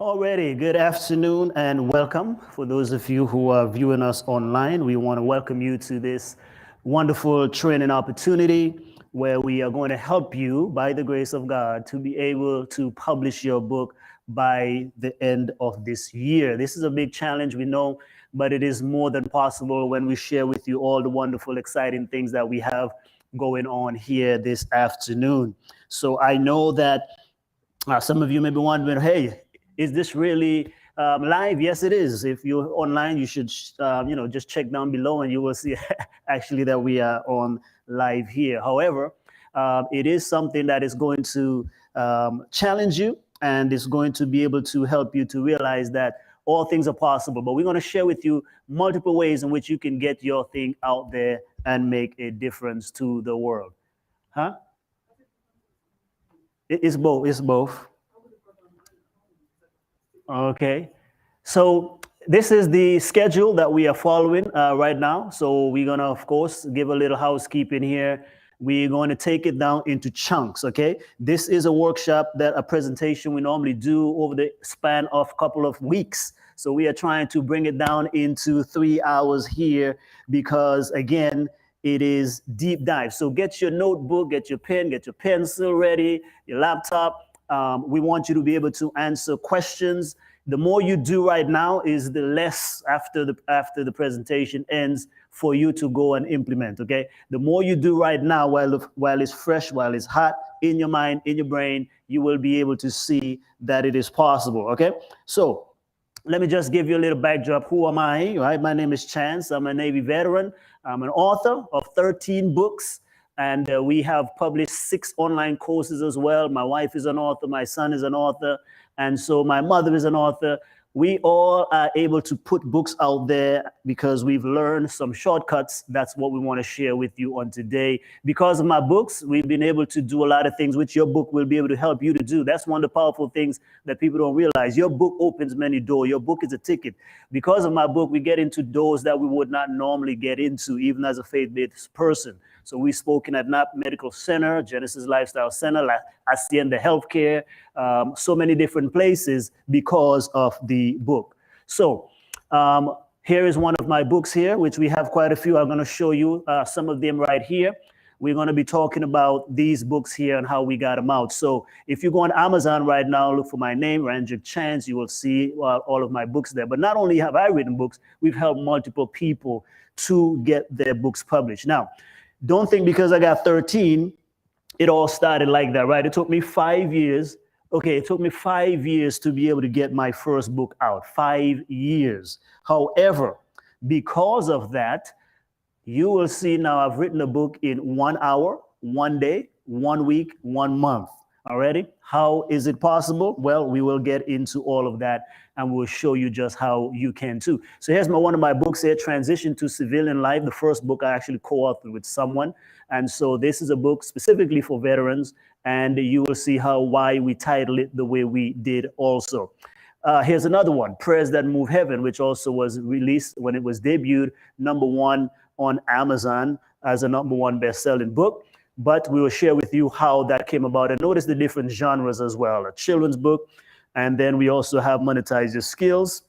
Already, good afternoon and welcome. For those of you who are viewing us online, we want to welcome you to this wonderful training opportunity where we are going to help you, by the grace of God, to be able to publish your book by the end of this year. This is a big challenge, we know, but it is more than possible when we share with you all the wonderful, exciting things that we have going on here this afternoon. So I know that some of you may be wondering, hey, is this really live? Yes, it is. If you're online, you should, just check down below and you will see actually that we are on live here. However, it is something that is going to challenge you and is going to be able to help you to realize that all things are possible. But we're going to share with you multiple ways in which you can get your thing out there and make a difference to the world. Huh? It's both. It's both. Okay. So this is the schedule that we are following right now. So we're going to, of course, give a little housekeeping here. We're going to take it down into chunks, okay? This is a workshop, that a presentation we normally do over the span of a couple of weeks. So we are trying to bring it down into 3 hours here because, again, it is deep dive. So get your notebook, get your pen, get your pencil ready, your laptop. We want you to be able to answer questions. The more you do right now is the less after the presentation ends for you to go and implement, okay? The more you do right now while it's fresh, while it's hot in your mind, in your brain, you will be able to see that it is possible, okay? So let me just give you a little backdrop. Who am I? Right? My name is Chance. I'm a Navy veteran. I'm an author of 13 books. And we have published 6 online courses as well. My wife is an author. My son is an author. And so my mother is an author. We all are able to put books out there because we've learned some shortcuts. That's what we want to share with you on today. Because of my books, we've been able to do a lot of things which your book will be able to help you to do. That's one of the powerful things that people don't realize. Your book opens many doors. Your book is a ticket. Because of my book, we get into doors that we would not normally get into, even as a faith-based person. So we've spoken at NAP Medical Center, Genesis Lifestyle Center, Hacienda Healthcare, so many different places because of the book. So here is one of my books here, which we have quite a few. I'm going to show you some of them right here. We're going to be talking about these books here and how we got them out. So if you go on Amazon right now, look for my name, Ranjit Chance, you will see all of my books there. But not only have I written books, we've helped multiple people to get their books published. Now, don't think because I got 13, it all started like that, right? It took me 5 years. Okay, it took me 5 years to be able to get my first book out. 5 years. However, because of that, you will see now I've written a book in 1 hour, 1 day, 1 week, 1 month. Already? How is it possible? Well, we will get into all of that and we'll show you just how you can too. So here's one of my books here, Transition to Civilian Life. The first book I actually co-authored with someone. And so this is a book specifically for veterans, and you will see why we titled it the way we did also. Here's another one, Prayers That Move Heaven, which also was released when it was debuted, #1 on Amazon as a #1 best-selling book. But we will share with you how that came about. And notice the different genres as well. A children's book, and then we also have Monetize Your Skills,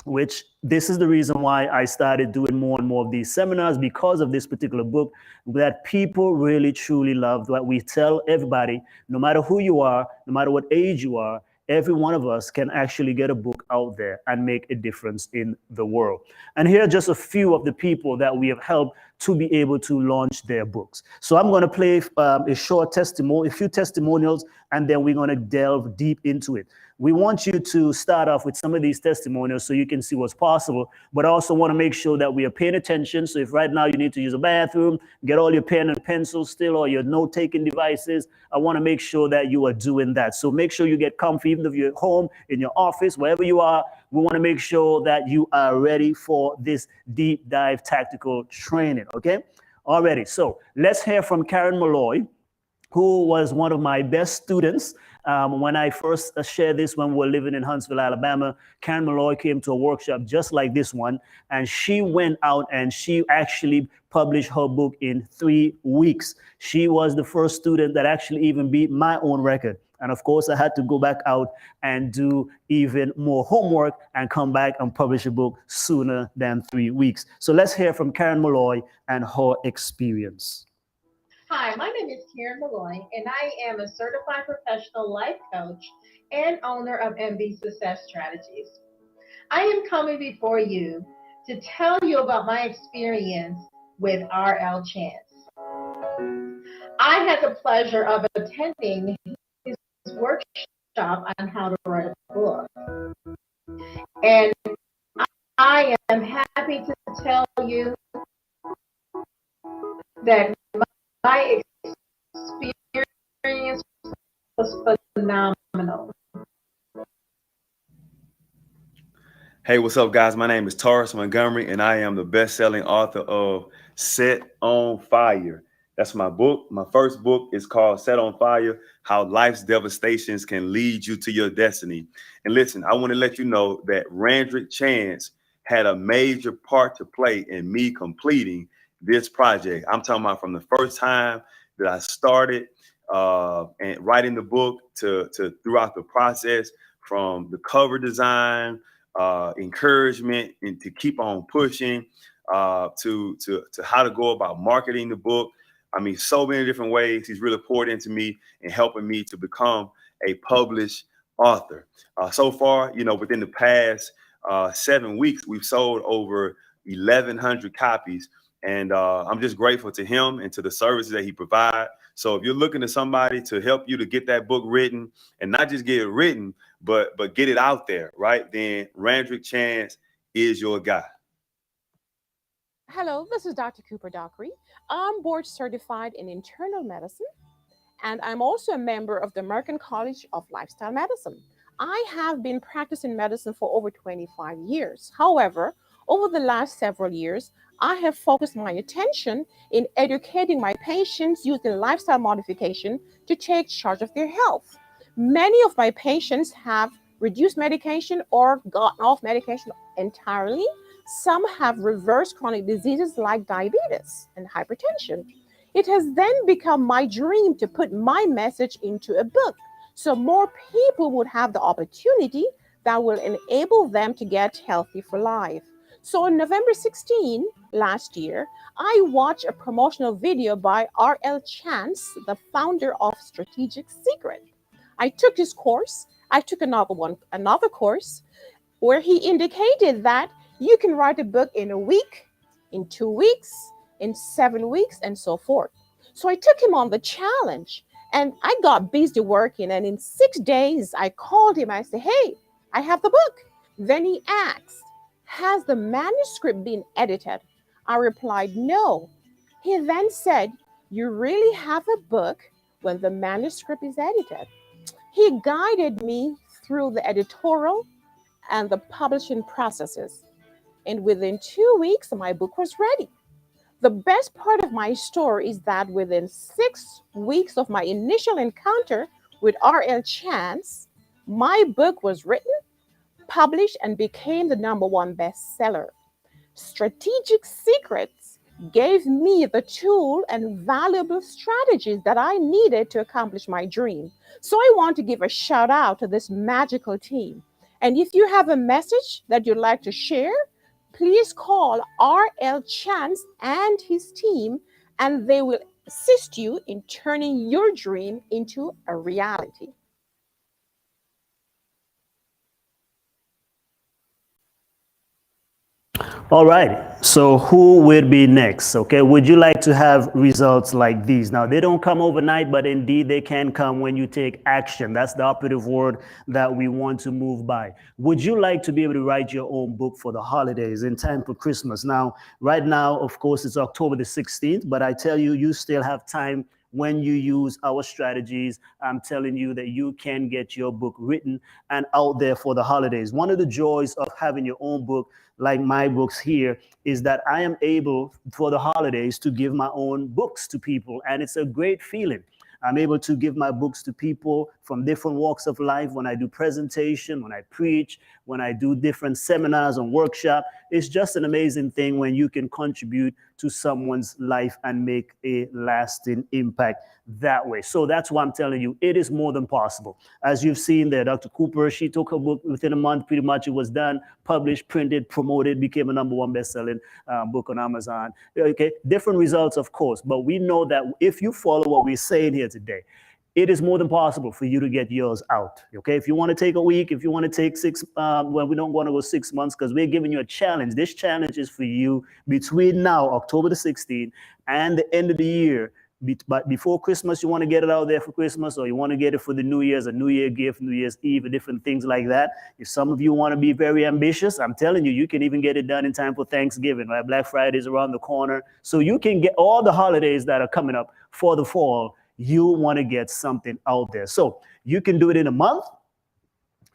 which this is the reason why I started doing more and more of these seminars, because of this particular book that people really, truly love. What we tell everybody, no matter who you are, no matter what age you are, every one of us can actually get a book out there and make a difference in the world. And here are just a few of the people that we have helped to be able to launch their books. So I'm going to play a short testimony, a few testimonials, and then we're going to delve deep into it. We want you to start off with some of these testimonials so you can see what's possible, but I also want to make sure that we are paying attention. So if right now you need to use a bathroom, get all your pen and pencil still, or your note-taking devices, I want to make sure that you are doing that. So make sure you get comfy, even if you're at home, in your office, wherever you are. We want to make sure that you are ready for this deep dive tactical training, okay? Already. So let's hear from Karen Malloy, who was one of my best students. When I first shared this when we were living in Huntsville, Alabama, Karen Malloy came to a workshop just like this one, and she went out and she actually published her book in 3 weeks. She was the first student that actually even beat my own record. And of course, I had to go back out and do even more homework and come back and publish a book sooner than 3 weeks. So let's hear from Karen Malloy and her experience. Hi, my name is Karen Malloy, and I am a certified professional life coach and owner of MB Success Strategies. I am coming before you to tell you about my experience with RL Chance. I had the pleasure of attending his workshop on how to write a book. And I am happy to tell you that my experience was phenomenal. Hey, what's up, guys? My name is Taurus Montgomery, and I am the best-selling author of Set on Fire. That's my book. My first book is called Set on Fire, How Life's Devastations Can Lead You to Your Destiny. And listen, I want to let you know that Randrick Chance had a major part to play in me completing this project. I'm talking about from the first time that I started and writing the book to throughout the process, from the cover design, encouragement, and to keep on pushing, to how to go about marketing the book. I mean, so many different ways he's really poured into me and helping me to become a published author. So far, within the past 7 weeks, we've sold over 1,100 copies. And I'm just grateful to him and to the services that he provides. So if you're looking to somebody to help you to get that book written, and not just get it written, but get it out there, right? Then Randrick Chance is your guy. Hello, this is Dr. Cooper Dockery. I'm board certified in internal medicine, and I'm also a member of the American College of Lifestyle Medicine. I have been practicing medicine for over 25 years. However, over the last several years, I have focused my attention in educating my patients using lifestyle modification to take charge of their health. Many of my patients have reduced medication or gotten off medication entirely. Some have reversed chronic diseases like diabetes and hypertension. It has then become my dream to put my message into a book so more people would have the opportunity that will enable them to get healthy for life. So on November 16 last year, I watched a promotional video by RL Chance, the founder of Strategic Secret. I took his course. I took another course where he indicated that you can write a book in a week, in 2 weeks, in 7 weeks, and so forth. So I took him on the challenge, and I got busy working. And in 6 days, I called him. I said, "Hey, I have the book." Then he asked, "Has the manuscript been edited?" I replied, "No." He then said, "You really have a book when the manuscript is edited." He guided me through the editorial and the publishing processes. And within 2 weeks, my book was ready. The best part of my story is that within 6 weeks of my initial encounter with R.L. Chance, my book was written, published, and became the #1 bestseller. Strategic Secrets gave me the tool and valuable strategies that I needed to accomplish my dream. So I want to give a shout out to this magical team. And if you have a message that you'd like to share, please call R.L. Chance and his team, and they will assist you in turning your dream into a reality. All right. So who will be next? Okay. Would you like to have results like these? Now, they don't come overnight, but indeed they can come when you take action. That's the operative word that we want to move by. Would you like to be able to write your own book for the holidays in time for Christmas? Now, right now, of course, it's October the 16th, but I tell you, you still have time. When you use our strategies, I'm telling you that you can get your book written and out there for the holidays. One of the joys of having your own book, like my books here, is that I am able for the holidays to give my own books to people. And it's a great feeling. I'm able to give my books to people from different walks of life when I do presentation, when I preach, when I do different seminars and workshops. It's just an amazing thing when you can contribute to someone's life and make a lasting impact that way. So that's why I'm telling you, it is more than possible. As you've seen there, Dr. Cooper, she took her book within a month, pretty much it was done, published, printed, promoted, became a #1 best-selling book on Amazon. Okay, different results, of course, but we know that if you follow what we're saying here today, it is more than possible for you to get yours out. Okay, if you want to take a week, if you want to take well, we don't want to go 6 months because we're giving you a challenge. This challenge is for you between now, October the 16th, and the end of the year. But before Christmas, you want to get it out there for Christmas, or you want to get it for the New Year's, a New Year gift, New Year's Eve, or different things like that. If some of you want to be very ambitious, I'm telling you, you can even get it done in time for Thanksgiving, right? Black Friday is around the corner. So you can get all the holidays that are coming up for the fall. You want to get something out there. So you can do it in a month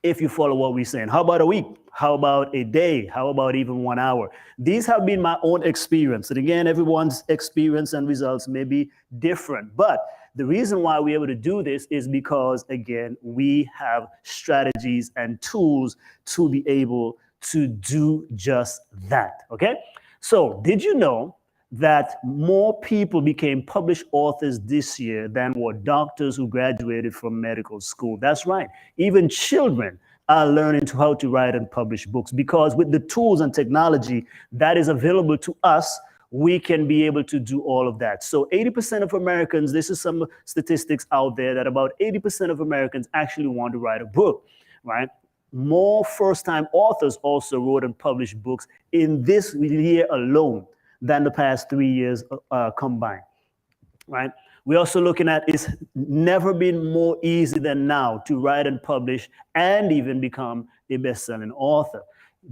if you follow what we're saying. How about a week? How about a day? How about even 1 hour? These have been my own experience. And again, everyone's experience and results may be different. But the reason why we're able to do this is because, again, we have strategies and tools to be able to do just that. Okay? So did you know that more people became published authors this year than were doctors who graduated from medical school? That's right. Even children are learning how to write and publish books, because with the tools and technology that is available to us, we can be able to do all of that. So 80% of Americans, this is some statistics out there, that about 80% of Americans actually want to write a book, right? More first-time authors also wrote and published books in this year alone than the past 3 years combined, right? We're also looking at, it's never been more easy than now to write and publish and even become a best-selling author.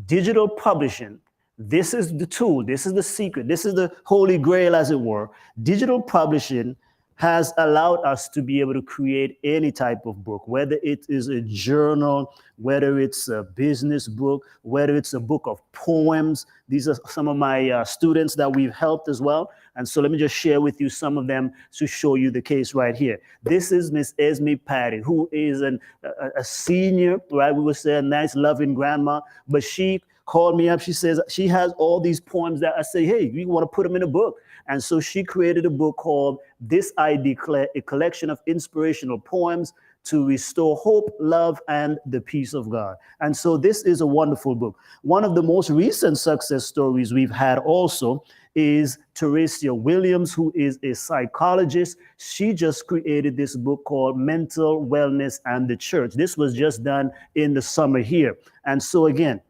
Digital publishing, this is the tool, this is the secret, this is the holy grail, as it were. Digital publishing has allowed us to be able to create any type of book, whether it is a journal, whether it's a business book, whether it's a book of poems. These are some of my students that we've helped as well. And so let me just share with you some of them to show you the case right here. This is Miss Esme Patty, who is a senior, right? We would say a nice, loving grandma, but she called me up. She says she has all these poems that I say, hey, you want to put them in a book. And so she created a book called This I Declare, a collection of inspirational poems to restore hope, love, and the peace of God. And so this is a wonderful book. One of the most recent success stories we've had also is Teresia Williams, who is a psychologist. She just created this book called Mental Wellness and the Church. This was just done in the summer here. And so again,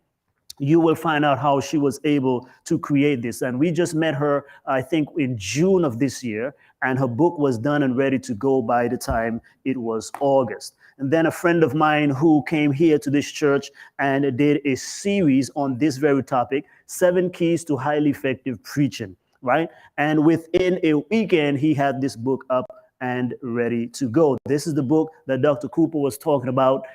you will find out how she was able to create this. And we just met her, I think, in June of this year, and her book was done and ready to go by the time it was August. And then a friend of mine who came here to this church and did a series on this very topic, 7 Keys to Highly Effective Preaching, right? And within a weekend, he had this book up and ready to go. This is the book that Dr. Cooper was talking about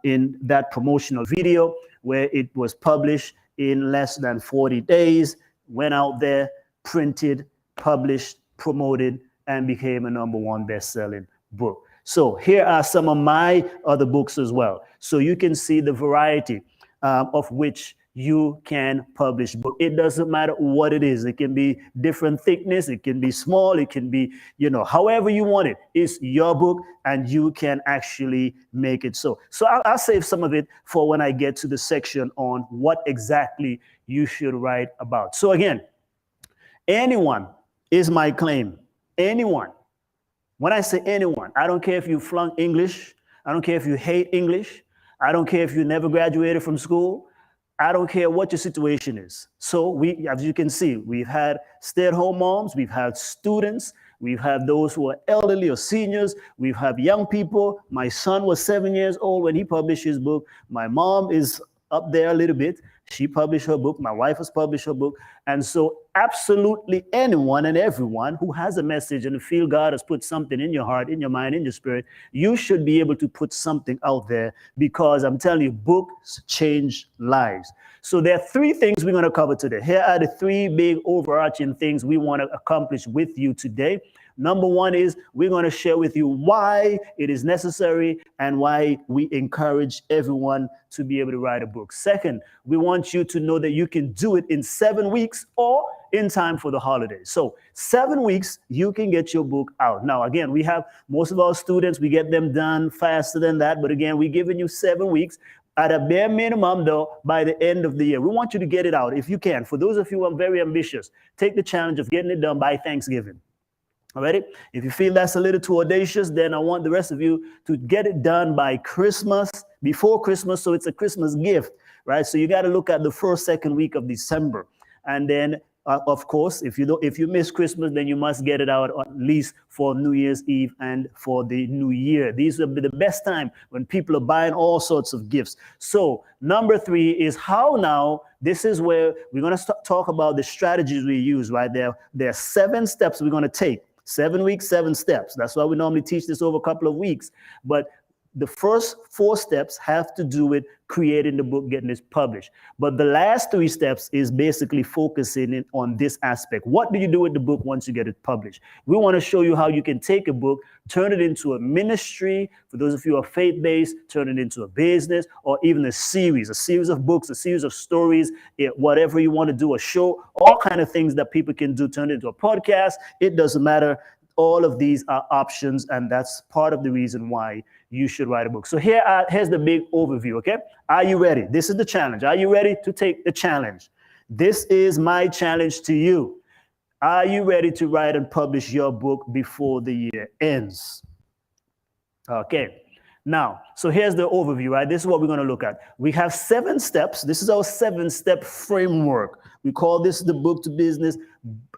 in that promotional video, where it was published in less than 40 days, went out there, printed, published, promoted, and became a #1 best-selling book. So here are some of my other books as well. So you can see the variety of which you can publish book. It doesn't matter what it is. It can be different thickness. It can be small. It can be, however you want it. It's your book, and you can actually make it so. So I'll save some of it for when I get to the section on what exactly you should write about. So again, anyone is my claim. Anyone. When I say anyone, I don't care if you flunked English. I don't care if you hate English. I don't care if you never graduated from school. I don't care what your situation is. So as you can see, we've had stay-at-home moms, we've had students, we've had those who are elderly or seniors, we've had young people. My son was 7 years old when he published his book. My mom is up there a little bit. She published her book. My wife has published her book. And so absolutely anyone and everyone who has a message and feel God has put something in your heart, in your mind, in your spirit, you should be able to put something out there, because I'm telling you, books change lives. So there are 3 things we're going to cover today. Here are the 3 big overarching things we want to accomplish with you today. Number one is we're going to share with you why it is necessary and why we encourage everyone to be able to write a book. Second, we want you to know that you can do it in 7 weeks or in time for the holidays. So 7 weeks, you can get your book out. Now, again, we have most of our students, we get them done faster than that. But again, we're giving you 7 weeks. At a bare minimum, though, by the end of the year, we want you to get it out if you can. For those of you who are very ambitious, take the challenge of getting it done by Thanksgiving. All right? If you feel that's a little too audacious, then I want the rest of you to get it done by Christmas, before Christmas, so it's a Christmas gift, right? So you got to look at the first, second week of December. And then of course, if you miss Christmas, then you must get it out at least for New Year's Eve and for the New Year. These will be the best time when people are buying all sorts of gifts. So number 3 is how now. This is where we're going to talk about the strategies we use. Right there, there are 7 steps we're going to take. 7 weeks, 7 steps. That's why we normally teach this over a couple of weeks. But the first 4 steps have to do with creating the book, getting it published. But the last 3 steps is basically focusing on this aspect. What do you do with the book once you get it published? We want to show you how you can take a book, turn it into a ministry. For those of you who are faith-based, turn it into a business, or even a series of books, a series of stories, whatever you want to do, a show, all kind of things that people can do, turn it into a podcast. It doesn't matter. All of these are options, and that's part of the reason why you should write a book. So here's the big overview, okay? Are you ready? This is the challenge. Are you ready to take the challenge? This is my challenge to you. Are you ready to write and publish your book before the year ends? Okay. Now, so here's the overview, right? This is what we're going to look at. We have 7 steps. This is our 7-step framework. We call this the Book to Business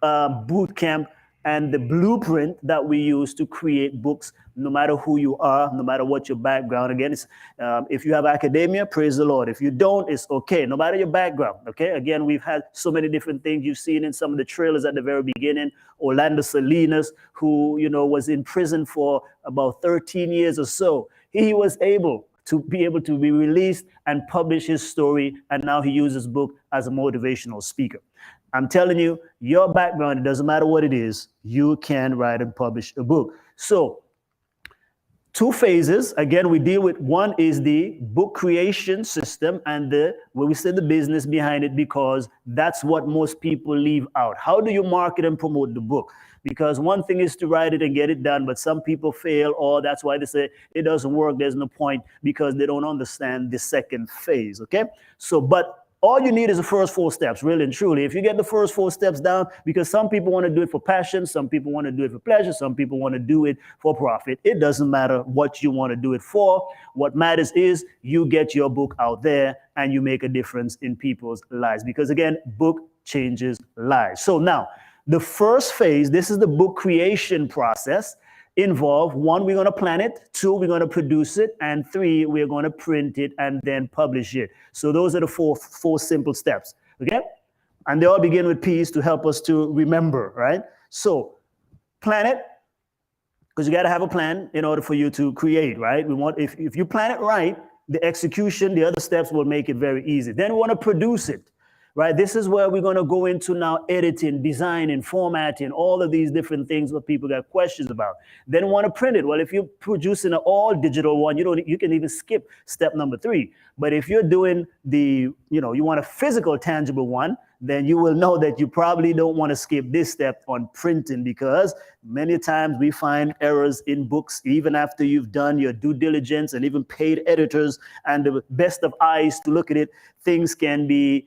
Boot Camp, and the blueprint that we use to create books, no matter who you are, no matter what your background. Again, it's, if you have academia, praise the Lord. If you don't, it's okay, no matter your background, okay? Again, we've had so many different things you've seen in some of the trailers at the very beginning. Orlando Salinas, who, was in prison for about 13 years or so. He was able to be released and publish his story, and now he uses book as a motivational speaker. I'm telling you, your background, it doesn't matter what it is, you can write and publish a book. So 2 phases. Again, we deal with, one is the book creation system and where we say the business behind it, because that's what most people leave out. How do you market and promote the book? Because one thing is to write it and get it done, but some people fail, or that's why they say it doesn't work, there's no point, because they don't understand the second phase, okay? So, but all you need is the first 4 steps, really and truly. If you get the first 4 steps down, because some people want to do it for passion, some people want to do it for pleasure, some people want to do it for profit. It doesn't matter what you want to do it for. What matters is you get your book out there and you make a difference in people's lives. Because again, book changes lives. So now, the first phase, this is the book creation process. Involve 1, we're going to plan it, 2, we're going to produce it, and 3, we're going to print it and then publish it. So those are the 4 simple steps, okay? And they all begin with P's to help us to remember, right? So plan it, because you got to have a plan in order for you to create, right? We want, if you plan it right, the execution, the other steps will make it very easy. Then we want to produce it. Right? This is where we're going to go into now editing, designing, formatting, all of these different things that people got questions about. Then we want to print it. Well, if you're producing an all digital one, you can even skip step number 3. But if you're doing you want a physical, tangible one, then you will know that you probably don't want to skip this step on printing, because many times we find errors in books, even after you've done your due diligence and even paid editors and the best of eyes to look at it, things can be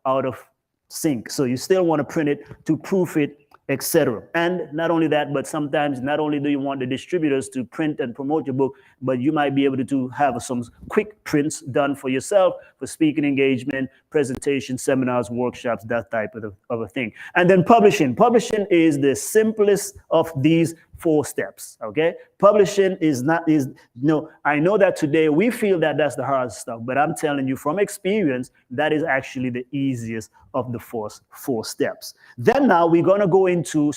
out of sync. So you still want to print it to proof it, etc. And not only that, but sometimes not only do you want the distributors to print and promote your book, but you might be able to have some quick prints done for yourself for speaking engagement, presentation, seminars, workshops, that type of a thing. And then publishing. Publishing is the simplest of these 4 steps, okay? Publishing I know that today we feel that that's the hard stuff, but I'm telling you from experience, that is actually the easiest of the 4 steps. Then now we're going to go into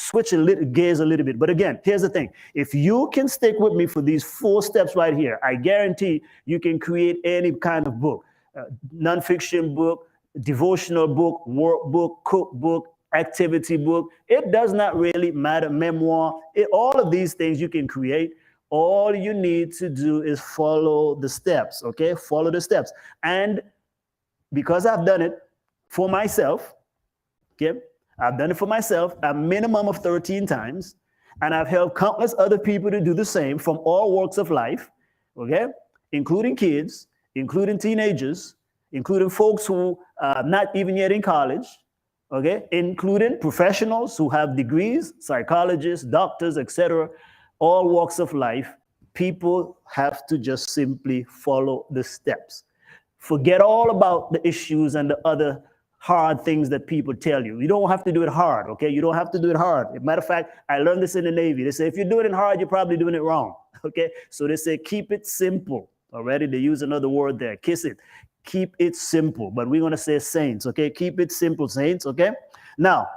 gears a little bit. But again, here's the thing. If you can stick with me for these 4 steps right here, I guarantee you can create any kind of book, nonfiction book, devotional book, workbook, cookbook, activity book. It does not really matter. Memoir. All of these things you can create. All you need to do is follow the steps. Okay, follow the steps. And because I've done it for myself, okay, I've done it for myself a minimum of 13 times, and I've helped countless other people to do the same from all walks of life, okay, including kids, including teenagers, including folks who are not even yet in college, okay, including professionals who have degrees, psychologists, doctors, etc., all walks of life. People have to just simply follow the steps. Forget all about the issues and the other hard things that people tell you. You don't have to do it hard, okay? You don't have to do it hard. As a matter of fact, I learned this in the Navy. They say, if you're doing it hard, you're probably doing it wrong, okay? So they say, keep it simple. Already, they use another word there, kiss it. Keep it simple. But we're going to say saints, okay? Keep it simple, saints, okay? Now,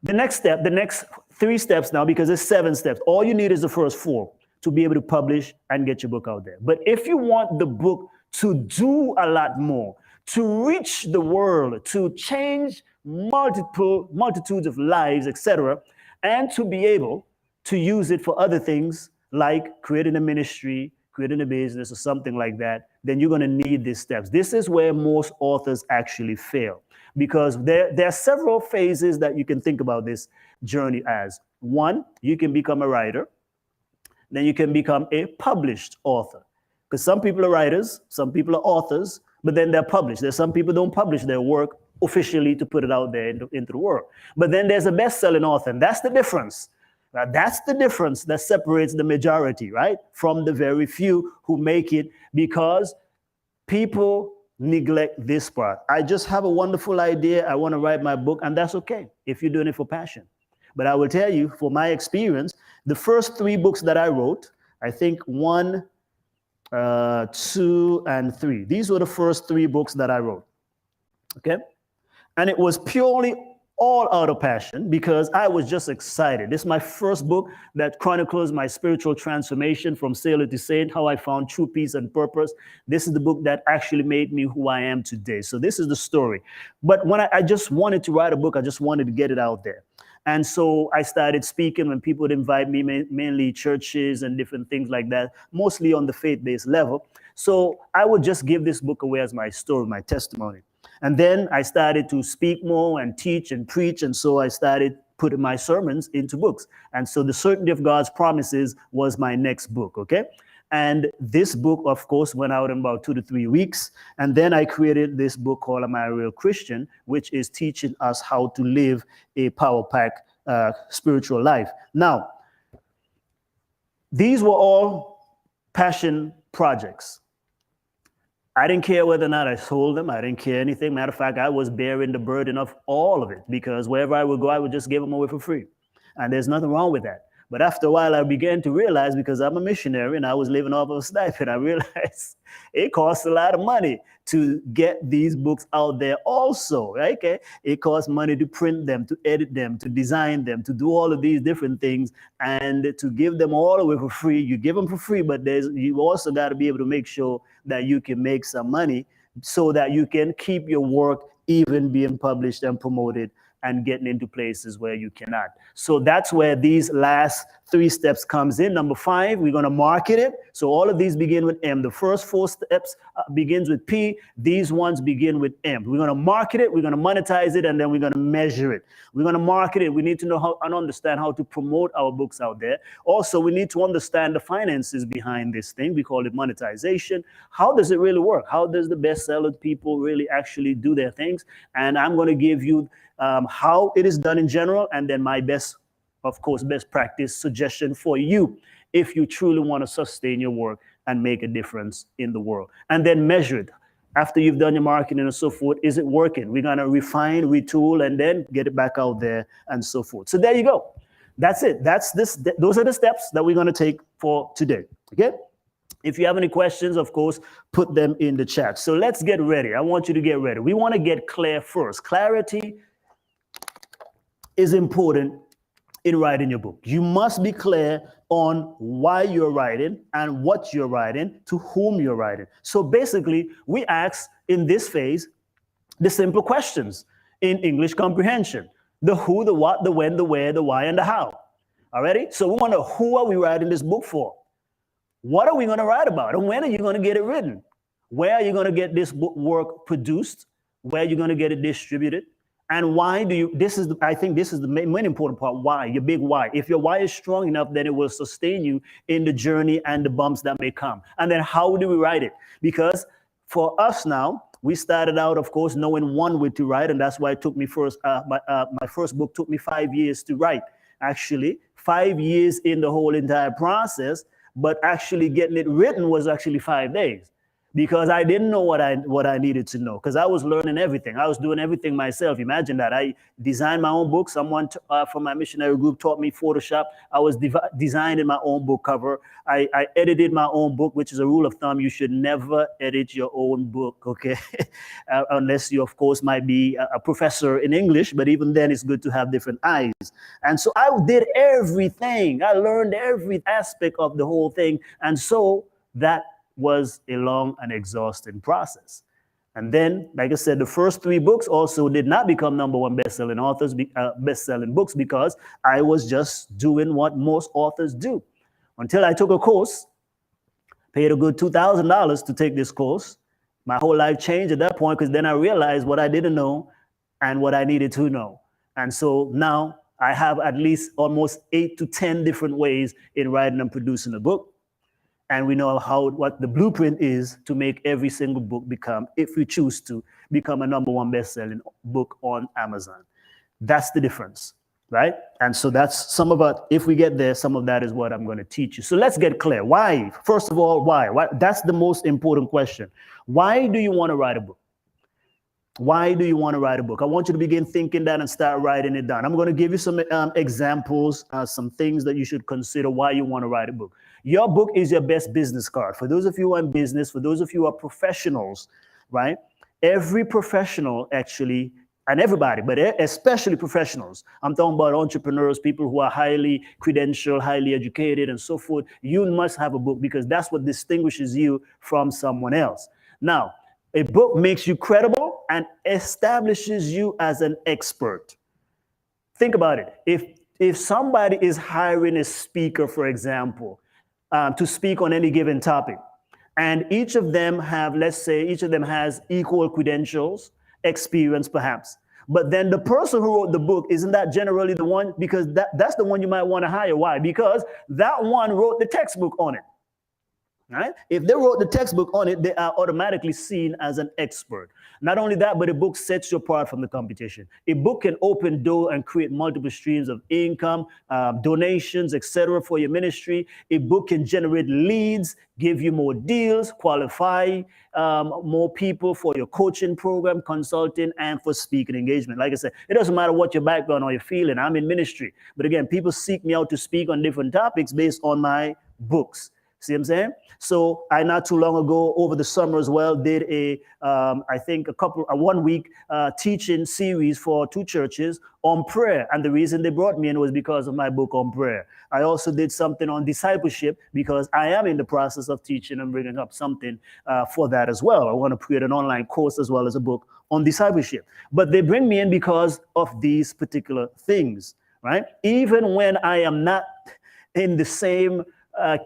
the next step, the next 3 steps now, because there's 7 steps. All you need is the first 4 to be able to publish and get your book out there. But if you want the book to do a lot more, to reach the world, to change multitudes of lives, etc., and to be able to use it for other things like creating a ministry, creating a business, or something like that, then you're going to need these steps. This is where most authors actually fail, because there are several phases that you can think about this journey as. 1, you can become a writer. Then you can become a published author. Because some people are writers, some people are authors, but then they're published. There's some people don't publish their work officially to put it out there into the world. But then there's a best-selling author, and that's the difference. Now, that's the difference that separates the majority, right, from the very few who make it, because people neglect this part. I just have a wonderful idea. I want to write my book, and that's okay if you're doing it for passion. But I will tell you, for my experience, the first 3 books that I wrote, I think 1, 2, and 3. These were the first 3 books that I wrote, okay? And it was purely all out of passion because I was just excited. This is my first book that chronicles my spiritual transformation from sailor to saint, how I found true peace and purpose. This is the book that actually made me who I am today. So this is the story. But when I just wanted to write a book, I just wanted to get it out there. And so I started speaking when people would invite me, mainly churches and different things like that, mostly on the faith-based level. So I would just give this book away as my story, my testimony. And then I started to speak more and teach and preach. And so I started putting my sermons into books. And so The Certainty of God's Promises was my next book, okay? And this book, of course, went out in about 2 to 3 weeks. And then I created this book called Am I a Real Christian, which is teaching us how to live a power-packed spiritual life. Now, these were all passion projects. I didn't care whether or not I sold them. I didn't care anything. Matter of fact, I was bearing the burden of all of it because wherever I would go, I would just give them away for free. And there's nothing wrong with that. But after a while, I began to realize, because I'm a missionary and I was living off of a stipend, I realized it costs a lot of money to get these books out there also, right? Okay? It costs money to print them, to edit them, to design them, to do all of these different things, and to give them all away for free. You give them for free, but you also got to be able to make sure that you can make some money so that you can keep your work even being published and promoted and getting into places where you cannot. So that's where these last 3 steps comes in. Number 5, we're going to market it. So all of these begin with M. The first 4 steps begins with P. These ones begin with M. We're going to market it, we're going to monetize it, and then we're going to measure it. We're going to market it. We need to know how and understand how to promote our books out there. Also, we need to understand the finances behind this thing. We call it monetization. How does it really work? How does the bestseller people really actually do their things? And I'm going to give you how it is done in general, and then my best practice suggestion for you if you truly want to sustain your work and make a difference in the world. And then measure it. After you've done your marketing and so forth, is it working? We're going to refine, retool, and then get it back out there and so forth. So there you go. That's it. Those are the steps that we're going to take for today. Okay? If you have any questions, of course, put them in the chat. So let's get ready. I want you to get ready. We want to get clear first. Clarity is important in writing your book. You must be clear on why you're writing and what you're writing, to whom you're writing. So basically, we ask in this phase the simple questions. in English comprehension. The who, the what, the when, the where, the why, and the how. Already? So we want to, who are we writing this book for? What are we going to write about? And when are you going to get it written? Where are you going to get this book work produced? Where are you going to get it distributed? And why do you, I think this is the main important part, why, your big why. If your why is strong enough, then it will sustain you in the journey and the bumps that may come. And then how do we write it? Because for us now, we started out, of course, knowing one way to write, and that's why it took me my first book took me 5 years to write. Actually, 5 years in the whole entire process, but actually getting it written was actually 5 days. Because I didn't know what I needed to know, because I was learning everything. I was doing everything myself. Imagine that. I designed my own book. Someone from my missionary group taught me Photoshop. I was designing my own book cover. I edited my own book, which is a rule of thumb. You should never edit your own book, okay? Unless you, of course, might be a professor in English, but even then it's good to have different eyes. And so I did everything. I learned every aspect of the whole thing. And so that was a long and exhausting process. And then, like I said, the first 3 books also did not become #1 best-selling authors, best-selling books, because I was just doing what most authors do. Until I took a course, paid a good $2,000 to take this course. My whole life changed at that point, because then I realized what I didn't know and what I needed to know. And so now I have at least almost 8 to 10 different ways in writing and producing a book. And we know what the blueprint is to make every single book become, if we choose to, become a #1 best-selling book on Amazon. That's the difference, right? And so that's some of it. If we get there, some of that is what I'm going to teach you. So let's get clear. Why? First of all, why? That's the most important question. Why do you want to write a book? Why do you want to write a book? I want you to begin thinking that and start writing it down. I'm going to give you some examples, some things that you should consider why you want to write a book. Your book is your best business card. For those of you who are in business, for those of you who are professionals, right? Every professional actually, and everybody, but especially professionals. I'm talking about entrepreneurs, people who are highly credentialed, highly educated, and so forth. You must have a book, because that's what distinguishes you from someone else. Now, a book makes you credible and establishes you as an expert. Think about it. If somebody is hiring a speaker, for example, to speak on any given topic, and each of them have, let's say, each of them has equal credentials, experience perhaps, but then the person who wrote the book, isn't that generally the one? Because that's the one you might want to hire. Why? Because that one wrote the textbook on it. Right? If they wrote the textbook on it, they are automatically seen as an expert. Not only that, but a book sets you apart from the competition. A book can open door and create multiple streams of income, donations, etc. for your ministry. A book can generate leads, give you more deals, qualify more people for your coaching program, consulting, and for speaking engagement. Like I said, it doesn't matter what your background or your feeling. I'm in ministry. But again, people seek me out to speak on different topics based on my books. See what I'm saying? So I not too long ago, over the summer as well, did I think a 1 week teaching series for 2 churches on prayer. And the reason they brought me in was because of my book on prayer. I also did something on discipleship, because I am in the process of teaching and bringing up something for that as well. I want to create an online course as well as a book on discipleship. But they bring me in because of these particular things, right? Even when I am not in the same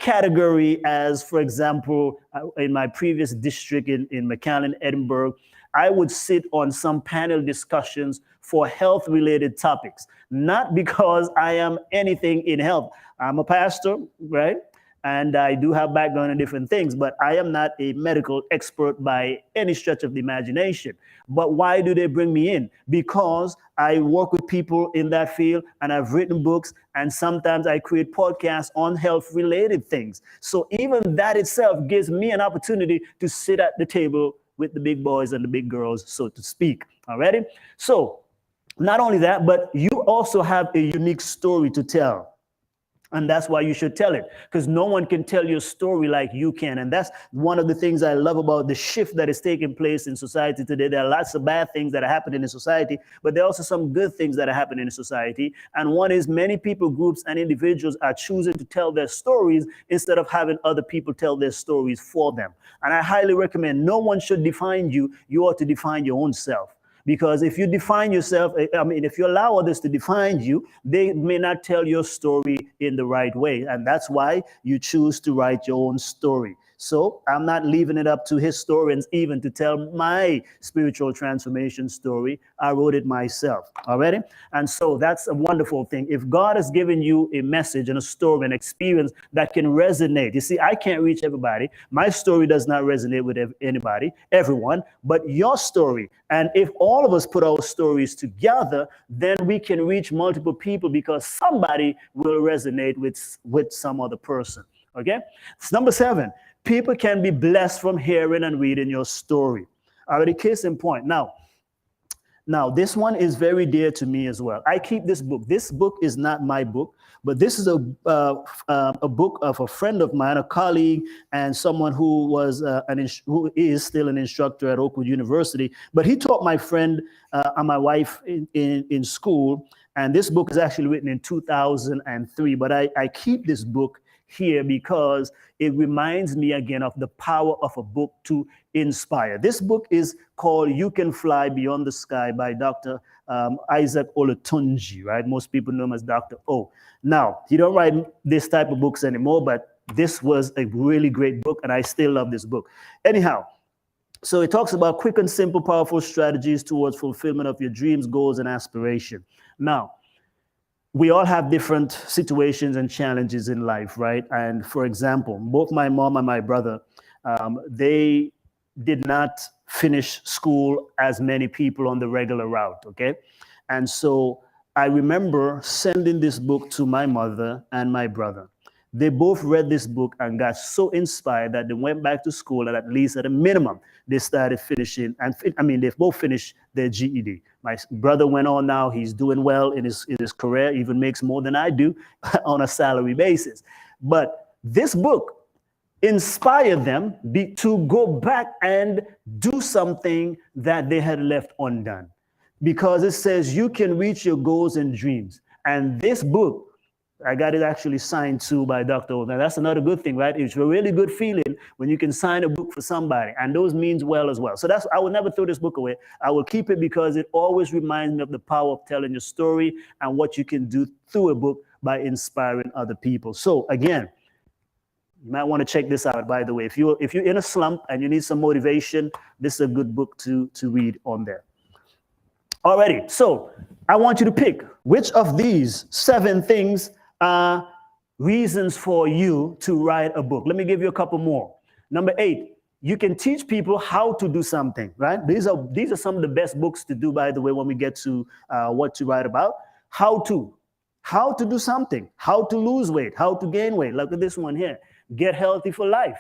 category as, for example, in my previous district in McAllen, Edinburgh, I would sit on some panel discussions for health-related topics, not because I am anything in health. I'm a pastor, right? And I do have background in different things, but I am not a medical expert by any stretch of the imagination. But why do they bring me in? Because I work with people in that field, and I've written books, and sometimes I create podcasts on health-related things. So even that itself gives me an opportunity to sit at the table with the big boys and the big girls, so to speak. All righty? So not only that, but you also have a unique story to tell. And that's why you should tell it, because no one can tell your story like you can. And that's one of the things I love about the shift that is taking place in society today. There are lots of bad things that are happening in society, but there are also some good things that are happening in society. And one is many people, groups, and individuals are choosing to tell their stories instead of having other people tell their stories for them. And I highly recommend, no one should define you. You ought to define your own self. Because if you define yourself, I mean, if you allow others to define you, they may not tell your story in the right way. And that's why you choose to write your own story. So I'm not leaving it up to historians even to tell my spiritual transformation story. I wrote it myself. Already? And so that's a wonderful thing. If God has given you a message and a story, an experience that can resonate, you see, I can't reach everybody. My story does not resonate with anybody, everyone, but your story. And if all of us put our stories together, then we can reach multiple people because somebody will resonate with some other person. Okay? Number 7. People can be blessed from hearing and reading your story. Already, case in point. Now, this one is very dear to me as well. I keep this book. This book is not my book, but this is a book of a friend of mine, a colleague, and someone who was who is still an instructor at Oakwood University. But he taught my friend and my wife in school. And this book is actually written in 2003. But I keep this book here because it reminds me again of the power of a book to inspire. This book is called You Can Fly Beyond the Sky by Dr. Isaac Olatunji, right? Most people know him as Dr. O. Now, he don't write this type of books anymore, but this was a really great book, and I still love this book. Anyhow, so it talks about quick and simple, powerful strategies towards fulfillment of your dreams, goals, and aspiration. Now, we all have different situations and challenges in life, right? And for example, both my mom and my brother, they did not finish school as many people on the regular route, okay? And so I remember sending this book to my mother and my brother. They both read this book and got so inspired that they went back to school, and at least at a minimum, they started finishing. And I mean, they've both finished their GED. My brother went on now; he's doing well in his career, even makes more than I do on a salary basis. But this book inspired them to go back and do something that they had left undone, because it says you can reach your goals and dreams. And this book, I got it actually signed too by Dr. O. Now, that's another good thing, right? It's a really good feeling when you can sign a book for somebody, and those means well as well. So I will never throw this book away. I will keep it because it always reminds me of the power of telling your story and what you can do through a book by inspiring other people. So again, you might want to check this out, by the way. If you're in a slump and you need some motivation, this is a good book to read on there. Alrighty, so I want you to pick which of these 7 things are reasons for you to write a book. Let me give you a couple more. Number 8, you can teach people how to do something, right? These are some of the best books to do, by the way, when we get to what to write about. How to do something, how to lose weight, how to gain weight. Look at this one here. Get healthy for life,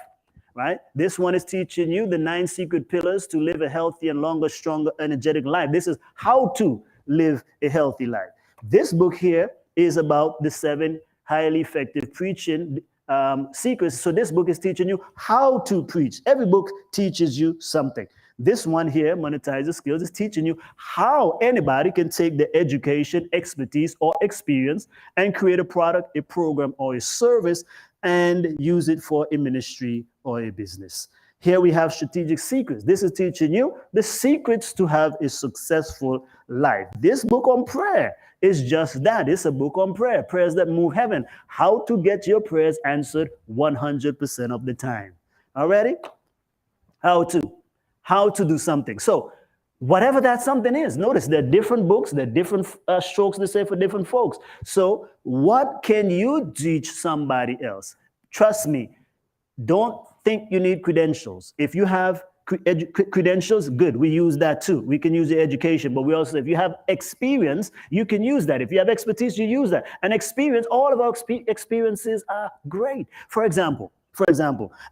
right? This one is teaching you the 9 secret pillars to live a healthy and longer, stronger, energetic life. This is how to live a healthy life. This book here is about the 7 highly effective preaching secrets. So this book is teaching you how to preach. Every book teaches you something. This one here, Monetize the Skills, is teaching you how anybody can take the education, expertise, or experience and create a product, a program, or a service and use it for a ministry or a business. Here we have strategic secrets. This is teaching you the secrets to have a successful life. This book on prayer is just that. It's a book on prayer, prayers that move heaven. How to get your prayers answered 100% of the time. Already? How to do something. So whatever that something is, notice there are different books, there are different strokes to say for different folks. So what can you teach somebody else? Trust me, don't think you need credentials. If you have credentials, good, we use that too. We can use the education, but we also, if you have experience, you can use that. If you have expertise, you use that. And experience, all of our experiences are great. For example,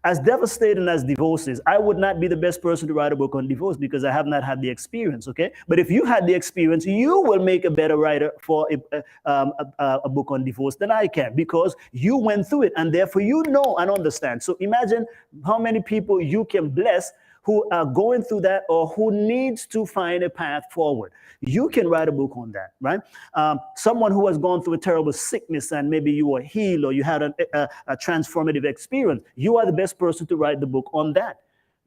as devastating as divorce is, I would not be the best person to write a book on divorce because I have not had the experience, okay? But if you had the experience, you will make a better writer for a book on divorce than I can, because you went through it and therefore you know and understand. So imagine how many people you can bless who are going through that or who needs to find a path forward. You can write a book on that, right? Someone who has gone through a terrible sickness and maybe you were healed or you had a transformative experience, you are the best person to write the book on that.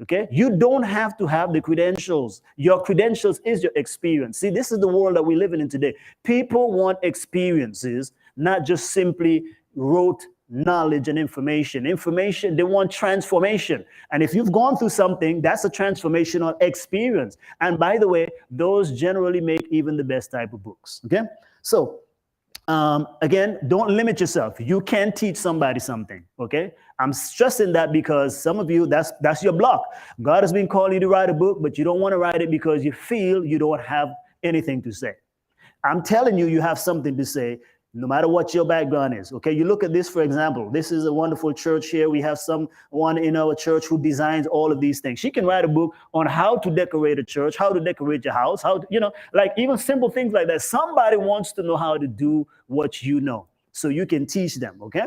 Okay, you don't have to have the credentials. Your credentials is your experience. See, this is the world that we're living in today. People want experiences, not just simply rote knowledge and information. Information, they want transformation. And if you've gone through something, that's a transformational experience. And by the way, those generally make even the best type of books. Okay, so again, don't limit yourself. You can teach somebody something. Okay, I'm stressing that because some of you, that's your block. God has been calling you to write a book, but you don't want to write it because you feel you don't have anything to say. I'm telling you, you have something to say, no matter what your background is. Okay, you look at this, for example. This is a wonderful church here. We have someone in our church who designs all of these things. She can write a book on how to decorate a church, how to decorate your house, how to, like even simple things like that. Somebody wants to know how to do what you know, so you can teach them. Okay.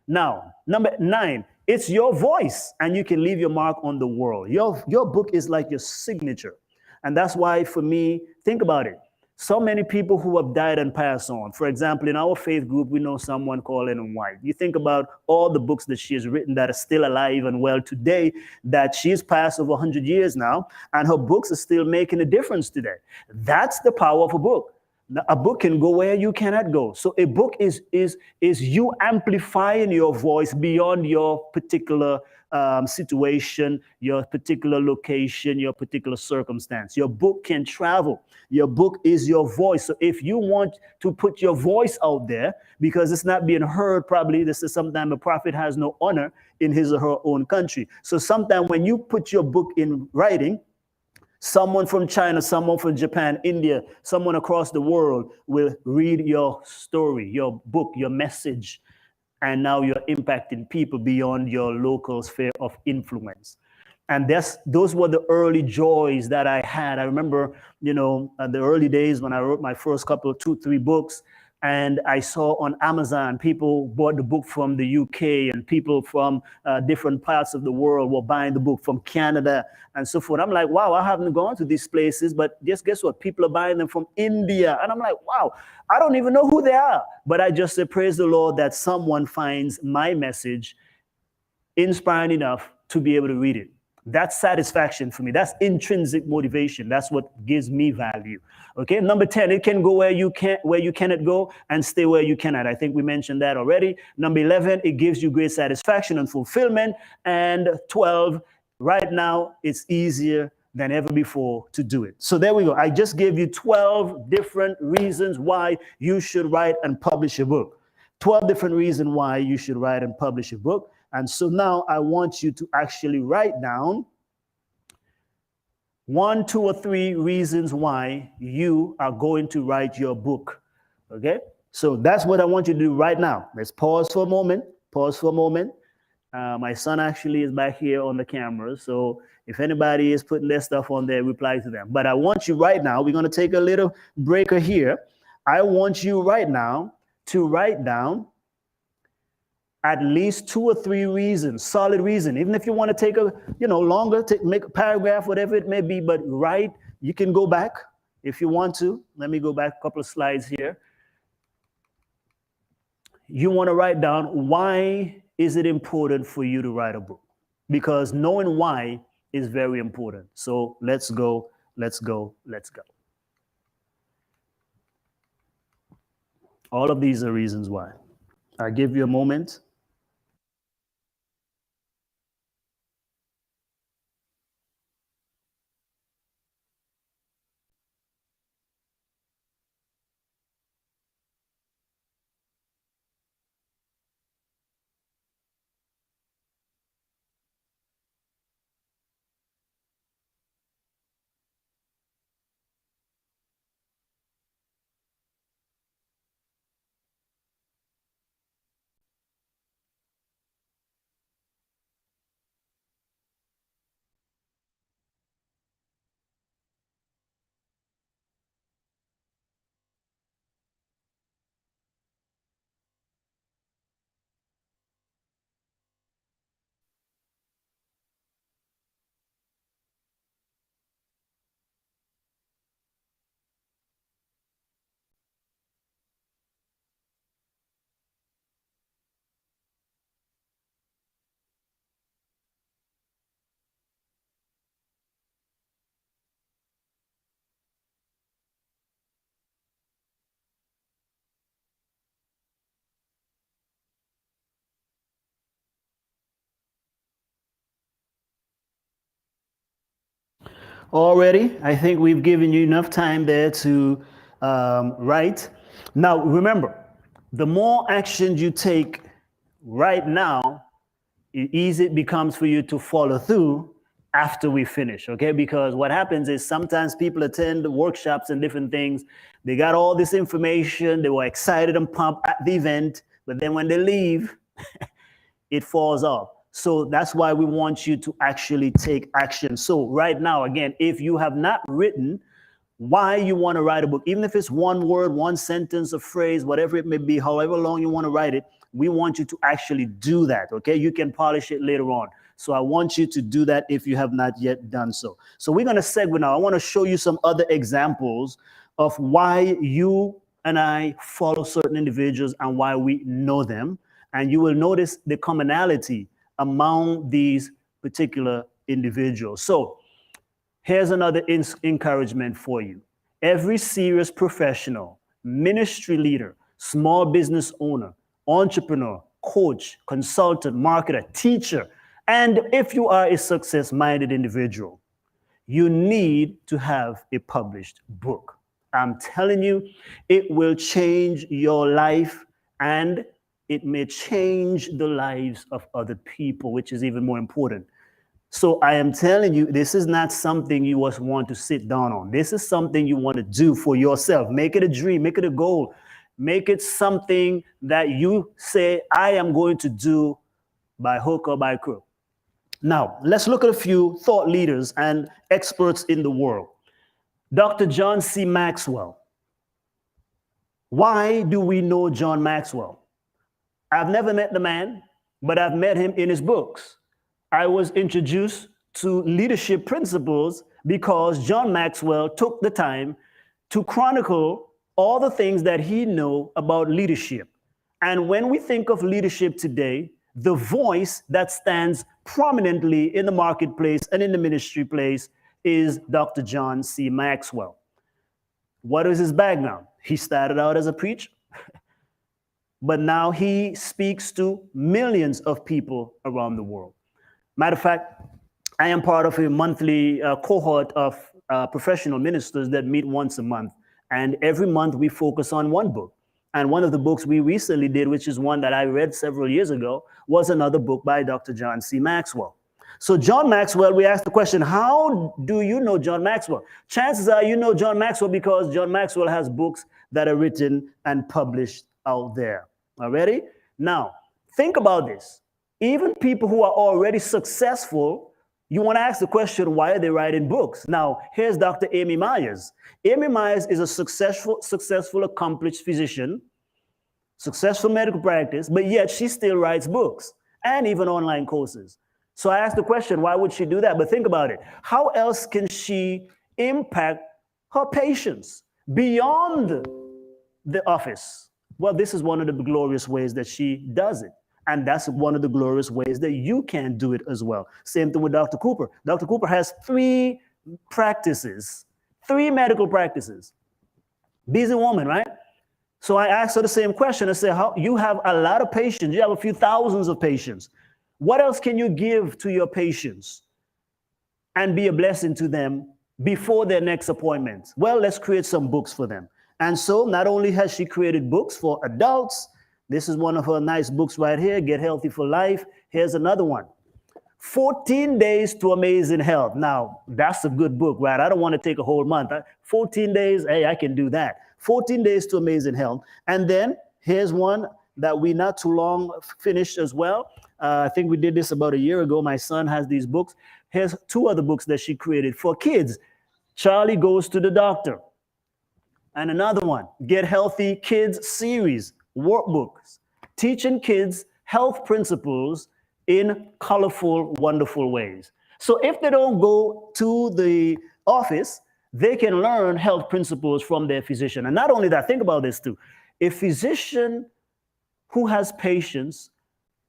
Now, number 9, it's your voice, and you can leave your mark on the world. Your book is like your signature. And that's why, for me, think about it. So many people who have died and passed on. For example, in our faith group, we know someone called Ellen White. You think about all the books that she has written that are still alive and well today, that she's passed over 100 years now, and her books are still making a difference today. That's the power of a book. A book can go where you cannot go. So a book is you amplifying your voice beyond your particular situation, your particular location, your particular circumstance. Your book can travel. Your book is your voice. So if you want to put your voice out there because it's not being heard, probably this is sometimes a prophet has no honor in his or her own country. So sometimes when you put your book in writing, someone from China, someone from Japan, India, someone across the world will read your story, your book, your message, and now you're impacting people beyond your local sphere of influence. And those were the early joys that I had. I remember, the early days when I wrote my first couple of 2, 3 books, and I saw on Amazon, people bought the book from the UK, and people from different parts of the world were buying the book from Canada and so forth. I'm like, wow, I haven't gone to these places, but just guess what? People are buying them from India. And I'm like, wow, I don't even know who they are. But I just say, praise the Lord that someone finds my message inspiring enough to be able to read it. That's satisfaction for me. That's intrinsic motivation. That's what gives me value. Okay. Number 10, it can go where you cannot go, and stay where you cannot. I think we mentioned that already. Number 11, it gives you great satisfaction and fulfillment. And 12, right now, it's easier than ever before to do it. So there we go. I just gave you 12 different reasons why you should write and publish a book. 12 different reasons why you should write and publish a book. And so now I want you to actually write down 1, 2, or 3 reasons why you are going to write your book. Okay? So that's what I want you to do right now. Let's pause for a moment. Pause for a moment. My son actually is back here on the camera. So if anybody is putting their stuff on there, reply to them. But I want you right now, we're going to take a little breaker here. I want you right now to write down at least 2 or 3 reasons, solid reason. Even if you want to take a, longer, make a paragraph, whatever it may be, but write. You can go back if you want to. Let me go back a couple of slides here. You want to write down, why is it important for you to write a book? Because knowing why is very important. So let's go. All of these are reasons why. I'll give you a moment. already. I think we've given you enough time there to write. Now, remember, the more actions you take right now, easy it becomes for you to follow through after we finish, okay? Because what happens is sometimes people attend workshops and different things. They got all this information, they were excited and pumped at the event, but then when they leave, it falls off. So that's why we want you to actually take action. So right now, again, if you have not written why you want to write a book, even if it's one word, one sentence, a phrase, whatever it may be, however long you want to write it, we want you to actually do that, okay? You can polish it later on. So I want you to do that if you have not yet done so. So we're going to segue now. I want to show you some other examples of why you and I follow certain individuals and why we know them. And you will notice the commonality among these particular individuals. So here's another encouragement for you. Every serious professional, ministry leader, small business owner, entrepreneur, coach, consultant, marketer, teacher, and if you are a success-minded individual, you need to have a published book. I'm telling you, it will change your life and it may change the lives of other people, which is even more important. So I am telling you, this is not something you just want to sit down on. This is something you want to do for yourself. Make it a dream, make it a goal, make it something that you say, I am going to do by hook or by crook. Now, let's look at a few thought leaders and experts in the world. Dr. John C. Maxwell. Why do we know John Maxwell? I've never met the man, but I've met him in his books. I was introduced to leadership principles because John Maxwell took the time to chronicle all the things that he knew about leadership. And when we think of leadership today, the voice that stands prominently in the marketplace and in the ministry place is Dr. John C. Maxwell. What is his background? He started out as a preacher, but now he speaks to millions of people around the world. Matter of fact, I am part of a monthly cohort of professional ministers that meet once a month. And every month we focus on one book. And one of the books we recently did, which is one that I read several years ago, was another book by Dr. John C. Maxwell. So John Maxwell, we asked the question, how do you know John Maxwell? Chances are you know John Maxwell because John Maxwell has books that are written and published out there. Already? Now, think about this. Even people who are already successful, you want to ask the question, why are they writing books? Now, here's Dr. Amy Myers. Amy Myers is a successful, accomplished physician, successful medical practice, but yet she still writes books and even online courses. So I asked the question, why would she do that? But think about it. How else can she impact her patients beyond the office? Well, this is one of the glorious ways that she does it. And that's one of the glorious ways that you can do it as well. Same thing with Dr. Cooper. Dr. Cooper has 3 practices, 3 medical practices. Busy woman, right? So I asked her the same question. I said, how, you have a lot of patients. You have a few thousands of patients. What else can you give to your patients and be a blessing to them before their next appointment? Well, let's create some books for them. And so not only has she created books for adults, this is one of her nice books right here, Get Healthy for Life. Here's another one, 14 Days to Amazing Health. Now, that's a good book, right? I don't want to take a whole month. 14 days, hey, I can do that. 14 Days to Amazing Health. And then here's one that we not too long finished as well. I think we did this about a year ago. My son has these books. Here's 2 other books that she created for kids. Charlie Goes to the Doctor. And another one, Get Healthy Kids series, workbooks, teaching kids health principles in colorful, wonderful ways. So if they don't go to the office, they can learn health principles from their physician. And not only that, think about this too. A physician who has patients,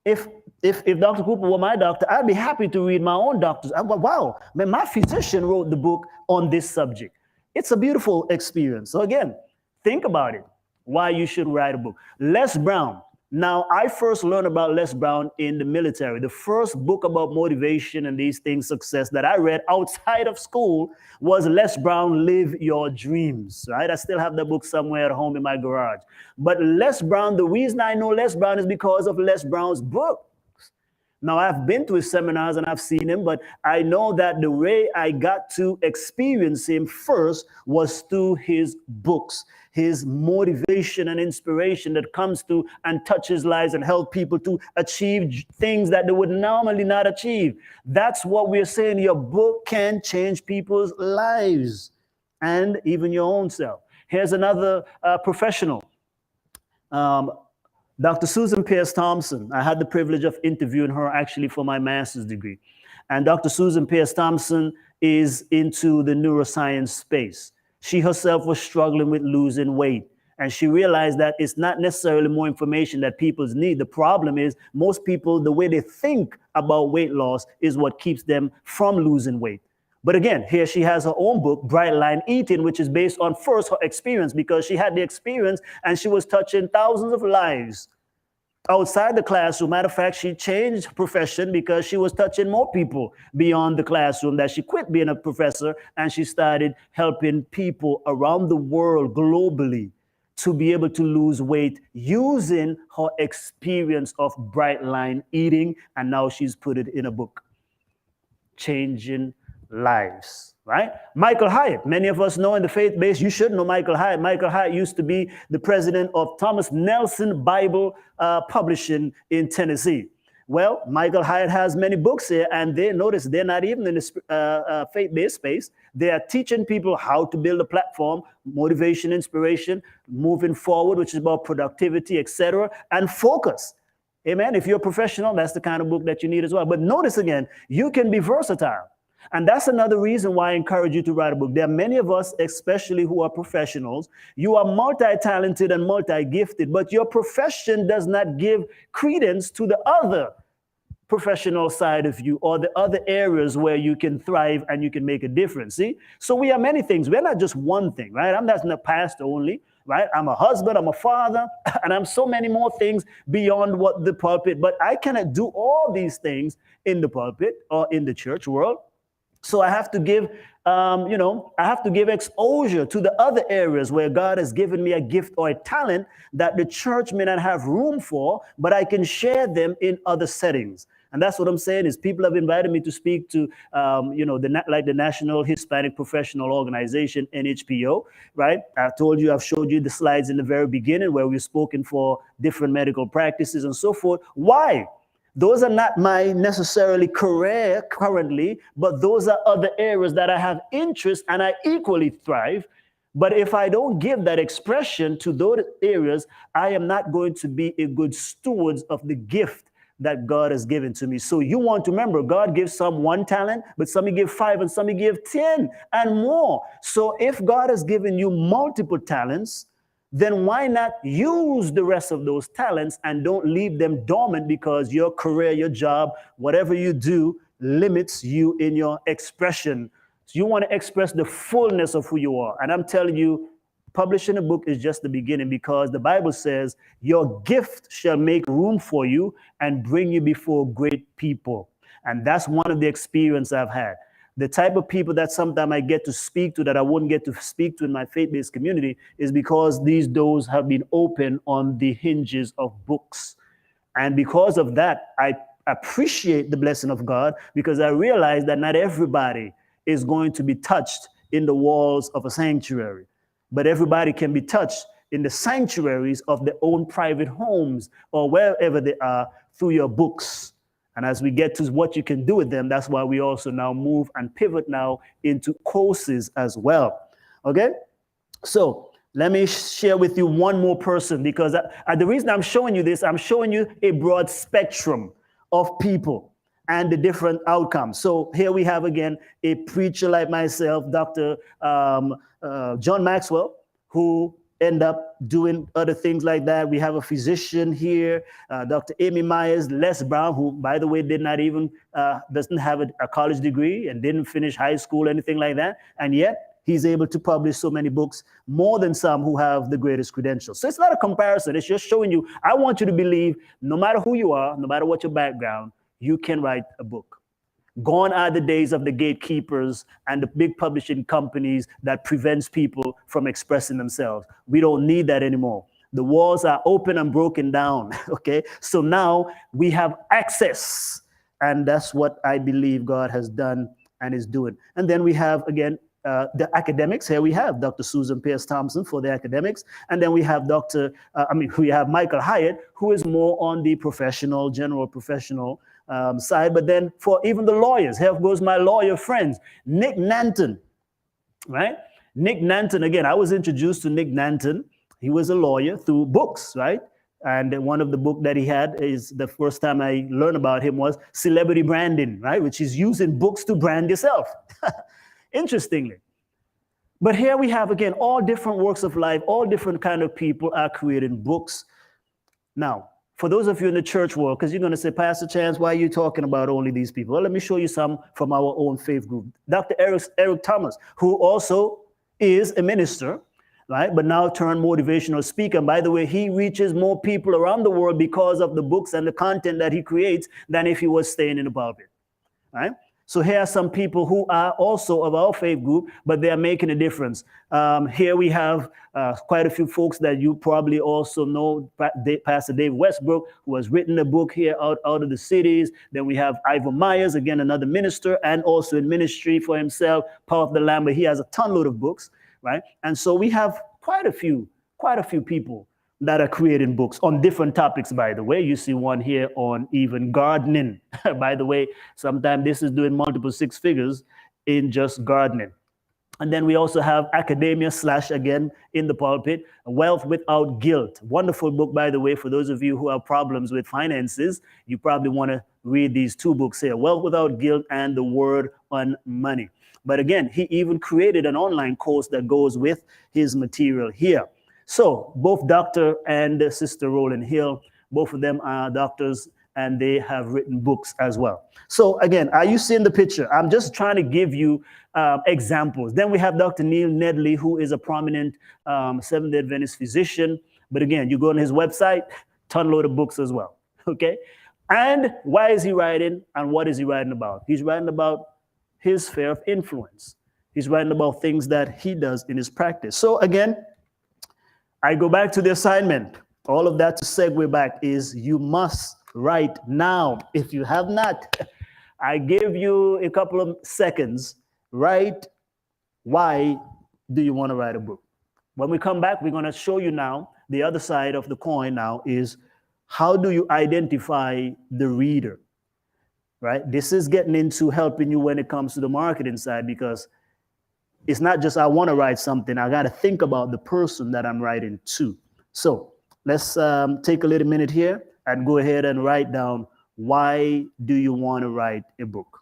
if Dr. Cooper were my doctor, I'd be happy to read my own doctor's. Wow, man, my physician wrote the book on this subject. It's a beautiful experience. So again, think about it, why you should write a book. Les Brown, Now, I first learned about Les Brown in the military. The first book about motivation and these things, success, that I read outside of school was Les Brown, Live Your Dreams, right? I still have the book somewhere at home in my garage. But Les Brown, the reason I know Les Brown is because of Les Brown's book. Now, I've been to his seminars and I've seen him, but I know that the way I got to experience him first was through his books, his motivation and inspiration that comes to and touches lives and help people to achieve things that they would normally not achieve. That's what we're saying. Your book can change people's lives and even your own self. Here's another professional. Dr. Susan Pierce Thompson. I had the privilege of interviewing her actually for my master's degree. And Dr. Susan Pierce Thompson is into the neuroscience space. She herself was struggling with losing weight. And she realized that it's not necessarily more information that people need. The problem is most people, the way they think about weight loss is what keeps them from losing weight. But again, here she has her own book, Bright Line Eating, which is based on first her experience, because she had the experience and she was touching thousands of lives outside the classroom. Matter of fact, she changed profession because she was touching more people beyond the classroom, that she quit being a professor and she started helping people around the world globally to be able to lose weight using her experience of Bright Line Eating. And now she's put it in a book, Changing Lives, right? Michael Hyatt, many of us know in the faith base, you should know Michael Hyatt. Michael Hyatt used to be the president of Thomas Nelson Bible Publishing in Tennessee. Well, Michael Hyatt has many books here, and notice they're not even in the faith-based space. They are teaching people how to build a platform, motivation, inspiration, moving forward, which is about productivity, etc., and focus. Amen. If you're a professional, that's the kind of book that you need as well. But notice again, you can be versatile. And that's another reason why I encourage you to write a book. There are many of us, especially who are professionals. You are multi-talented and multi-gifted, but your profession does not give credence to the other professional side of you or the other areas where you can thrive and you can make a difference. See? So we are many things. We're not just one thing, right? I'm not a pastor only, right? I'm a husband, I'm a father, and I'm so many more things beyond what the pulpit, but I cannot do all these things in the pulpit or in the church world. So I have to give, I have to give exposure to the other areas where God has given me a gift or a talent that the church may not have room for, but I can share them in other settings. And that's what I'm saying is people have invited me to speak to, the National Hispanic Professional Organization, NHPO, right? I told you, I've showed you the slides in the very beginning where we've spoken for different medical practices and so forth. Why? Those are not my necessarily career currently, but those are other areas that I have interest and I equally thrive. But if I don't give that expression to those areas, I am not going to be a good steward of the gift that God has given to me. So you want to remember, God gives some 1 talent, but some he give 5 and some he give 10 and more. So if God has given you multiple talents, then why not use the rest of those talents and don't leave them dormant because your career, your job, whatever you do limits you in your expression. So you want to express the fullness of who you are. And I'm telling you, publishing a book is just the beginning because the Bible says your gift shall make room for you and bring you before great people. And that's one of the experience I've had. The type of people that sometimes I get to speak to that I wouldn't get to speak to in my faith-based community is because these doors have been opened on the hinges of books. And because of that, I appreciate the blessing of God because I realize that not everybody is going to be touched in the walls of a sanctuary, but everybody can be touched in the sanctuaries of their own private homes or wherever they are through your books. And as we get to what you can do with them, that's why we also now move and pivot now into courses as well. Okay? So let me share with you one more person because the reason I'm showing you this, I'm showing you a broad spectrum of people and the different outcomes. So here we have again a preacher like myself, Dr. John Maxwell, who end up doing other things like that. We have a physician here, Dr. Amy Myers, Les Brown, who, by the way, did not even, doesn't have a college degree and didn't finish high school, anything like that. And yet he's able to publish so many books, more than some who have the greatest credentials. So it's not a comparison. It's just showing you, I want you to believe no matter who you are, no matter what your background, you can write a book. Gone are the days of the gatekeepers and the big publishing companies that prevents people from expressing themselves. We don't need that anymore. The walls are open and broken down. Okay, so now we have access, and that's what I believe God has done and is doing. And then we have again the academics. Here we have Dr. Susan Pierce Thompson for the academics, and then we have we have Michael Hyatt, who is more on the professional, general professional side. But then for even the lawyers, here goes my lawyer friends, Nick Nanton, right? Nick Nanton, again, I was introduced to Nick Nanton. He was a lawyer through books, right? And one of the book that he had is the first time I learned about him was Celebrity Branding, right? Which is using books to brand yourself. Interestingly. But here we have, again, all different works of life, all different kind of people are creating books. Now, for those of you in the church world, because you're going to say, Pastor Chance, why are you talking about only these people? Well, let me show you some from our own faith group. Dr. Eric Thomas, who also is a minister, right? But now turned motivational speaker. And by the way, he reaches more people around the world because of the books and the content that he creates than if he was staying in the pulpit, right? So here are some people who are also of our faith group, but they are making a difference. Here we have quite a few folks that you probably also know. Pastor Dave Westbrook, who has written a book here out of the cities. Then we have Ivor Myers, again, another minister, and also in ministry for himself, Power of the Lamb, but he has a ton load of books, right? And so we have quite a few people that are creating books on different topics, by the way. You see one here on even gardening. By the way, sometimes this is doing multiple six figures in just gardening. And then we also have academia / again in the pulpit, Wealth Without Guilt. Wonderful book, by the way, for those of you who have problems with finances. You probably want to read these two books here, Wealth Without Guilt and The Word on Money. But again, he even created an online course that goes with his material here. So both Dr. and Sister Roland Hill, both of them are doctors, and they have written books as well. So again, are you seeing the picture? I'm just trying to give you examples. Then we have Dr. Neil Nedley, who is a prominent Seventh-day Adventist physician. But again, you go on his website, ton load of books as well, okay? And why is he writing, and what is he writing about? He's writing about his sphere of influence. He's writing about things that he does in his practice. So again, I go back to the assignment. All of that to segue back is you must write now. If you have not, I give you a couple of seconds. Write, why do you want to write a book? When we come back, we're going to show you now, the other side of the coin now is how do you identify the reader, right? This is getting into helping you when it comes to the marketing side, because it's not just I want to write something. I got to think about the person that I'm writing to. So let's take a little minute here and go ahead and write down, why do you want to write a book?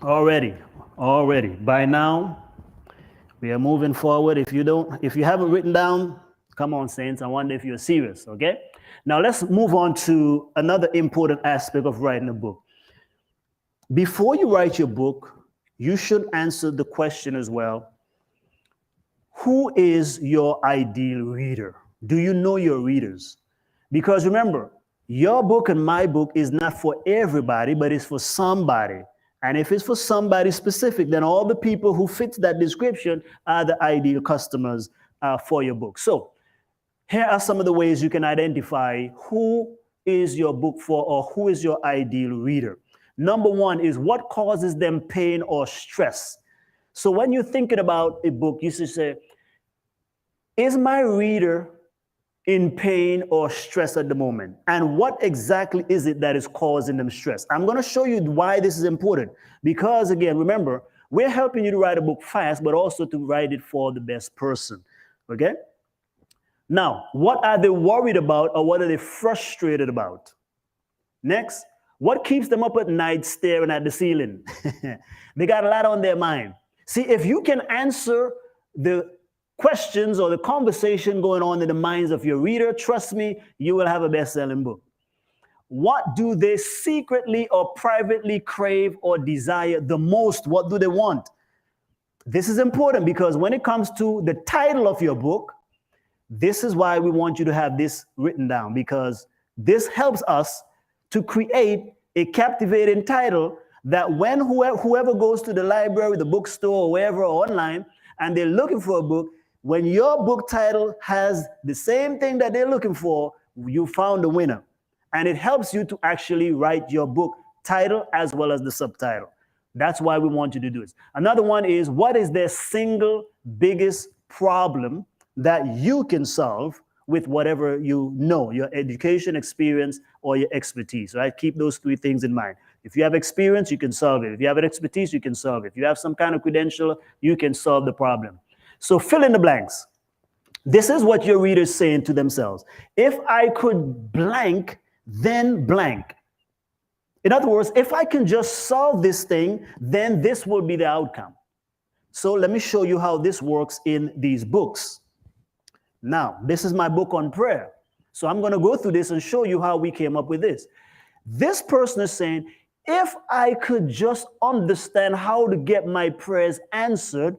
Already, already. By now, we are moving forward. If you haven't written down, come on, saints. I wonder if you're serious. Okay. Now let's move on to another important aspect of writing a book. Before you write your book, you should answer the question as well: who is your ideal reader? Do you know your readers? Because remember, your book and my book is not for everybody, but it's for somebody. And if it's for somebody specific, then all the people who fit that description are the ideal customers for your book. So here are some of the ways you can identify who is your book for or who is your ideal reader. Number one is what causes them pain or stress. So when you're thinking about a book, you should say, is my reader in pain or stress at the moment? And what exactly is it that is causing them stress? I'm going to show you why this is important. Because again, remember, we're helping you to write a book fast, but also to write it for the best person. Okay? Now, what are they worried about or what are they frustrated about? Next, what keeps them up at night staring at the ceiling? They got a lot on their mind. See, if you can answer the questions or the conversation going on in the minds of your reader, trust me, you will have a best-selling book. What do they secretly or privately crave or desire the most? What do they want? This is important because when it comes to the title of your book, this is why we want you to have this written down, because this helps us to create a captivating title that when whoever goes to the library, the bookstore, or wherever, or online, and they're looking for a book, when your book title has the same thing that they're looking for, you found a winner. And it helps you to actually write your book title as well as the subtitle. That's why we want you to do this. Another one is, what is their single biggest problem that you can solve with whatever you know, your education, experience, or your expertise, right? Keep those three things in mind. If you have experience, you can solve it. If you have an expertise, you can solve it. If you have some kind of credential, you can solve the problem. So fill in the blanks. This is what your reader's saying to themselves. If I could blank, then blank. In other words, if I can just solve this thing, then this will be the outcome. So let me show you how this works in these books. Now, this is my book on prayer. So I'm going to go through this and show you how we came up with this. This person is saying, if I could just understand how to get my prayers answered,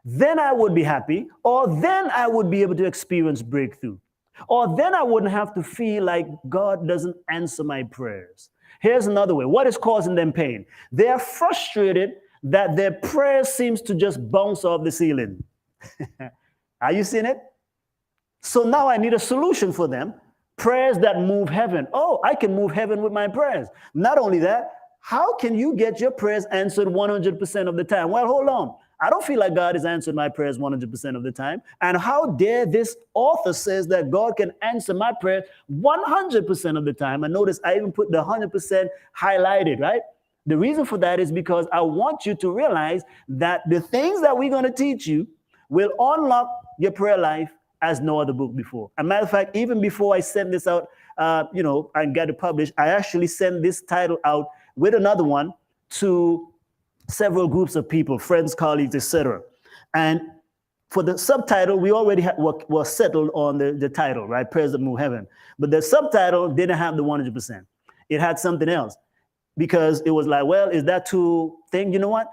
then I would be happy, or then I would be able to experience breakthrough, or then I wouldn't have to feel like God doesn't answer my prayers. Here's another way. What is causing them pain? They are frustrated that their prayer seems to just bounce off the ceiling. Are you seeing it? So now I need a solution for them. Prayers that move heaven. Oh, I can move heaven with my prayers. Not only that, how can you get your prayers answered 100% of the time? Well, hold on. I don't feel like God has answered my prayers 100% of the time. And how dare this author says that God can answer my prayers 100% of the time. And notice I even put the 100% highlighted, right? The reason for that is because I want you to realize that the things that we're going to teach you will unlock your prayer life as no other book before. As a matter of fact, even before I send this out, and get it published, I actually send this title out with another one to several groups of people, friends, colleagues, etc. And for the subtitle, we already were settled on the title, right? Prayers that Move Heaven. But the subtitle didn't have the 100%. It had something else because it was like, well, is that too thing? You know what?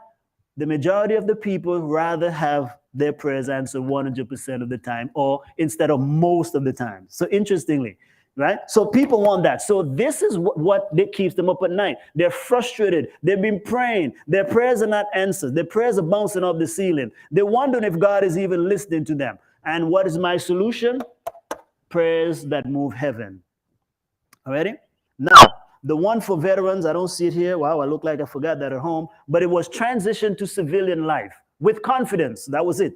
The majority of the people rather have their prayers answered 100% of the time, or instead of most of the time. So interestingly, right? So people want that. So this is what keeps them up at night. They're frustrated. They've been praying. Their prayers are not answered. Their prayers are bouncing off the ceiling. They're wondering if God is even listening to them. And what is my solution? Prayers that move heaven. Already? Now, the one for veterans, I don't see it here. Wow, I look like I forgot that at home. But it was transition to civilian life with confidence. That was it,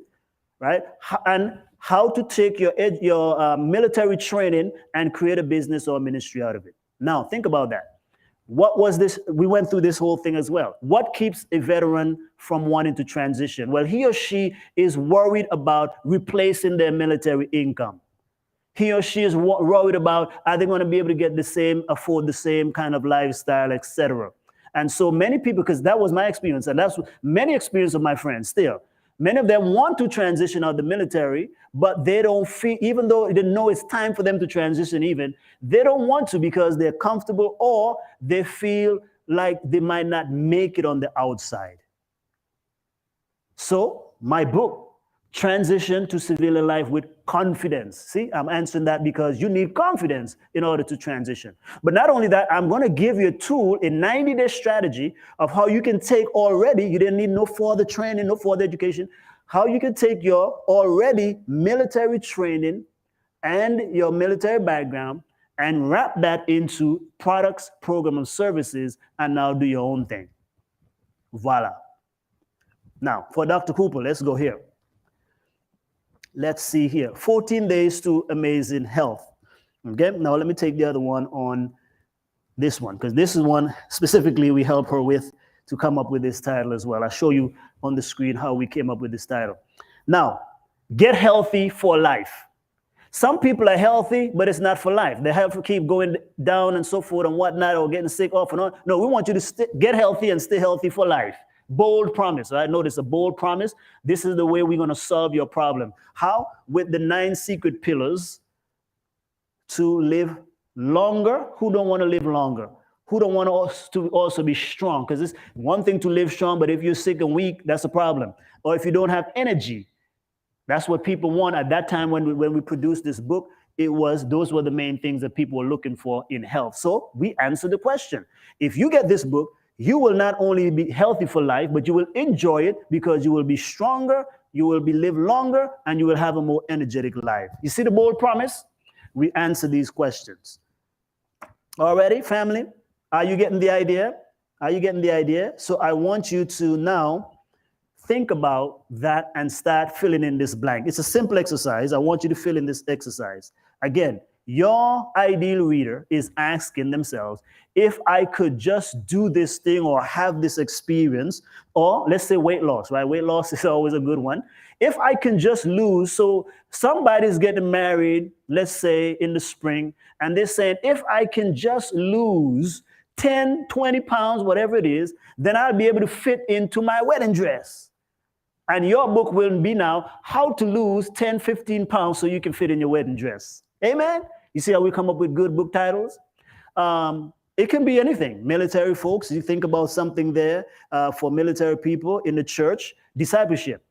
right? And how to take your military training and create a business or a ministry out of it. Now, think about that. What was this? We went through this whole thing as well. What keeps a veteran from wanting to transition? Well, he or she is worried about replacing their military income. He or she is worried about, are they going to be able to get the same, afford the same kind of lifestyle, etc. And so many people, because that was my experience, and that's many experience of my friends still. Many of them want to transition out of the military, but they don't feel, even though they know it's time for them to transition, even, they don't want to because they're comfortable or they feel like they might not make it on the outside. So my book, Transition to Civilian Life with Confidence. See, I'm answering that because you need confidence in order to transition. But not only that, I'm going to give you a tool, a 90-day strategy of how you can take already, you didn't need no further training, no further education, how you can take your already military training and your military background and wrap that into products, programs, and services, and now do your own thing. Voila. Now, for Dr. Cooper, let's go here. Let's see here. 14 days to amazing health. Okay, now let me take the other one on this one, because this is one specifically we help her with to come up with this title as well. I'll show you on the screen how we came up with this title. Now, get healthy for life. Some people are healthy, but it's not for life. Their health will keep going down and so forth and whatnot, or getting sick off and on. No, we want you to get healthy and stay healthy for life. Bold promise, right? Notice a bold promise. This is the way we're going to solve your problem. How? With the 9 secret pillars to live longer. Who don't want to live longer? Who don't want us to also be strong? Because it's one thing to live strong, but if you're sick and weak, that's a problem. Or if you don't have energy, that's what people want. At that time when we produced this book, those were the main things that people were looking for in health. So we answered the question. If you get this book, you will not only be healthy for life, but you will enjoy it because you will be stronger, you will live longer, and you will have a more energetic life. You see the bold promise? We answer these questions. Already, family? Are you getting the idea? Are you getting the idea? So I want you to now think about that and start filling in this blank. It's a simple exercise. I want you to fill in this exercise. Again, your ideal reader is asking themselves, if I could just do this thing or have this experience, or let's say weight loss, right? Weight loss is always a good one. If I can just lose, so somebody's getting married, let's say in the spring, and they're saying, if I can just lose 10, 20 pounds, whatever it is, then I'll be able to fit into my wedding dress. And your book will be now how to lose 10, 15 pounds so you can fit in your wedding dress. Amen? You see how we come up with good book titles? It can be anything. Military folks, you think about something there for military people in the church, discipleship.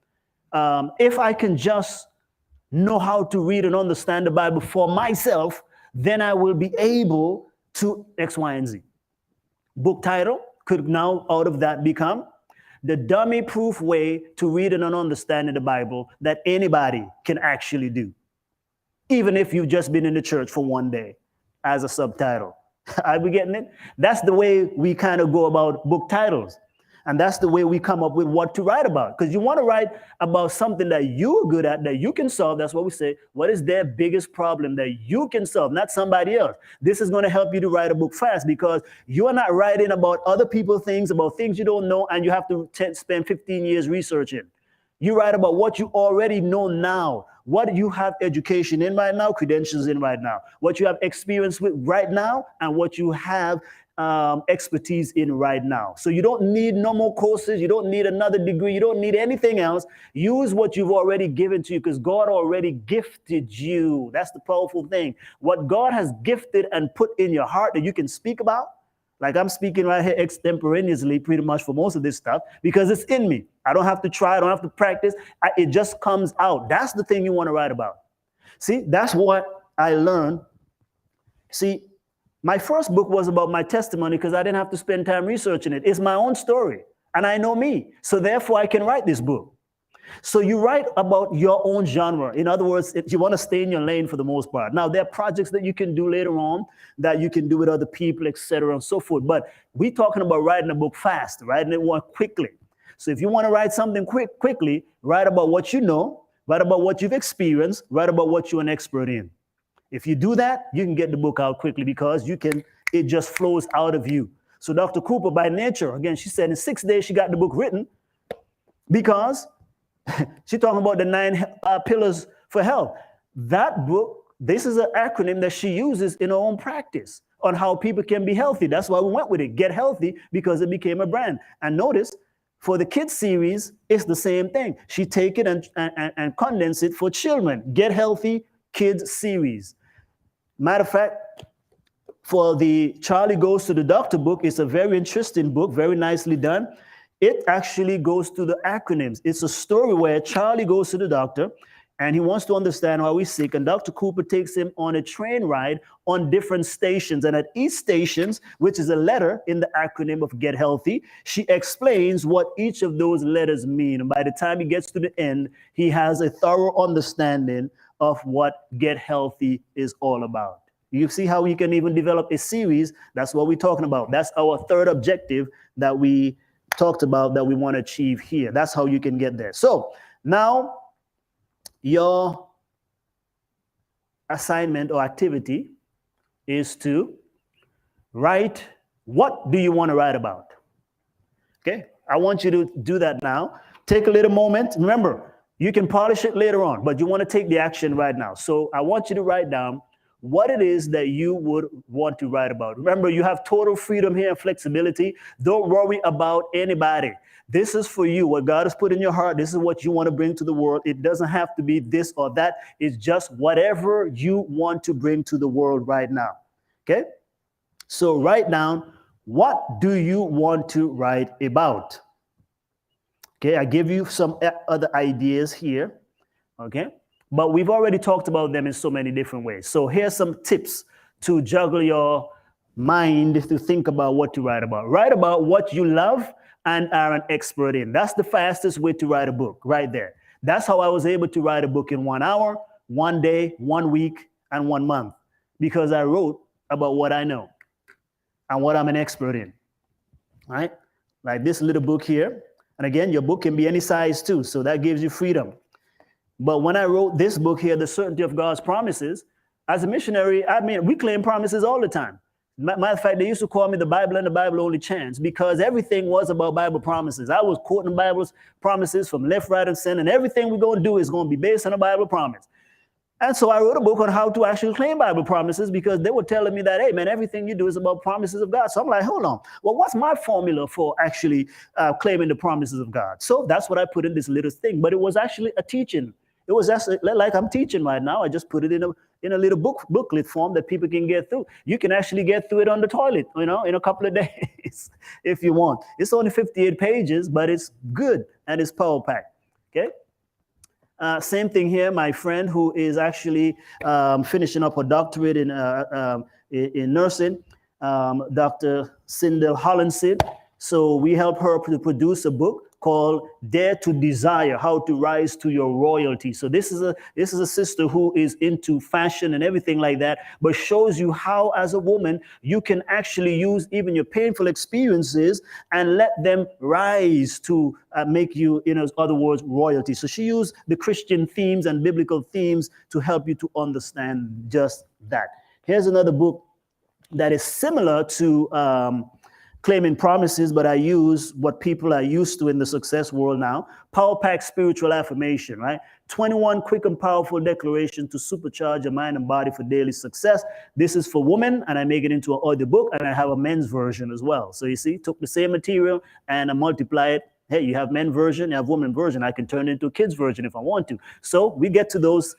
If I can just know how to read and understand the Bible for myself, then I will be able to X, Y, and Z. Book title could now out of that become the dummy-proof way to read and understand the Bible that anybody can actually do, even if you've just been in the church for one day, as a subtitle. Are we getting it? That's the way we kind of go about book titles. And that's the way we come up with what to write about. Because you want to write about something that you're good at, that you can solve. That's what we say. What is their biggest problem that you can solve, not somebody else? This is going to help you to write a book fast because you are not writing about other people's things, about things you don't know, and you have to spend 15 years researching. You write about what you already know now, what you have education in right now, credentials in right now, what you have experience with right now, and what you have expertise in right now. So you don't need no more courses. You don't need another degree. You don't need anything else. Use what you've already given to you because God already gifted you. That's the powerful thing. What God has gifted and put in your heart that you can speak about, like I'm speaking right here extemporaneously pretty much for most of this stuff because it's in me. I don't have to try. I don't have to practice. It just comes out. That's the thing you want to write about. See, that's what I learned. See, my first book was about my testimony because I didn't have to spend time researching it. It's my own story, and I know me. So therefore, I can write this book. So you write about your own genre. In other words, if you want to stay in your lane for the most part. Now, there are projects that you can do later on that you can do with other people, etc., and so forth. But we're talking about writing a book fast, writing it one quickly. So if you want to write something quickly, write about what you know, write about what you've experienced, write about what you're an expert in. If you do that, you can get the book out quickly because it just flows out of you. So Dr. Cooper, by nature, again, she said in 6 days she got the book written because she's talking about the 9 pillars for health. That book, this is an acronym that she uses in her own practice. on how people can be healthy. That's why we went with it, Get Healthy, because it became a brand. And notice, for the kids series, it's the same thing. She take it and condense it for children. Get Healthy Kids series. Matter of fact, for the Charlie Goes to the Doctor book, it's a very interesting book, very nicely done. It actually goes through the acronyms. It's a story where Charlie goes to the doctor and he wants to understand how he's sick. And Dr. Cooper takes him on a train ride on different stations. And at each stations, which is a letter in the acronym of Get Healthy, she explains what each of those letters mean. And by the time he gets to the end, he has a thorough understanding of what Get Healthy is all about. You see how you can even develop a series. That's what we're talking about. That's our third objective that we talked about that we want to achieve here. That's how you can get there. So now your assignment or activity is to write, what do you want to write about? Okay, I want you to do that now. Take a little moment. Remember, you can polish it later on, but you want to take the action right now. So I want you to write down what it is that you would want to write about. Remember, you have total freedom here and flexibility. Don't worry about anybody. This is for you. What God has put in your heart, this is what you want to bring to the world. It doesn't have to be this or that. It's just whatever you want to bring to the world right now. Okay? So write down, what do you want to write about? Okay, I give you some other ideas here. Okay? But we've already talked about them in so many different ways. So here's some tips to juggle your mind to think about what to write about. Write about what you love and are an expert in. That's the fastest way to write a book, right there. That's how I was able to write a book in 1 hour, 1 day, 1 week, and 1 month, because I wrote about what I know and what I'm an expert in, right? Like this little book here. And again, your book can be any size too, so that gives you freedom. But when I wrote this book here, The Certainty of God's Promises, as a missionary, I mean, we claim promises all the time. Matter of fact, they used to call me the Bible and the Bible only chance, because everything was about Bible promises. I was quoting Bible's promises from left, right, and center, and everything we're going to do is going to be based on a Bible promise. And so I wrote a book on how to actually claim Bible promises, because they were telling me that, hey, man, everything you do is about promises of God. So I'm like, hold on. Well, what's my formula for actually claiming the promises of God? So that's what I put in this little thing. But it was actually a teaching. It was just like I'm teaching right now. I just put it in a little booklet form that people can get through. You can actually get through it on the toilet, in a couple of days if you want. It's only 58 pages, but it's good and it's power packed. Okay. Same thing here. My friend who is actually finishing up a doctorate in nursing, Dr. Sindel Hollandson. So we help her to produce a book called Dare to Desire, How to Rise to Your Royalty. So this is a sister who is into fashion and everything like that, but shows you how, as a woman, you can actually use even your painful experiences and let them rise to make you, in other words, royalty. So she used the Christian themes and biblical themes to help you to understand just that. Here's another book that is similar to claiming promises, but I use what people are used to in the success world now. Power Pack Spiritual Affirmation, right? 21 quick and powerful declarations to supercharge your mind and body for daily success. This is for women, and I make it into an audio book, and I have a men's version as well. So you see, took the same material and I multiply it. Hey, you have men version, you have woman version. I can turn it into a kids version if I want to. So we get to those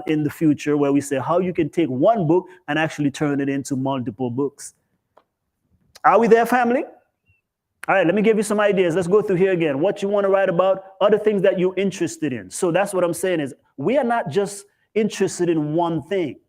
in the future where we say how you can take one book and actually turn it into multiple books. Are we there, family? All right, let me give you some ideas. Let's go through here again. What you want to write about, other things that you're interested in. So that's what I'm saying is we are not just interested in one thing,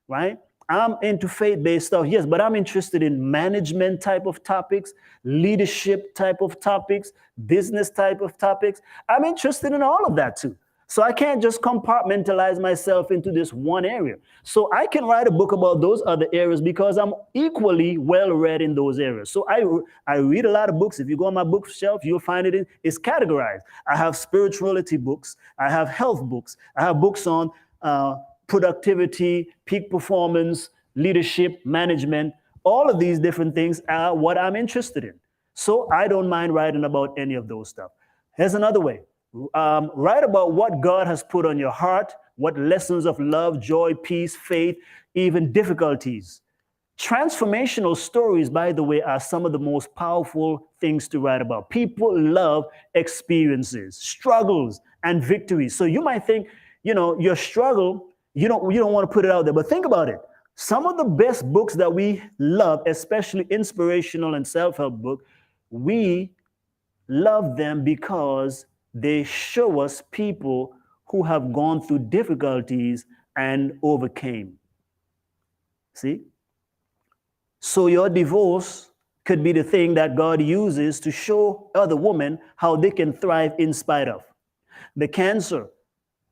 right? I'm into faith-based stuff, yes, but I'm interested in management type of topics, leadership type of topics, business type of topics. I'm interested in all of that too. So I can't just compartmentalize myself into this one area. So I can write a book about those other areas because I'm equally well read in those areas. So I read a lot of books. If you go on my bookshelf, you'll find it's categorized. I have spirituality books. I have health books. I have books on productivity, peak performance, leadership, management. All of these different things are what I'm interested in. So I don't mind writing about any of those stuff. Here's another way. Write about what God has put on your heart, what lessons of love, joy, peace, faith, even difficulties Transformational stories, by the way, are some of the most powerful things to write about. People love experiences, struggles, and victories. So you might think, your struggle, you don't want to put it out there, but think about it. Some of the best books that we love, especially inspirational and self-help book, we love them because they show us people who have gone through difficulties and overcame. See? So your divorce could be the thing that God uses to show other women how they can thrive in spite of. The cancer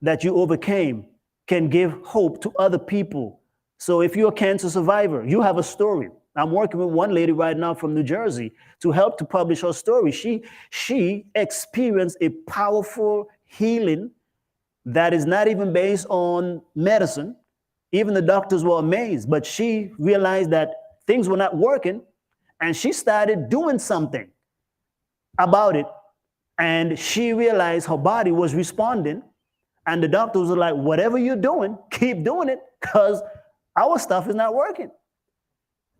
that you overcame can give hope to other people. So if you're a cancer survivor, you have a story. I'm working with one lady right now from New Jersey to help to publish her story. She experienced a powerful healing that is not even based on medicine. Even the doctors were amazed, but she realized that things were not working and she started doing something about it. And she realized her body was responding. And the doctors were like, whatever you're doing, keep doing it because our stuff is not working.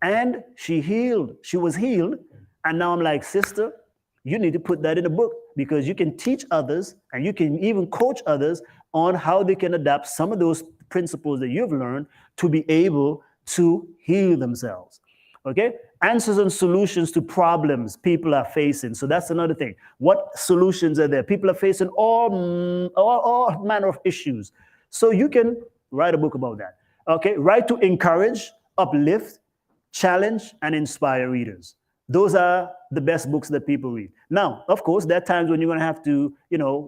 And she healed. She was healed. And now I'm like, sister, you need to put that in a book because you can teach others and you can even coach others on how they can adapt some of those principles that you've learned to be able to heal themselves. Okay? Answers and solutions to problems people are facing. So that's another thing. What solutions are there? People are facing all manner of issues. So you can write a book about that. Okay? Write to encourage, uplift, challenge, and inspire readers. Those are the best books that people read. Now, of course, there are times when you're going to have to,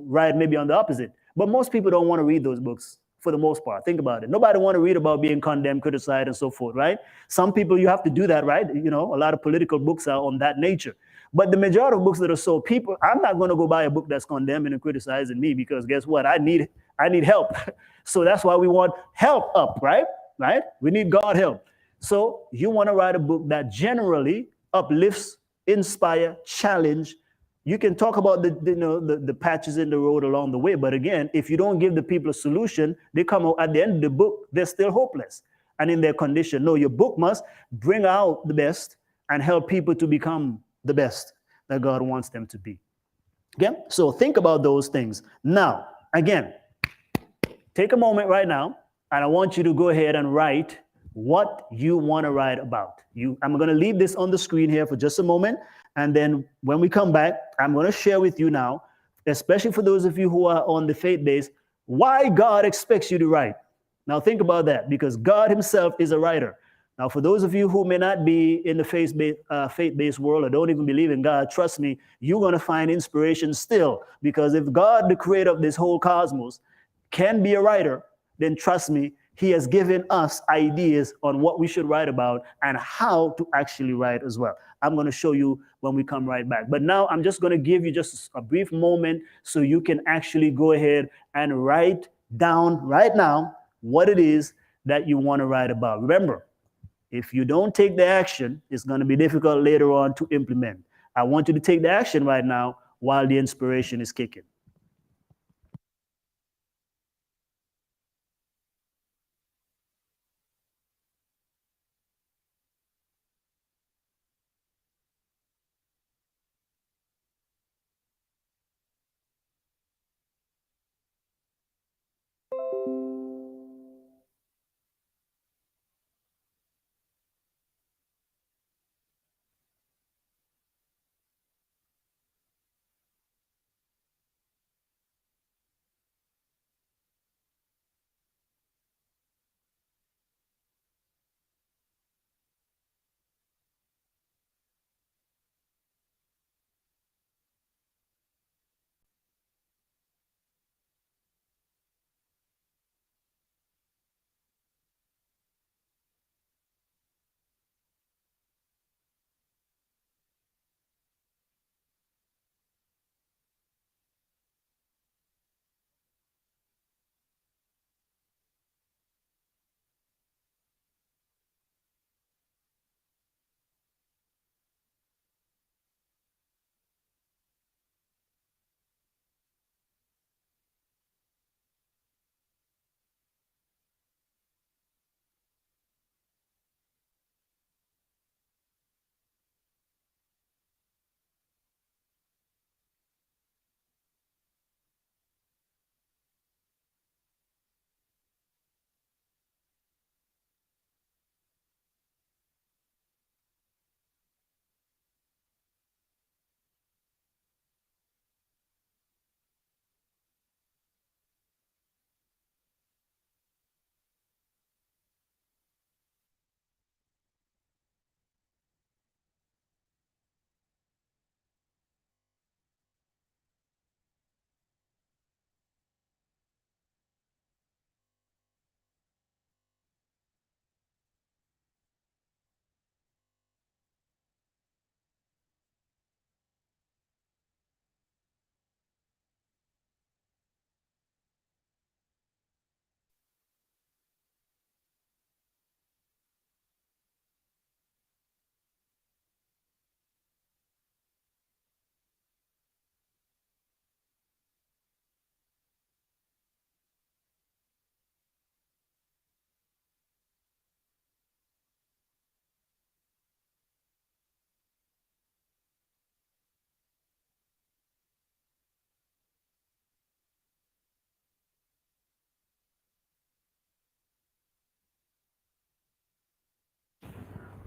write maybe on the opposite. But most people don't want to read those books for the most part. Think about it. Nobody want to read about being condemned, criticized, and so forth, right? Some people, you have to do that, right? A lot of political books are on that nature. But the majority of books that are sold, people, I'm not going to go buy a book that's condemning and criticizing me because guess what? I need help. So that's why we want help up, right? Right? We need God help. So you want to write a book that generally uplifts, inspire, challenge. You can talk about the patches in the road along the way, but again, if you don't give the people a solution, they come out at the end of the book, they're still hopeless and in their condition. No, your book must bring out the best and help people to become the best that God wants them to be. Okay? So think about those things. Now, again, take a moment right now, and I want you to go ahead and write what you want to write about. I'm going to leave this on the screen here for just a moment. And then when we come back, I'm going to share with you now, especially for those of you who are on the faith base, why God expects you to write. Now think about that, because God himself is a writer. Now, for those of you who may not be in the faith-based world or don't even believe in God, trust me, you're going to find inspiration still. Because if God, the creator of this whole cosmos, can be a writer, then trust me, he has given us ideas on what we should write about and how to actually write as well. I'm going to show you when we come right back. But now I'm just going to give you just a brief moment so you can actually go ahead and write down right now what it is that you want to write about. Remember, if you don't take the action, it's going to be difficult later on to implement. I want you to take the action right now while the inspiration is kicking.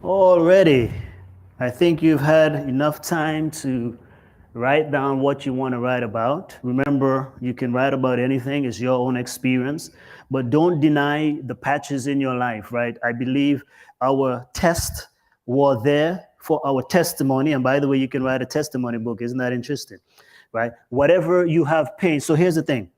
Already, I think you've had enough time to write down what you want to write about. Remember, you can write about anything, it's your own experience, but don't deny the patches in your life, right? I believe our tests were there for our testimony. And by the way, you can write a testimony book. Isn't that interesting? Right? Whatever you have pain. So here's the thing.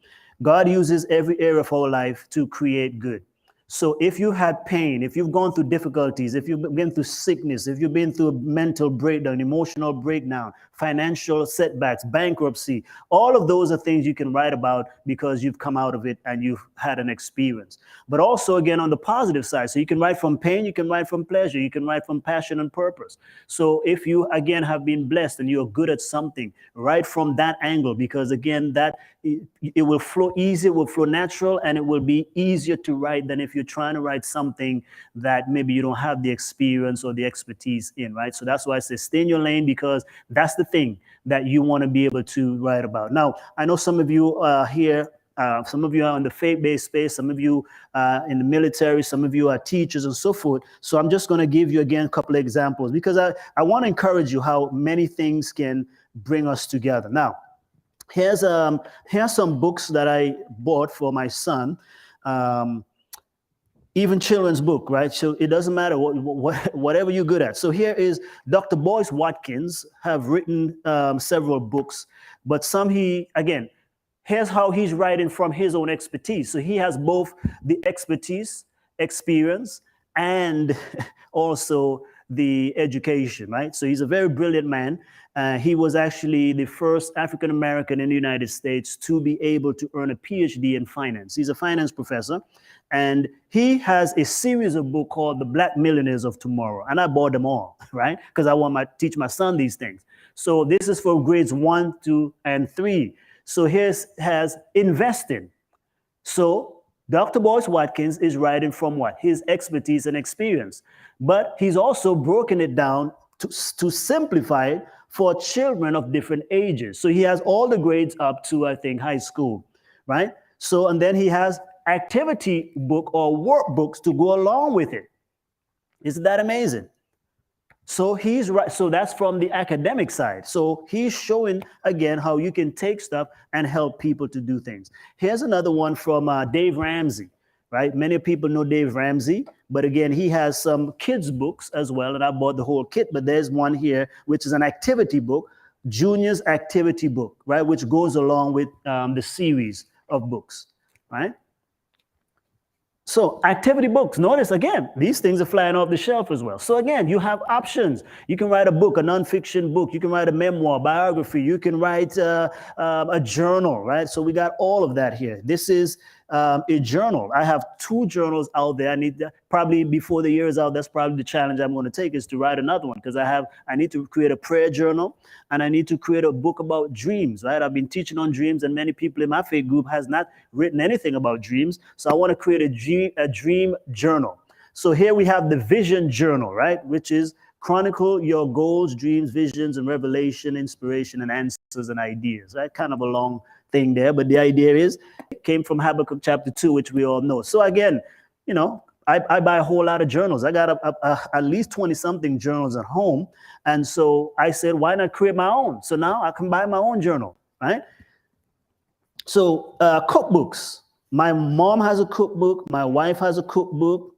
God uses every area of our life to create good. So if you had pain, if you've gone through difficulties, if you've been through sickness, if you've been through a mental breakdown, emotional breakdown, financial setbacks, bankruptcy, all of those are things you can write about because you've come out of it and you've had an experience. But also, again, on the positive side, so you can write from pain, you can write from pleasure, you can write from passion and purpose. So if you, again, have been blessed and you're good at something, write from that angle because, again, that it will flow easy, it will flow natural, and it will be easier to write than if you're trying to write something that maybe you don't have the experience or the expertise in, right? So that's why I say stay in your lane because that's the thing that you want to be able to write about. Now, I know some of you here, some of you are in the faith-based space, some of you in the military, some of you are teachers and so forth. So I'm just going to give you again a couple of examples because I want to encourage you how many things can bring us together. Now, here's some books that I bought for my son. Even children's book, right? So it doesn't matter whatever you're good at. So here is Dr. Boyce Watkins have written several books, but here's how he's writing from his own expertise. So he has both the expertise, experience, and also the education, right? So he's a very brilliant man. He was actually the first African American in the United States to be able to earn a PhD in finance. He's a finance professor. And he has a series of books called The Black Millionaires of Tomorrow. And I bought them all, right? Because I want to teach my son these things. So this is for grades 1, 2, and 3. So here's has investing. So Dr. Boyce Watkins is writing from what? His expertise and experience. But he's also broken it down to simplify it for children of different ages. So he has all the grades up to, I think, high school, right? So, and then he has activity book or workbooks to go along with it. Isn't that amazing? So he's right. So that's from the academic side. So he's showing again how you can take stuff and help people to do things. Here's another one from Dave Ramsey, right? Many people know Dave Ramsey, but again, he has some kids books as well. And I bought the whole kit, but there's one here, which is an activity book, Junior's activity book, right? Which goes along with the series of books, right? So activity books, notice again, these things are flying off the shelf as well. So again, you have options. You can write a book, a nonfiction book. You can write a memoir, biography. You can write a journal, right? So we got all of that here. This is a journal. I have 2 journals out there. I need probably before the year is out, that's probably the challenge I'm going to take is to write another one because I need to create a prayer journal and I need to create a book about dreams, right? I've been teaching on dreams and many people in my faith group has not written anything about dreams. So I want to create a dream journal. So here we have the vision journal, right? Which is chronicle your goals, dreams, visions, and revelation, inspiration, and answers and ideas, right? Kind of a long thing there, but the idea is it came from Habakkuk chapter 2, which we all know. So again, you know, I buy a whole lot of journals. I got at least 20 something journals at home. And so I said, why not create my own? So now I can buy my own journal, right? So cookbooks. My mom has a cookbook. My wife has a cookbook.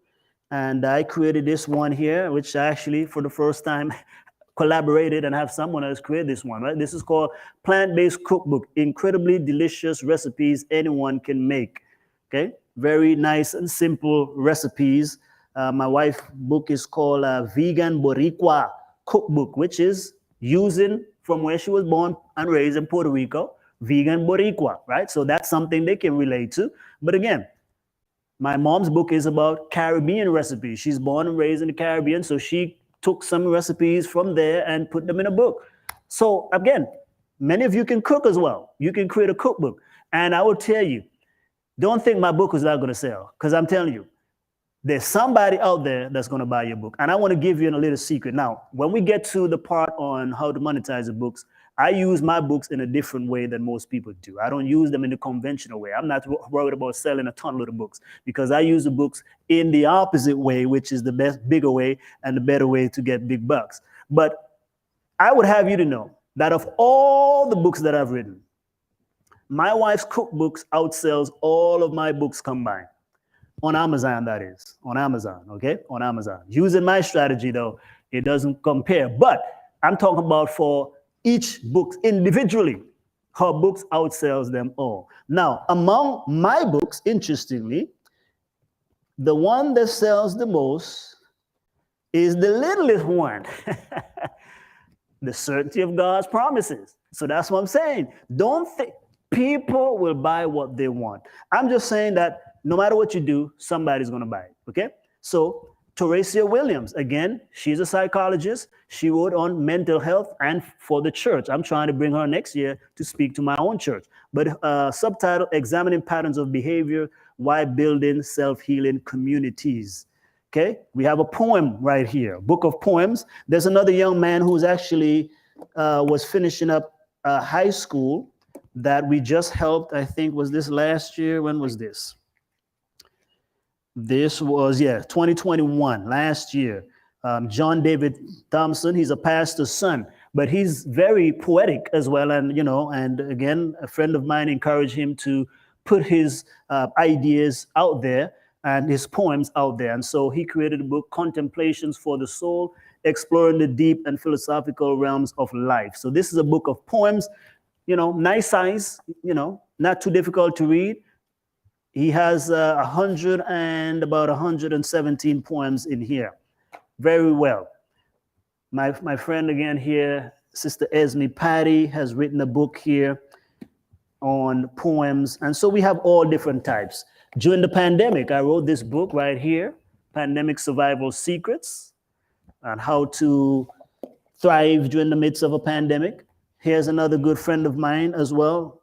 And I created this one here, which actually for the first time collaborated and have someone else create this one, right? This is called Plant-Based Cookbook, incredibly delicious recipes anyone can make, okay? Very nice and simple recipes. My wife's book is called Vegan Boricua Cookbook, which is using from where she was born and raised in Puerto Rico, vegan Boricua, right? So that's something they can relate to. But again, my mom's book is about Caribbean recipes. She's born and raised in the Caribbean, so she took some recipes from there and put them in a book. So again, many of you can cook as well. You can create a cookbook. And I will tell you, don't think my book is not going to sell, because I'm telling you, there's somebody out there that's going to buy your book. And I want to give you a little secret. Now, when we get to the part on how to monetize the books, I use my books in a different way than most people do. I don't use them in the conventional way. I'm not worried about selling a ton of the books because I use the books in the opposite way, which is the best, bigger way and the better way to get big bucks. But I would have you to know that of all the books that I've written, my wife's cookbooks outsells all of my books combined. On Amazon, that is. On Amazon, okay? On Amazon. Using my strategy, though, it doesn't compare. But I'm talking about for each book individually. Her books outsells them all. Now, among my books, interestingly, the one that sells the most is the littlest one. The certainty of God's promises. So that's what I'm saying. Don't think people will buy what they want. I'm just saying that no matter what you do, somebody's going to buy it. Okay. So Teresia Williams, again, she's a psychologist. She wrote on mental health and for the church. I'm trying to bring her next year to speak to my own church. But subtitle, Examining Patterns of Behavior While Building Self-Healing Communities. Okay, we have a poem right here, book of poems. There's another young man who's actually was finishing up high school that we just helped. I think was this last year. When was this? This was 2021, last year. John David Thompson. He's a pastor's son, but he's very poetic as well. And and again, a friend of mine encouraged him to put his ideas out there and his poems out there. And so he created a book, Contemplations for the Soul, Exploring the Deep and Philosophical Realms of Life. So this is a book of poems, nice size, not too difficult to read. He has about 117 poems in here. Very well. My friend again here, Sister Esme Patty, has written a book here on poems. And so we have all different types. During the pandemic, I wrote this book right here, Pandemic Survival Secrets, on how to thrive during the midst of a pandemic. Here's another good friend of mine as well,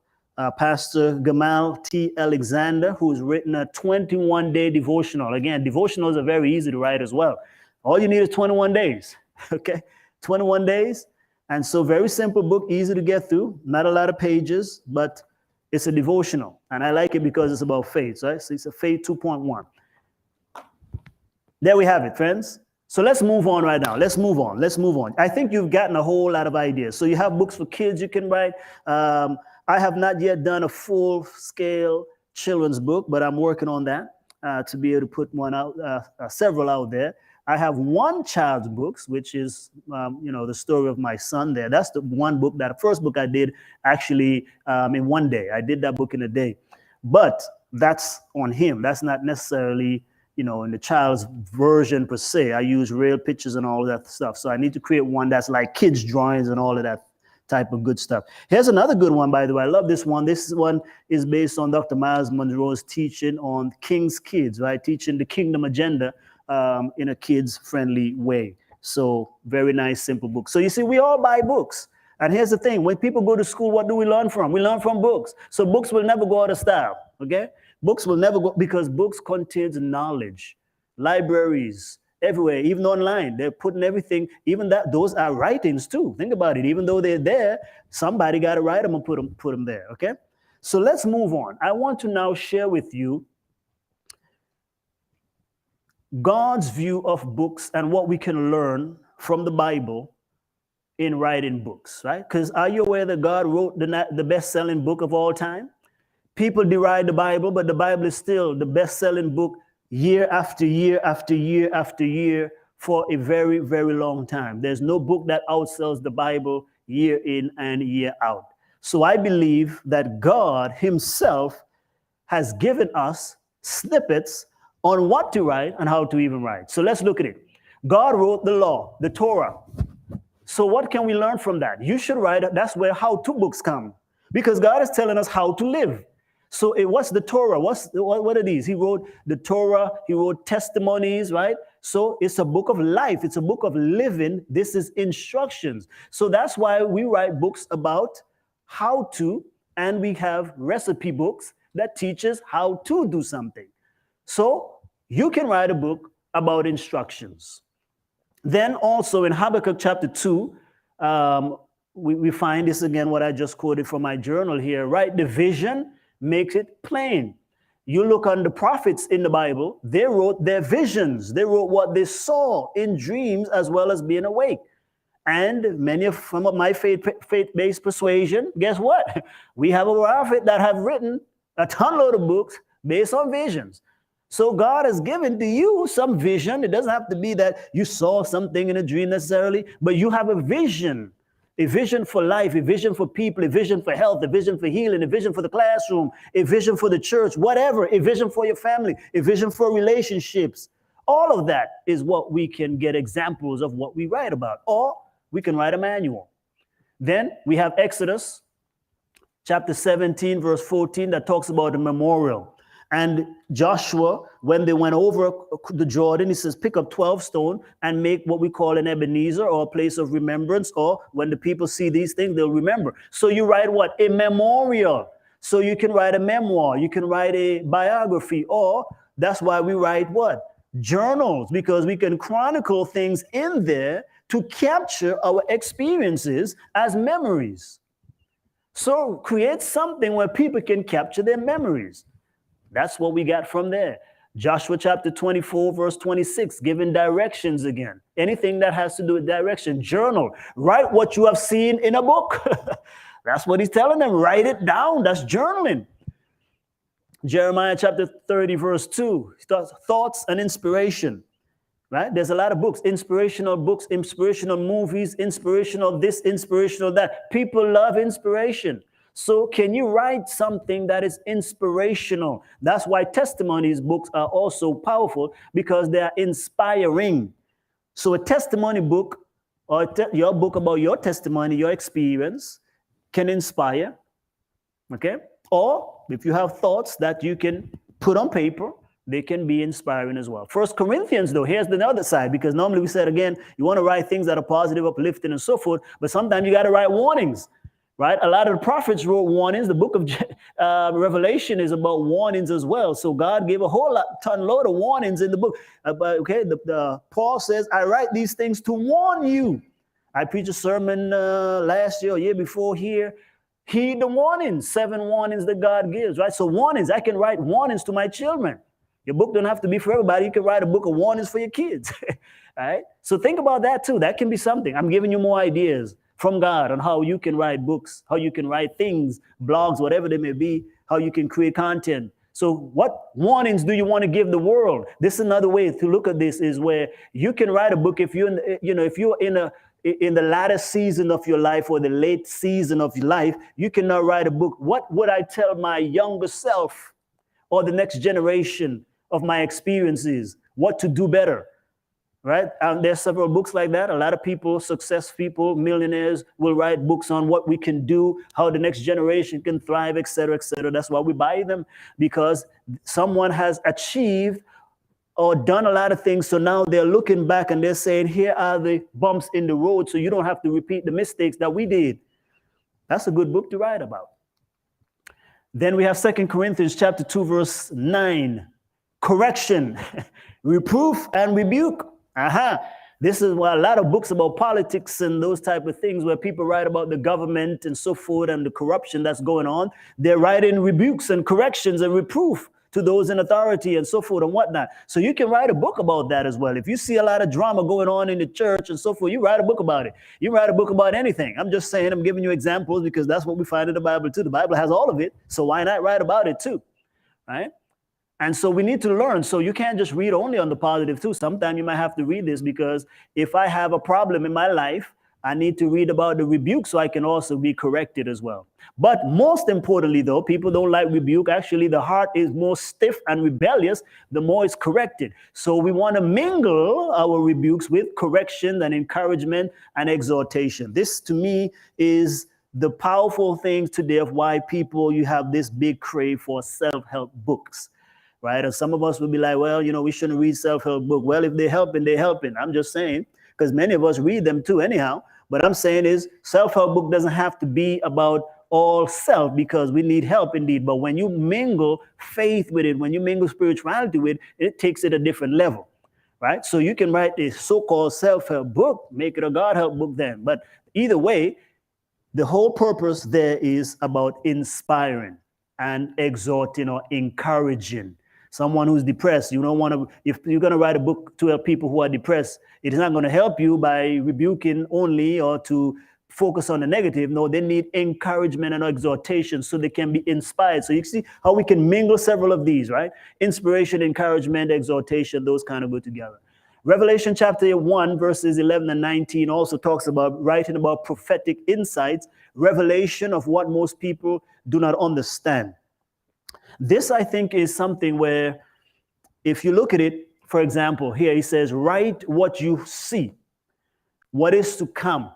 Pastor Gamal T. Alexander, who's written a 21-day devotional. Again, devotionals are very easy to write as well. All you need is 21 days, okay? 21 days. And so very simple book, easy to get through, not a lot of pages, but it's a devotional, and I like it because it's about faith, right? So it's a faith 2.1. There we have it, friends. So let's move on right now. Let's move on. I think you've gotten a whole lot of ideas. So you have books for kids you can write. I have not yet done a full-scale children's book, but I'm working on that to be able to put one out, several out there. I have one child's books, which is, the story of my son there. That's the one book, that first book I did actually in one day. I did that book in a day. But that's on him. That's not necessarily, in the child's version per se. I use real pictures and all of that stuff. So I need to create one that's like kids' drawings and all of that type of good stuff. Here's another good one, by the way. I love this one. This one is based on Dr. Miles Monroe's teaching on King's Kids, right? Teaching the kingdom agenda in a kids-friendly way. So very nice, simple book. So you see, we all buy books. And here's the thing. When people go to school, what do we learn from? We learn from books. So books will never go out of style, okay? Books will never go, because books contains knowledge. Libraries, everywhere, even online, they're putting everything, even that, those are writings too. Think about it. Even though they're there, somebody got to write them and put them there, okay? So let's move on. I want to now share with you God's view of books and what we can learn from the Bible in writing books, right? Because are you aware that God wrote the best-selling book of all time? People deride the Bible, but the Bible is still the best-selling book year after year after year after year for a very, very long time. There's no book that outsells the Bible year in and year out. So I believe that God himself has given us snippets on what to write and how to even write. So let's look at it. God wrote the law, the Torah. So what can we learn from that? You should write, that's where how-to books come, because God is telling us how to live. So what's the Torah? What are these? He wrote the Torah, he wrote testimonies, right? So it's a book of life. It's a book of living. This is instructions. So that's why we write books about how to, and we have recipe books that teaches how to do something. So you can write a book about instructions. Then also in Habakkuk chapter 2, we find this again, what I just quoted from my journal here, right? The vision makes it plain. You look on the prophets in the Bible, they wrote their visions. They wrote what they saw in dreams as well as being awake. And many of some of my faith-based persuasion, guess what? We have a prophet that have written a ton load of books based on visions. So God has given to you some vision. It doesn't have to be that you saw something in a dream necessarily, but you have a vision for life, a vision for people, a vision for health, a vision for healing, a vision for the classroom, a vision for the church, whatever, a vision for your family, a vision for relationships. All of that is what we can get examples of what we write about, or we can write a manual. Then we have Exodus chapter 17, verse 14, that talks about the memorial. And Joshua, when they went over the Jordan, he says, pick up 12 stone and make what we call an Ebenezer, or a place of remembrance, or when the people see these things, they'll remember. So you write what? A memorial. So you can write a memoir, you can write a biography, or that's why we write what? Journals, because we can chronicle things in there to capture our experiences as memories. So create something where people can capture their memories. That's what we got from there. Joshua chapter 24, verse 26, giving directions again. Anything that has to do with direction, journal. Write what you have seen in a book. That's what he's telling them. Write it down. That's journaling. Jeremiah chapter 30, verse 2, thoughts and inspiration. Right? There's a lot of books, inspirational movies, inspirational this, inspirational that. People love inspiration. So can you write something that is inspirational? That's why testimonies books are also powerful, because they are inspiring. So a testimony book, or your book about your testimony, your experience, can inspire. Okay? Or if you have thoughts that you can put on paper, they can be inspiring as well. 1 Corinthians, though, here's the other side, because normally we said, again, you want to write things that are positive, uplifting, and so forth, but sometimes you got to write warnings. Right? A lot of the prophets wrote warnings. The book of Revelation is about warnings as well. So God gave a whole load of warnings in the book. Paul says, I write these things to warn you. I preached a sermon last year or year before here. Heed the warnings, 7 warnings that God gives, right? So warnings, I can write warnings to my children. Your book don't have to be for everybody. You can write a book of warnings for your kids. All right? So think about that too. That can be something. I'm giving you more ideas from God on how you can write books, how you can write things, blogs, whatever they may be, how you can create content. So what warnings do you want to give the world? This is another way to look at this, is where you can write a book if you're in the latter season of your life or the late season of your life. You can now write a book. What would I tell my younger self or the next generation of my experiences? What to do better? Right? There's several books like that. A lot of people, success people, millionaires, will write books on what we can do, how the next generation can thrive, et cetera, et cetera. That's why we buy them, because someone has achieved or done a lot of things. So now they're looking back and they're saying, here are the bumps in the road, so you don't have to repeat the mistakes that we did. That's a good book to write about. Then we have 2 Corinthians chapter 2, verse 9. Correction, reproof, and rebuke. This is why a lot of books about politics and those type of things, where people write about the government and so forth and the corruption that's going on. They're writing rebukes and corrections and reproof to those in authority and so forth and whatnot. So you can write a book about that as well. If you see a lot of drama going on in the church and so forth, you write a book about it. You write a book about anything. I'm just saying, I'm giving you examples because that's what we find in the Bible too. The Bible has all of it. So why not write about it too? Right? And so we need to learn. So you can't just read only on the positive too. Sometimes you might have to read this, because if I have a problem in my life, I need to read about the rebuke so I can also be corrected as well. But most importantly, though, people don't like rebuke. Actually, the heart is more stiff and rebellious the more it's corrected. So we want to mingle our rebukes with correction and encouragement and exhortation. This, to me, is the powerful thing today of why you have this big crave for self-help books. Right? And some of us will be like, well, we shouldn't read self-help book. Well, if they're helping, they're helping. I'm just saying, because many of us read them too anyhow. But I'm saying is, self-help book doesn't have to be about all self, because we need help indeed. But when you mingle faith with it, when you mingle spirituality with it, it takes it a different level. Right? So you can write a so-called self-help book, make it a God-help book then. But either way, The whole purpose there is about inspiring and exhorting or encouraging someone who's depressed. You don't want to, if you're going to write a book to help people who are depressed, it is not going to help you by rebuking only or to focus on the negative. No, they need encouragement and exhortation so they can be inspired. So you see how we can mingle several of these, right? Inspiration, encouragement, exhortation, those kind of go together. Revelation chapter 1, verses 11 and 19 also talks about writing about prophetic insights, revelation of what most people do not understand. This, I think, is something where if you look at it, for example, here he says, write what you see, what is to come,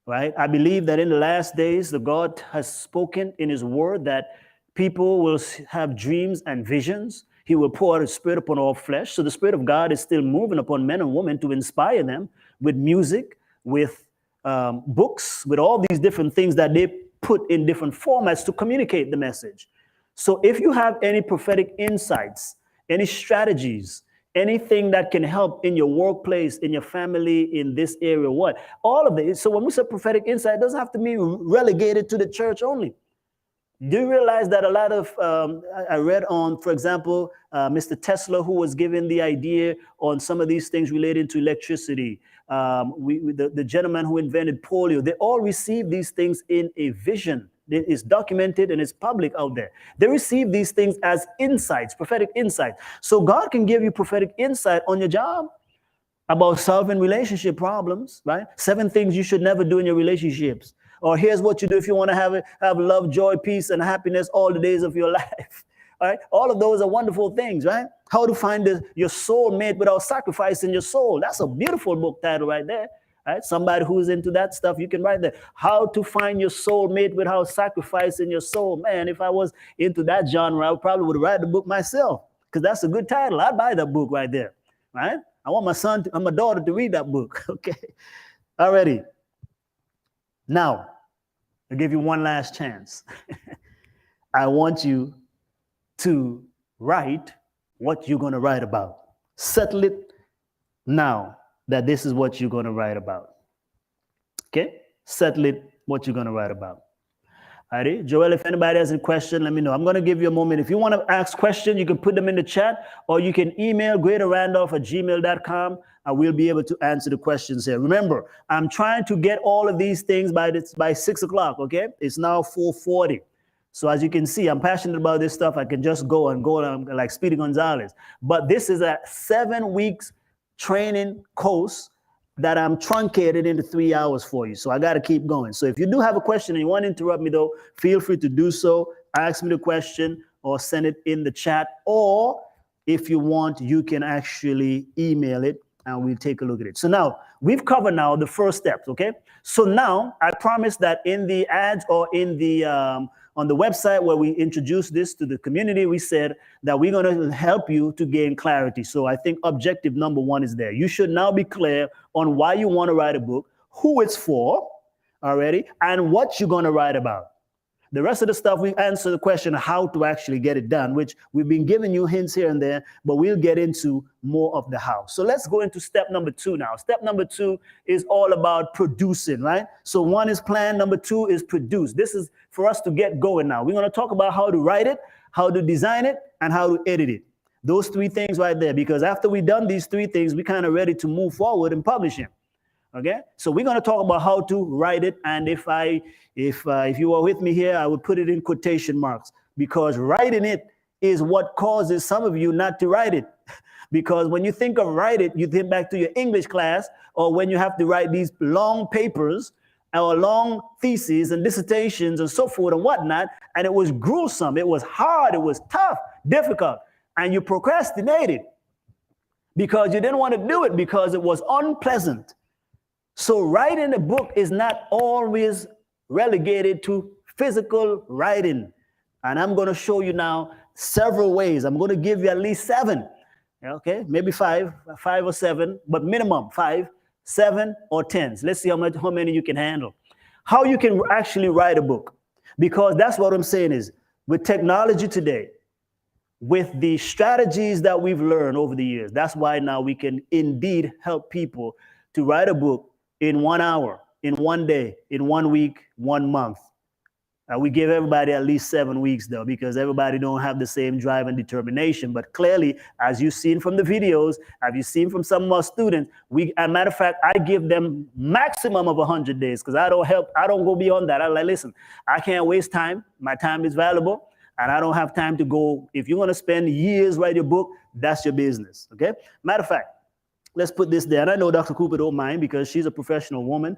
right? I believe that in the last days, the God has spoken in his word that people will have dreams and visions. He will pour out his spirit upon all flesh. So the spirit of God is still moving upon men and women to inspire them with music, with books, with all these different things that they put in different formats to communicate the message. So if you have any prophetic insights, any strategies, anything that can help in your workplace, in your family, in this area, what? All of it. So when we say prophetic insight, it doesn't have to be relegated to the church only. Do you realize that a lot of, I read on, for example, Mr. Tesla, who was given the idea on some of these things related to electricity, the gentleman who invented polio, they all received these things in a vision. It's documented and it's public out there. They receive these things as insights, prophetic insights. So God can give you prophetic insight on your job about solving relationship problems, right? 7 things you should never do in your relationships. Or here's what you do if you want to have love, joy, peace, and happiness all the days of your life. All right? All of those are wonderful things, right? How to find your soul mate without sacrificing your soul. That's a beautiful book title right there. Right? Somebody who's into that stuff, you can write that. How to find your soul mate without sacrificing your soul. Man, if I was into that genre, I probably would write the book myself because that's a good title. I'd buy that book right there. Right? I want my son and my daughter to read that book. Okay. Already. Now, I'll give you one last chance. I want you to write what you're going to write about. Settle it now that this is what you're going to write about. Okay? Settle it what you're going to write about. All right, Joel, if anybody has a question, let me know. I'm going to give you a moment. If you want to ask questions, you can put them in the chat or you can email greaterrandolph@gmail.com. I will be able to answer the questions here. Remember, I'm trying to get all of these things by 6 o'clock, okay? It's now 4:40. So as you can see, I'm passionate about this stuff. I can just go and I'm like Speedy Gonzalez. But this is a 7 weeks training course that I'm truncated into 3 hours for you. So I got to keep going. So if you do have a question and you want to interrupt me though, feel free to do so. Ask me the question or send it in the chat. Or if you want, you can actually email it and we'll take a look at it. So now we've covered now the first steps. Okay. So now I promise that in the ads or in the, on the website where we introduced this to the community, we said that we're going to help you to gain clarity. So I think objective number 1 is there. You should now be clear on why you want to write a book, who it's for already, and what you're going to write about. The rest of the stuff, we answer the question of how to actually get it done, which we've been giving you hints here and there, but we'll get into more of the how. So let's go into step number 2 now. Step number 2 is all about producing, right? So 1 is plan, number 2 is produce. This is for us to get going now. We're going to talk about how to write it, how to design it, and how to edit it. Those 3 things right there, because after we've done these 3 things, we're kind of ready to move forward and publish it. Okay, so we're going to talk about how to write it, and if you are with me here, I would put it in quotation marks because writing it is what causes some of you not to write it. Because when you think of write it, you think back to your English class, or when you have to write these long papers or long theses and dissertations and so forth and whatnot, and it was gruesome, it was hard, it was tough, difficult, and you procrastinated because you didn't want to do it because it was unpleasant. So writing a book is not always relegated to physical writing. And I'm going to show you now several ways. I'm going to give you at least 7, okay? Maybe 5 or 7, but minimum 5, 7, or 10. Let's see how many you can handle. How you can actually write a book. Because that's what I'm saying is, with technology today, with the strategies that we've learned over the years, that's why now we can indeed help people to write a book in 1 hour, in one day, in 1 week, 1 month. We give everybody at least 7 weeks though, because everybody don't have the same drive and determination. But clearly, as you've seen from the videos, as you've seen from some of our students, as a matter of fact, I give them maximum of 100 days because I don't go beyond that. I'm like, listen, I can't waste time. My time is valuable and I don't have time to go. If you want to spend years write your book, that's your business, okay? Matter of fact, let's put this there. And I know Dr. Cooper don't mind because she's a professional woman.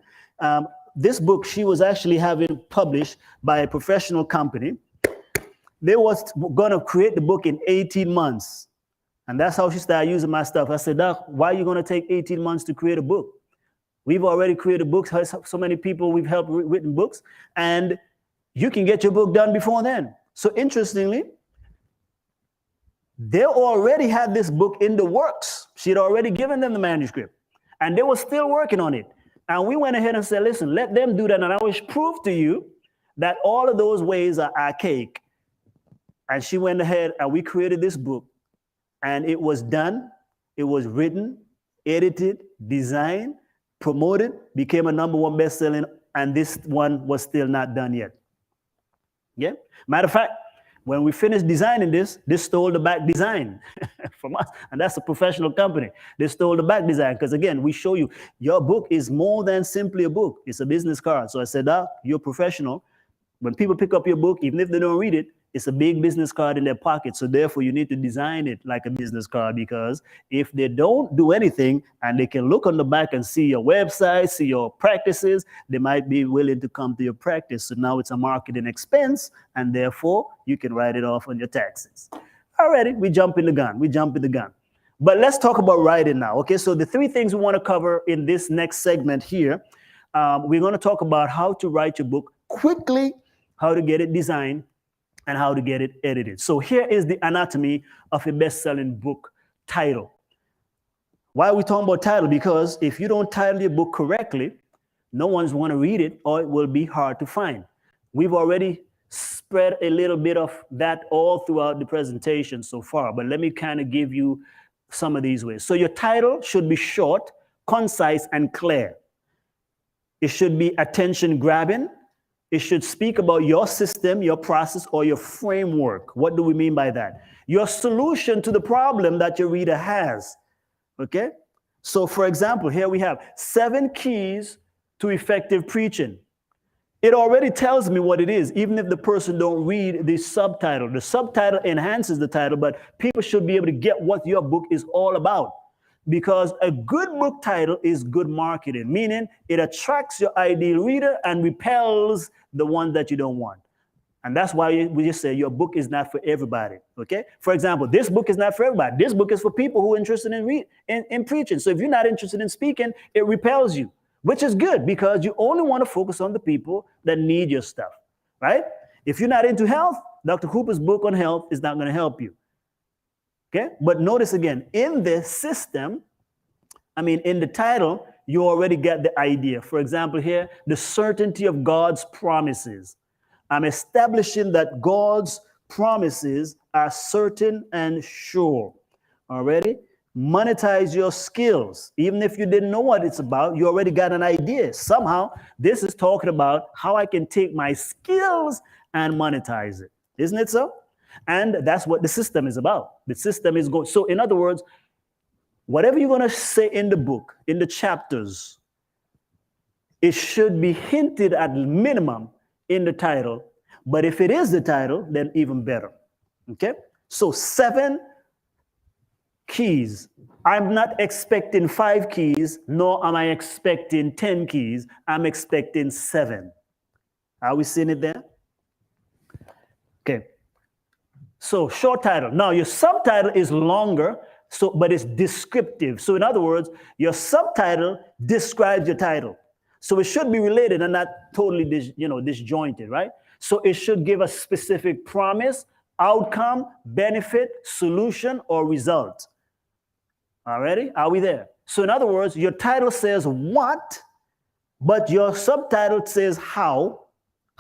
This book she was actually having published by a professional company. They was going to create the book in 18 months. And that's how she started using my stuff. I said, Doc, why are you going to take 18 months to create a book? We've already created books. So many people we've helped written books. And you can get your book done before then. So interestingly, they already had this book in the works. She had already given them the manuscript. And they were still working on it. And we went ahead and said, listen, let them do that. And I will prove to you that all of those ways are archaic. And she went ahead and we created this book. And it was done. It was written, edited, designed, promoted, became a #1 best-selling. And this one was still not done yet. Yeah. Matter of fact, when we finished designing this stole the back design from us. And that's a professional company. They stole the back design because, again, we show you your book is more than simply a book. It's a business card. So I said, you're professional. When people pick up your book, even if they don't read it, it's a big business card in their pocket. So therefore, you need to design it like a business card because if they don't do anything and they can look on the back and see your website, see your practices, they might be willing to come to your practice. So now it's a marketing expense and therefore you can write it off on your taxes. Alrighty, we jump in the gun. But let's talk about writing now. Okay, so the 3 things we want to cover in this next segment here, we're going to talk about how to write your book quickly, how to get it designed, and how to get it edited. So here is the anatomy of a best-selling book title. Why are we talking about title? Because if you don't title your book correctly, no one's going to read it or it will be hard to find. We've already spread a little bit of that all throughout the presentation so far, but let me kind of give you some of these ways. So your title should be short, concise, and clear. It should be attention-grabbing. It should speak about your system, your process, or your framework. What do we mean by that? Your solution to the problem that your reader has. Okay? So for example, here we have 7 keys to effective preaching. It already tells me what it is, even if the person don't read the subtitle. The subtitle enhances the title, but people should be able to get what your book is all about. Because a good book title is good marketing, meaning it attracts your ideal reader and repels the one that you don't want. And that's why we just say your book is not for everybody, okay? For example, this book is not for everybody. This book is for people who are interested in preaching. So if you're not interested in speaking, it repels you, which is good because you only want to focus on the people that need your stuff, right? If you're not into health, Dr. Cooper's book on health is not going to help you. Okay, but notice again, in the system, in the title, you already get the idea. For example, here, the certainty of God's promises. I'm establishing that God's promises are certain and sure. Already, monetize your skills. Even if you didn't know what it's about, you already got an idea. Somehow, this is talking about how I can take my skills and monetize it. Isn't it so? And that's what the system is about. The system is going. So in other words, whatever you're going to say in the book, in the chapters, it should be hinted at minimum in the title. But if it is the title, then even better. Okay? So 7 keys. I'm not expecting 5 keys, nor am I expecting 10 keys. I'm expecting 7. Are we seeing it there? Okay. So short title. Now your subtitle is longer, but it's descriptive. So in other words, your subtitle describes your title. So it should be related and not totally disjointed, right? So it should give a specific promise, outcome, benefit, solution, or result. Alrighty? Are we there? So in other words, your title says what, but your subtitle says how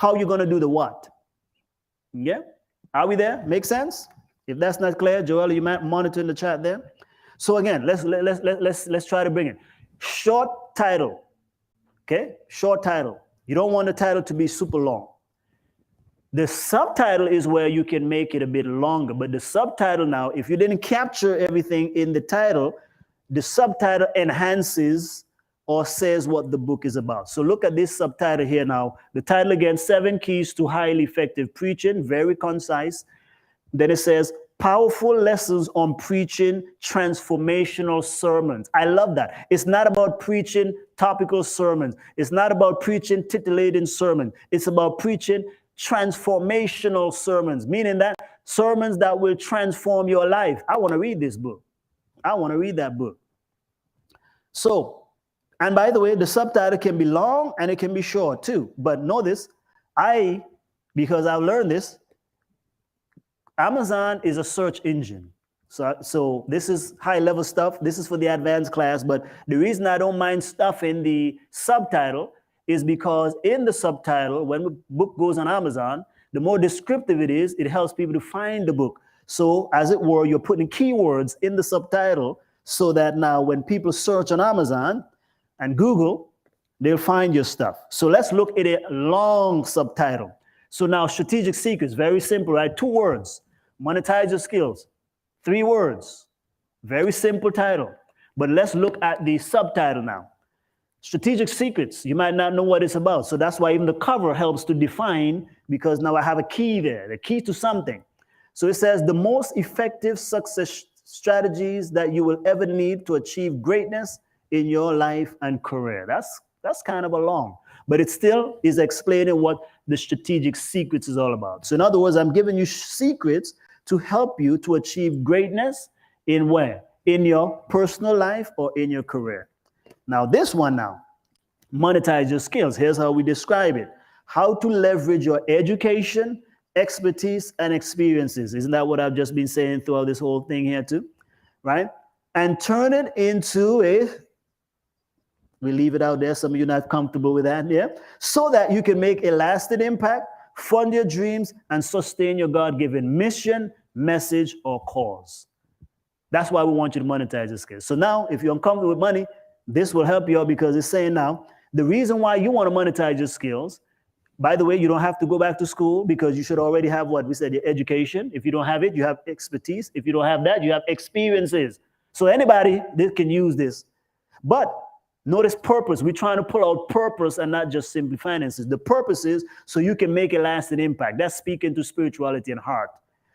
you're going to do the what. Yeah? Are we there? Make sense? If that's not clear, Joel, you might monitor in the chat there. So again, let's try to bring it. Short title, Okay, short title. You don't want the title to be super long. The subtitle is where you can make it a bit longer, but the subtitle now, if you didn't capture everything in the title, the subtitle enhances or says what the book is about. So look at this subtitle here now. The title again, 7 Keys to Highly Effective Preaching, very concise. Then it says, Powerful Lessons on Preaching Transformational Sermons. I love that. It's not about preaching topical sermons. It's not about preaching titillating sermons. It's about preaching transformational sermons, meaning that sermons that will transform your life. I want to read this book. I want to read that book. So, and by the way, the subtitle can be long and it can be short too. But notice, because I've learned this, Amazon is a search engine. So this is high level stuff. This is for the advanced class. But the reason I don't mind stuff in the subtitle is because in the subtitle, when the book goes on Amazon, the more descriptive it is, it helps people to find the book. So as it were, you're putting keywords in the subtitle so that now when people search on Amazon and Google, they'll find your stuff. So let's look at a long subtitle. So now strategic secrets, very simple, right? 2 words, monetize your skills, 3 words, very simple title. But let's look at the subtitle now. Strategic secrets, you might not know what it's about. So that's why even the cover helps to define, because now I have a key there, the key to something. So it says the most effective success strategies that you will ever need to achieve greatness in your life and career. That's kind of a long, but it still is explaining what the strategic secrets is all about. So in other words, I'm giving you secrets to help you to achieve greatness in where? In your personal life or in your career. Now this one now, monetize your skills. Here's how we describe it. How to leverage your education, expertise, and experiences. Isn't that what I've just been saying throughout this whole thing here too? Right? And turn it into we leave it out there. Some of you are not comfortable with that, yeah? So that you can make a lasting impact, fund your dreams, and sustain your God-given mission, message, or cause. That's why we want you to monetize your skills. So now, if you're uncomfortable with money, this will help you out, because it's saying now, the reason why you want to monetize your skills, by the way, you don't have to go back to school, because you should already have what we said, your education. If you don't have it, you have expertise. If you don't have that, you have experiences. So anybody that can use this. But notice purpose. We're trying to pull out purpose and not just simply finances. The purpose is so you can make a lasting impact. That's speaking to spirituality and heart.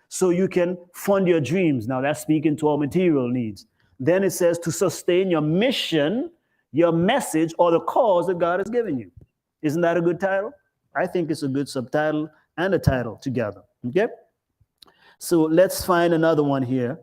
So you can fund your dreams. Now that's speaking to our material needs. Then it says to sustain your mission, your message, or the cause that God has given you. Isn't that a good title? I think it's a good subtitle and a title together. Okay? So let's find another one here.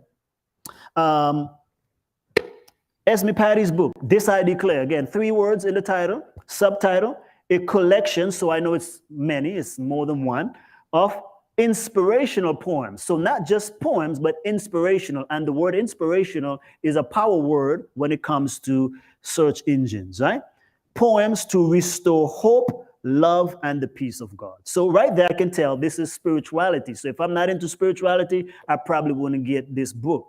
Esme Patty's book, This I Declare. Again, 3 words in the title. Subtitle, a collection, so I know it's many, it's more than one, of inspirational poems. So not just poems, but inspirational. And the word inspirational is a power word when it comes to search engines, right? Poems to restore hope, love, and the peace of God. So right there, I can tell this is spirituality. So if I'm not into spirituality, I probably wouldn't get this book.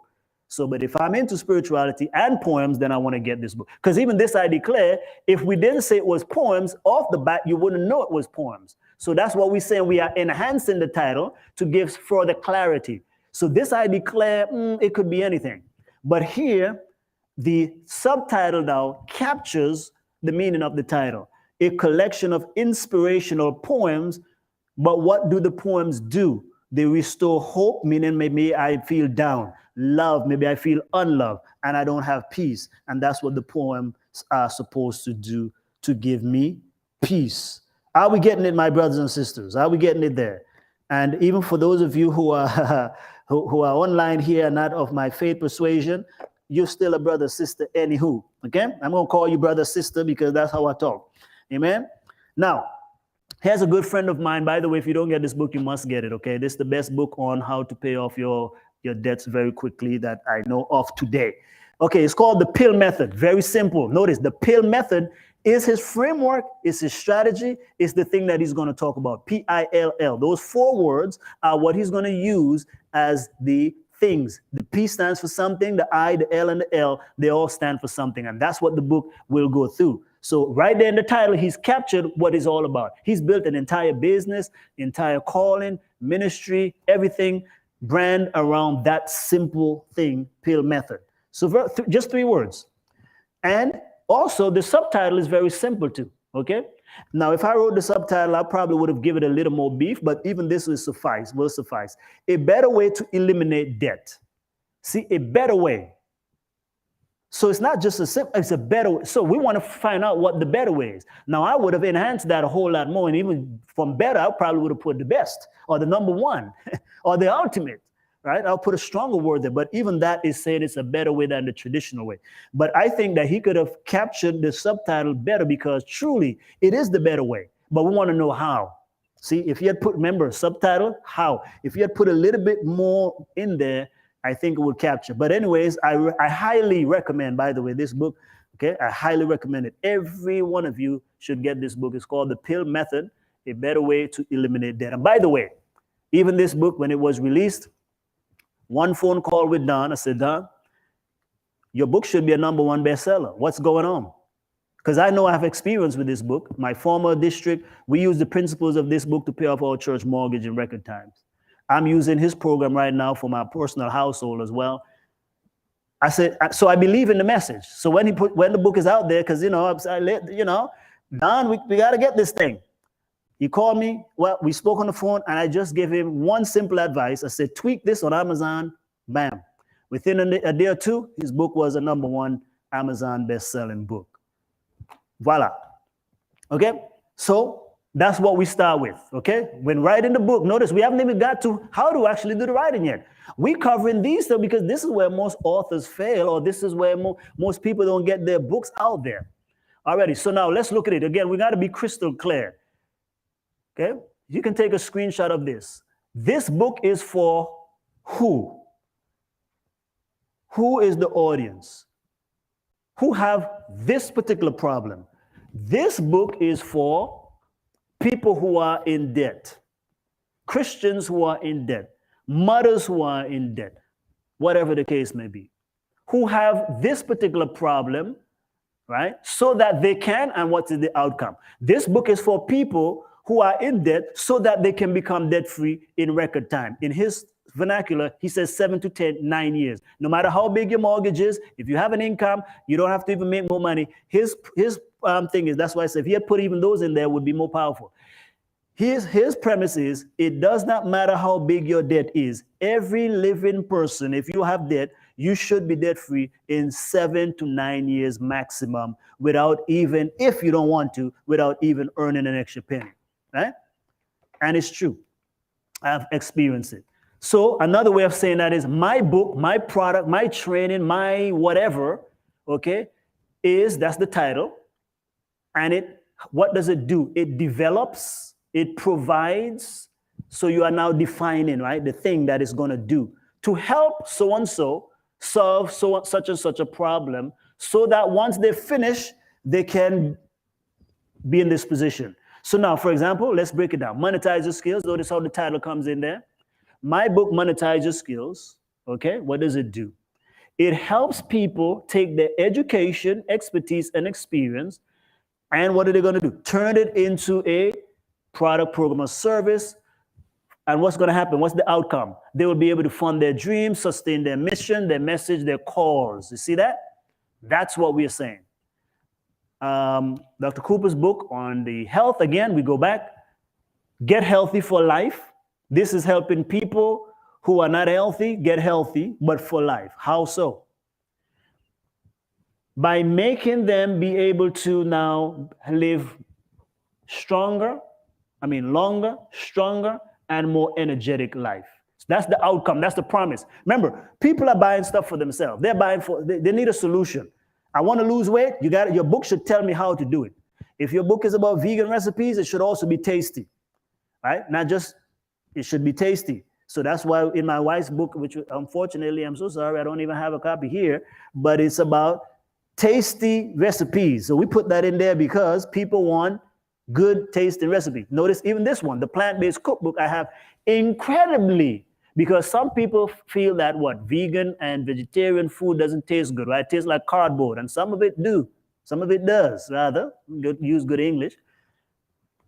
So, but if I'm into spirituality and poems, then I want to get this book. Because even This I Declare, if we didn't say it was poems, off the bat, you wouldn't know it was poems. So that's what we're saying. We are enhancing the title to give further clarity. So This I Declare, it could be anything. But here, the subtitle now captures the meaning of the title. A collection of inspirational poems, but what do the poems do? They restore hope, meaning maybe I feel down. Love, maybe I feel unloved and I don't have peace. And that's what the poems are supposed to do, to give me peace. Are we getting it, my brothers and sisters? Are we getting it there? And even for those of you who are who are online here, not of my faith persuasion, you're still a brother, sister, anywho. Okay? I'm going to call you brother, sister, because that's how I talk. Amen? Now, here's a good friend of mine. By the way, if you don't get this book, you must get it, okay? This is the best book on how to pay off your debts very quickly that I know of today. Okay, it's called The Pill Method. Very simple. Notice the Pill Method is his framework, is his strategy, is the thing that he's going to talk about. P-I-L-L. Those 4 words are what he's going to use as the things. The P stands for something, the I, the L, and the L, they all stand for something. And that's what the book will go through. So right there in the title, he's captured what it's all about. He's built an entire business, entire calling, ministry, everything brand around that simple thing, pill method. So just 3 words. And also the subtitle is very simple too, okay? Now, if I wrote the subtitle, I probably would have given it a little more beef, but even this will suffice. A better way to eliminate debt. See, a better way. So it's not just a simple, it's a better way. So we want to find out what the better way is. Now, I would have enhanced that a whole lot more. And even from better, I probably would have put the best or the number one or the ultimate, right? I'll put a stronger word there. But even that is saying it's a better way than the traditional way. But I think that he could have captured the subtitle better because truly it is the better way. But we want to know how. See, if you had put, remember, subtitle, how? If you had put a little bit more in there, I think it would capture. But anyways, I highly recommend, by the way, this book, okay? I highly recommend it. Every one of you should get this book. It's called The Pill Method, A Better Way to Eliminate Debt. And by the way, even this book, when it was released, one phone call with Don, I said, Don, your book should be a #1 bestseller. What's going on? Because I know I have experience with this book. My former district, we use the principles of this book to pay off our church mortgage in record times. I'm using his program right now for my personal household as well. I said, so I believe in the message. So when the book is out there, because Don, we got to get this thing. He called me. Well, we spoke on the phone, and I just gave him one simple advice. I said, tweak this on Amazon. Bam. Within a day or two, his book was a #1 Amazon best-selling book. Voila. Okay. So that's what we start with, okay? When writing the book, notice we haven't even got to how to actually do the writing yet. We're covering these stuff because this is where most authors fail, or this is where most people don't get their books out there. Alrighty, so now let's look at it. Again, we got to be crystal clear, okay? You can take a screenshot of this. This book is for who? Who is the audience? Who have this particular problem? This book is for people who are in debt, Christians who are in debt, mothers who are in debt, whatever the case may be, who have this particular problem, right? So that they can, and what is the outcome? This book is for people who are in debt so that they can become debt-free in record time. In his vernacular, he says 7 to 10, 9 years. No matter how big your mortgage is, if you have an income, you don't have to even make more money. His thing is, that's why I said if he had put even those in there, it would be more powerful. His premise is, it does not matter how big your debt is. Every living person, if you have debt, you should be debt-free in 7 to 9 years maximum without even, if you don't want to, without even earning an extra penny, right? And it's true. I've experienced it. So another way of saying that is my book, my product, my training, my whatever, okay, that's the title. And what does it do? It develops, it provides. So you are now defining, right, the thing that it's going to do to help so-and-so solve such and such a problem so that once they finish, they can be in this position. So now, for example, let's break it down. Monetize your skills. Notice how the title comes in there. My book, Monetize Your Skills, okay, what does it do? It helps people take their education, expertise, and experience, and what are they going to do? Turn it into a product, program, or service. And what's going to happen? What's the outcome? They will be able to fund their dreams, sustain their mission, their message, their cause. You see that? That's what we're saying. Dr. Cooper's book on the health, again, we go back. Get healthy for life. This is helping people who are not healthy get healthy, but for life. How so? By making them be able to now live longer, stronger, and more energetic life. So that's the outcome. That's the promise. Remember, people are buying stuff for themselves. They need a solution. I want to lose weight. Your book should tell me how to do it. If your book is about vegan recipes, it should also be tasty, right? Not just, it should be tasty. So that's why in my wife's book, which unfortunately, I'm so sorry, I don't even have a copy here, but it's about tasty recipes. So we put that in there because people want good tasting recipes. Notice even this one, the plant-based cookbook, I have incredibly, because some people feel that vegan and vegetarian food doesn't taste good, right? It tastes like cardboard, and some of it do. Some of it does, rather. Use good English.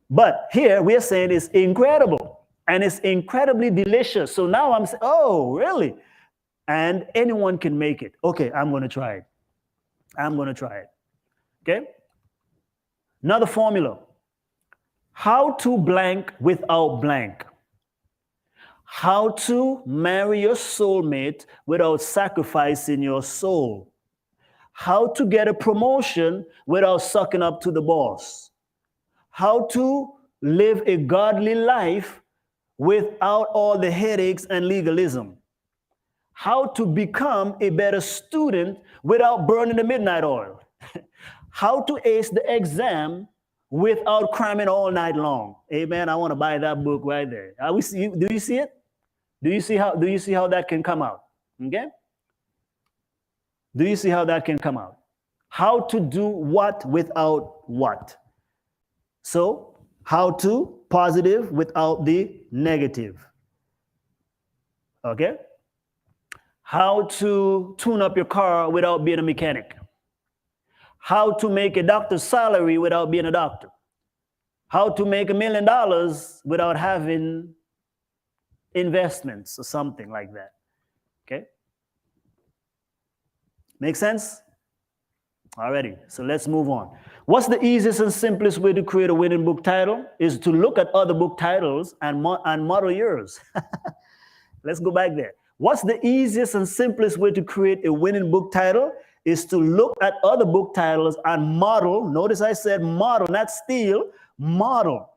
But here we are saying it's incredible and it's incredibly delicious. So now I'm saying, oh, really? And anyone can make it. Okay, I'm going to try it. I'm going to try it. Okay? Another formula. How to blank without blank. How to marry your soulmate without sacrificing your soul. How to get a promotion without sucking up to the boss. How to live a godly life without all the headaches and legalism. How to become a better student without burning the midnight oil. How to ace the exam without cramming all night long. Amen. I want to buy that book right there. Do you see it? Do you see how that can come out? Okay? Do you see how that can come out? How to do what without what? So, how to positive without the negative. Okay? How to tune up your car without being a mechanic. How to make a doctor's salary without being a doctor. How to make $1 million without having investments or something like that. Okay? Make sense? Alrighty, so let's move on. What's the easiest and simplest way to create a winning book title? Is to look at other book titles and model yours. Let's go back there. What's the easiest and simplest way to create a winning book title? Is to look at other book titles and model. Notice I said model, not steal, model.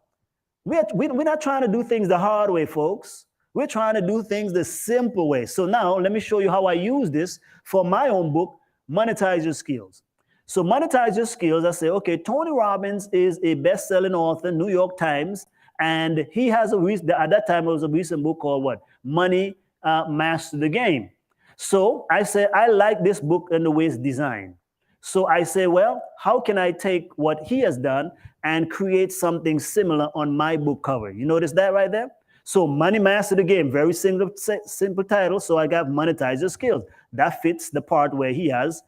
We're not trying to do things the hard way, folks. We're trying to do things the simple way. So now let me show you how I use this for my own book, Monetize Your Skills. So Monetize Your Skills, I say, okay, Tony Robbins is a best-selling author, New York Times, and he has at that time it was a recent book called what? Money Master the Game. So I say, I like this book and the way it's designed. So I say, well, how can I take what he has done and create something similar on my book cover? You notice that right there? So Money Master the Game, very simple title. So I got Monetize Your Skills. That fits the part where he has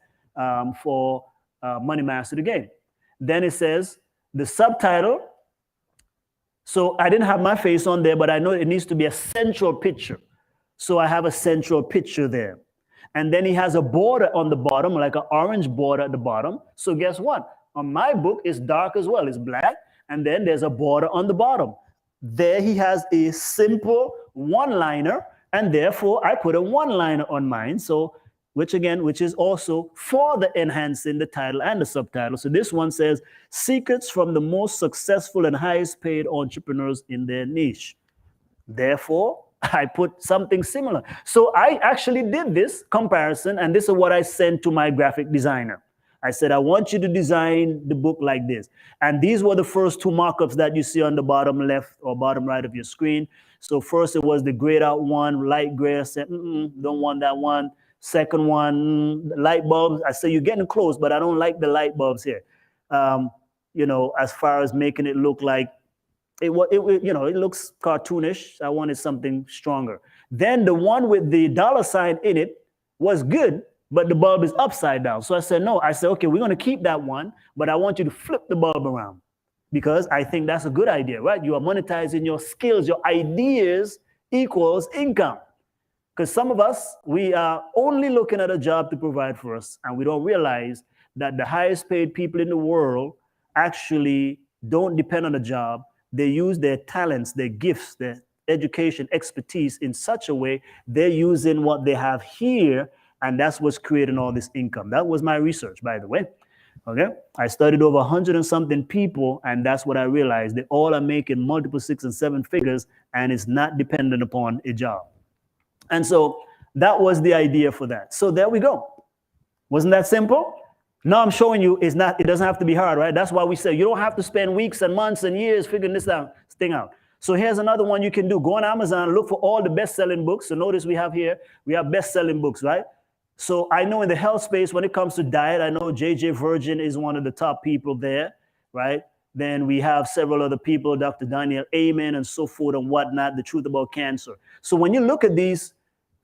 for Money Master the Game. Then it says the subtitle. So I didn't have my face on there, but I know it needs to be a central picture. So I have a central picture there. And then he has a border on the bottom, like an orange border at the bottom. So guess what? On my book, it's dark as well. It's black. And then there's a border on the bottom. There he has a simple one-liner. And therefore, I put a one-liner on mine. So, which is also further enhancing the title and the subtitle. So this one says, Secrets from the Most Successful and Highest Paid Entrepreneurs in Their Niche. Therefore, I put something similar. So I actually did this comparison, and this is what I sent to my graphic designer. I said, I want you to design the book like this. And these were the first two markups that you see on the bottom left or bottom right of your screen. So first it was the grayed out one, light gray. I said, don't want that one. Second one, light bulbs. I said, you're getting close, but I don't like the light bulbs here. As far as making it look like, it looks cartoonish. I wanted something stronger. Then the one with the $sign in it was good, but the bulb is upside down. So I said, no. I said, okay, we're going to keep that one, but I want you to flip the bulb around because I think that's a good idea, right? You are monetizing your skills. Your ideas equals income. Because some of us, we are only looking at a job to provide for us, and we don't realize that the highest paid people in the world actually don't depend on a job. They use their talents, their gifts, their education, expertise in such a way they're using what they have here, and that's what's creating all this income. That was my research, by the way. Okay, I studied over 100 and something people, and that's what I realized. They all are making multiple 6 and 7 figures, and it's not dependent upon a job. And so that was the idea for that. So there we go. Wasn't that simple? Now I'm showing you it doesn't have to be hard, right? That's why we say you don't have to spend weeks and months and years figuring this thing out. So here's another one you can do. Go on Amazon, look for all the best-selling books. So notice we have best-selling books, right? So I know in the health space, when it comes to diet, I know J.J. Virgin is one of the top people there, right? Then we have several other people, Dr. Daniel Amen and so forth and whatnot, The Truth About Cancer. So when you look at these,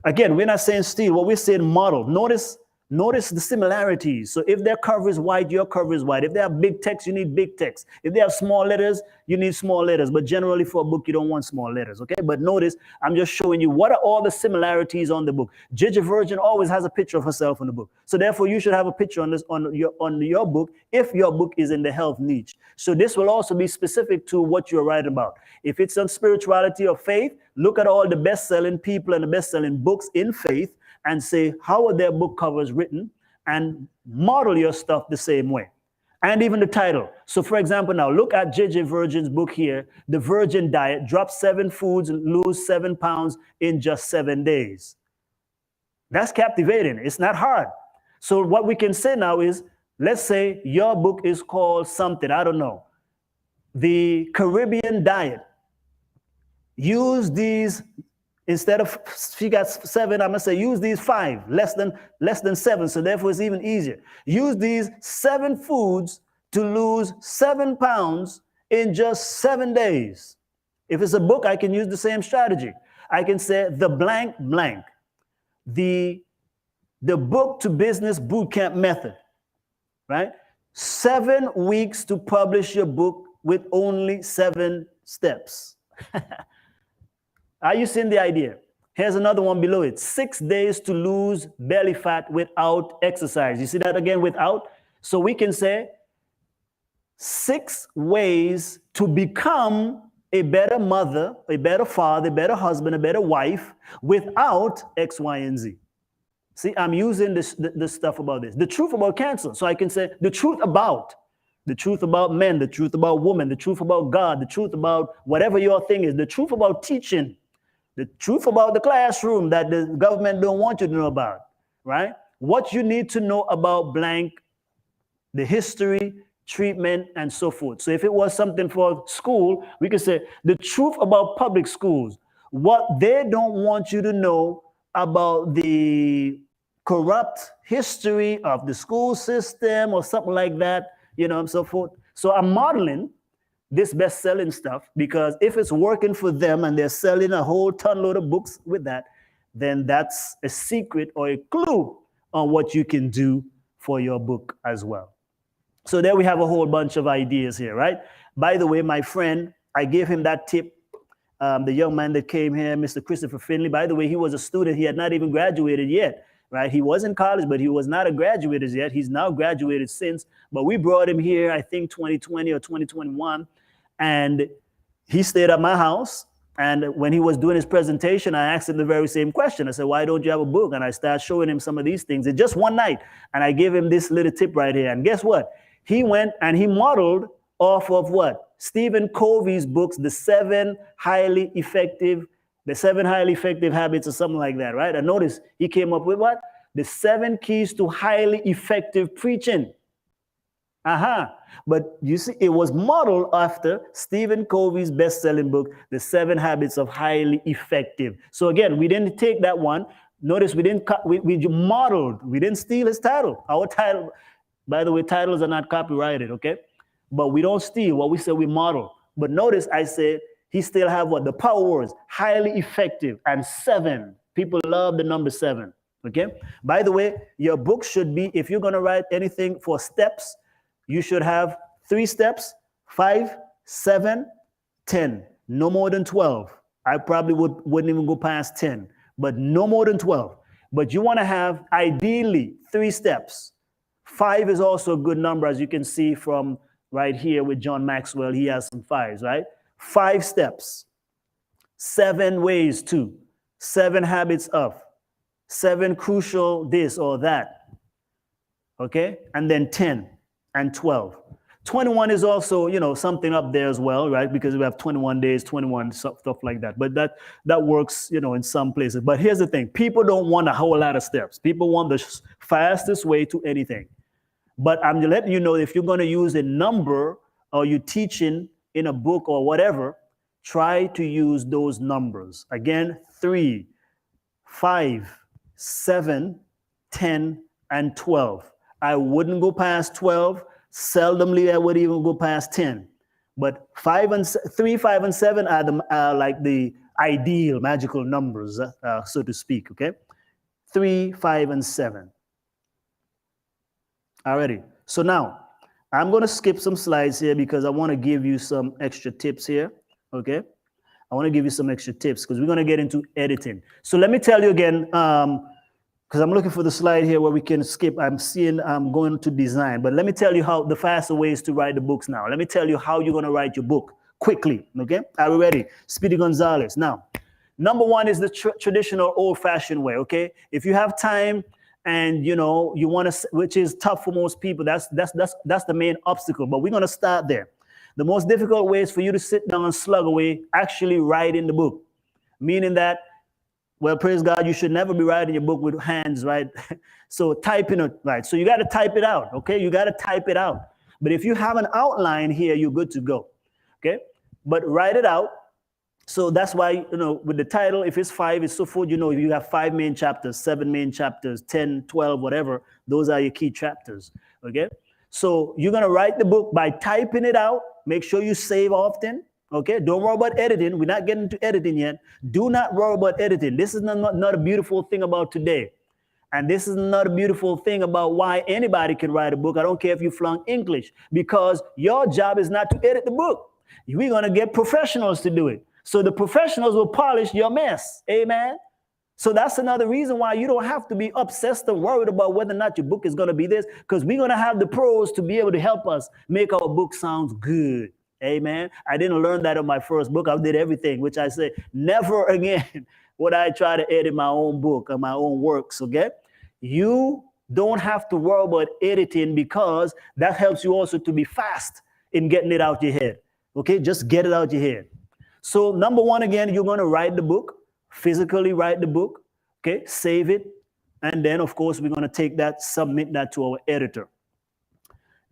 again, we're not saying steal. What we're saying model. Notice Notice the similarities. So if their cover is white, your cover is white. If they have big text, you need big text. If they have small letters, you need small letters. But generally for a book, you don't want small letters, okay? But notice, I'm just showing you what are all the similarities on the book. Gigi Virgin always has a picture of herself in the book. So therefore, you should have a picture on your book if your book is in the health niche. So this will also be specific to what you're writing about. If it's on spirituality or faith, look at all the best-selling people and the best-selling books in faith and say, how are their book covers written? And model your stuff the same way. And even the title. So for example, now look at JJ Virgin's book here, The Virgin Diet, drop 7 foods and lose 7 pounds in just 7 days. That's captivating. It's not hard. So what we can say now is, let's say your book is called something, I don't know, The Caribbean Diet. Use these. Instead of, she got 7, I'm gonna say use these 5, less than 7. So therefore it's even easier. Use these 7 foods to lose 7 pounds in just 7 days. If it's a book, I can use the same strategy. I can say the blank blank, the book to business bootcamp method, right? 7 weeks to publish your book with only 7 steps. Are you seeing the idea? Here's another one below it. 6 days to lose belly fat without exercise. You see that again, without? So we can say 6 ways to become a better mother, a better father, a better husband, a better wife without X, Y, and Z. See, I'm using this stuff about this. The truth about cancer. So I can say the truth about men, the truth about women, the truth about God, the truth about whatever your thing is, the truth about teaching, the truth about the classroom that the government don't want you to know about, right? What you need to know about blank, the history, treatment, and so forth. So if it was something for school, we could say the truth about public schools, what they don't want you to know about the corrupt history of the school system or something like that, you know, and so forth. So I'm modeling this best-selling stuff because if it's working for them and they're selling a whole ton load of books with that, then that's a secret or a clue on what you can do for your book as well. So there we have a whole bunch of ideas here, right? By the way, my friend, I gave him that tip. The young man that came here, Mr. Christopher Finley, by the way, he was a student. He had not even graduated yet, right? He was in college, but he was not a graduate as yet. He's now graduated since, but we brought him here, I think 2020 or 2021, and he stayed at my house. And when he was doing his presentation, I asked him the very same question. I said, why don't you have a book? And I started showing him some of these things in just one night. And I gave him this little tip right here. And guess what? He went and he modeled off of what? Stephen Covey's books, the 7 highly effective habits or something like that, right? And notice he came up with what? The 7 keys to highly effective preaching. But you see, it was modeled after Stephen Covey's best-selling book, The 7 Habits of Highly Effective. So again, we didn't take that one. Notice we didn't we modeled. We didn't steal his title. Our title, by the way, titles are not copyrighted, okay? But we don't steal. What we said, we model. But notice I said he still have what? The power words, highly effective, and 7. People love the number 7, okay? By the way, your book should be, if you're going to write anything for steps, you should have 3 steps, 5, 7, 10, no more than 12. I probably wouldn't even go past 10, but no more than 12. But you want to have ideally 3 steps. 5 is also a good number, as you can see from right here with John Maxwell. He has some 5s, right? 5 steps, 7 ways to, 7 habits of, 7 crucial this or that, okay? And then 10. And 12. 21 is also, you know, something up there as well, right? Because we have 21 days, 21 stuff like that. But that works, you know, in some places. But here's the thing. People don't want a whole lot of steps. People want the fastest way to anything. But I'm letting you know, if you're going to use a number or you're teaching in a book or whatever, try to use those numbers. Again, 3, 5, 7, 10, and 12. I wouldn't go past 12. Seldomly, I would even go past 10. But 3, 5, and 7 are like the ideal magical numbers, so to speak, okay? 3, 5, and 7. Alrighty. So now I'm going to skip some slides here because I want to give you some extra tips here. Okay. I want to give you some extra tips because we're going to get into editing. So let me tell you again, because I'm looking for the slide here where we can skip. I'm going to design, but let me tell you how the faster ways to write the books now. Let me tell you how you're going to write your book quickly. Okay. Are we ready? Speedy Gonzalez. Now, number one is the traditional old-fashioned way. Okay. If you have time, and you want to, which is tough for most people, that's the main obstacle, but we're going to start there. The most difficult way is for you to sit down and slug away actually writing the book, meaning that, well, praise God, you should never be writing your book with hands, right? So typing it, right? So you got to type it out. Okay, you got to type it out. But if you have an outline here, you're good to go. Okay, but write it out. So that's why, with the title, if it's 5, it's so forth, if you have 5 main chapters, 7 main chapters, 10, 12, whatever, those are your key chapters, okay? So you're going to write the book by typing it out. Make sure you save often, okay? Don't worry about editing. We're not getting to editing yet. Do not worry about editing. This is not a beautiful thing about today. And this is not a beautiful thing about why anybody can write a book. I don't care if you flunk English, because your job is not to edit the book. We're going to get professionals to do it. So the professionals will polish your mess. Amen. So that's another reason why you don't have to be obsessed and worried about whether or not your book is going to be this, because we're going to have the pros to be able to help us make our book sound good. Amen. I didn't learn that in my first book. I did everything, which I say, never again would I try to edit my own book or my own works. Okay. You don't have to worry about editing, because that helps you also to be fast in getting it out your head. Okay. Just get it out your head. So number one, again, you're going to write the book, physically write the book, okay, save it. And then, of course, we're going to take that, submit that to our editor.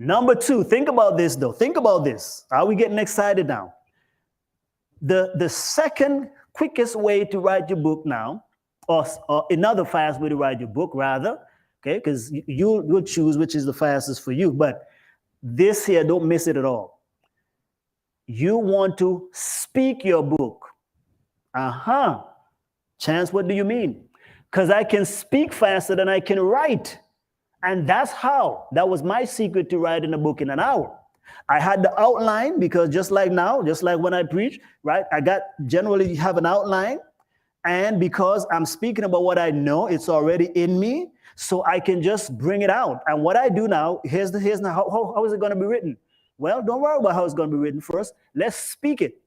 Number two, think about this, though. Think about this. Are we getting excited now? The second quickest way to write your book now, or another fast way to write your book, rather, okay, because you'll choose which is the fastest for you. But this here, don't miss it at all. You want to speak your book. Chance, what do you mean? Because I can speak faster than I can write. And that's how. That was my secret to writing a book in an hour. I had the outline, because just like now, just like when I preach, right? I generally have an outline. And because I'm speaking about what I know, it's already in me. So I can just bring it out. And what I do now, here's how is it going to be written? Well, don't worry about how it's going to be written first. Let's speak it.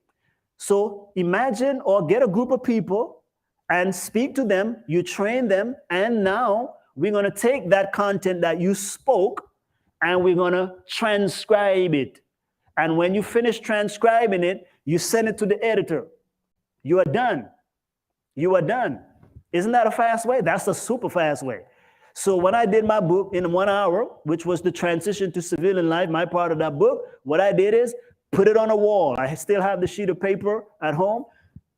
So imagine, or get a group of people and speak to them. You train them. And now we're going to take that content that you spoke and we're going to transcribe it. And when you finish transcribing it, you send it to the editor. You are done. You are done. Isn't that a fast way? That's a super fast way. So when I did my book in 1 hour, which was the transition to civilian life, my part of that book, what I did is put it on a wall. I still have the sheet of paper at home.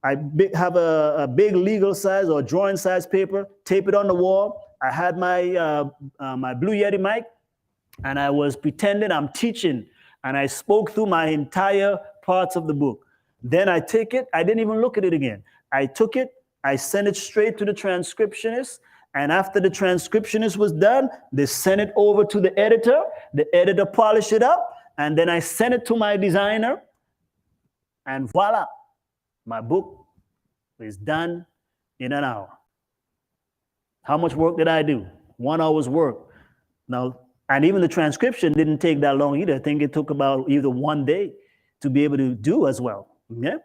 I have a big legal size or drawing size paper, tape it on the wall. I had my my Blue Yeti mic, and I was pretending I'm teaching, and I spoke through my entire parts of the book. Then I take it. I didn't even look at it again. I took it. I sent it straight to the transcriptionist. And after the transcriptionist was done, they sent it over to the editor. The editor polished it up. And then I sent it to my designer. And voila, my book is done in an hour. How much work did I do? 1 hour's work. Now, and even the transcription didn't take that long either. I think it took about either 1 day to be able to do as well. Yeah.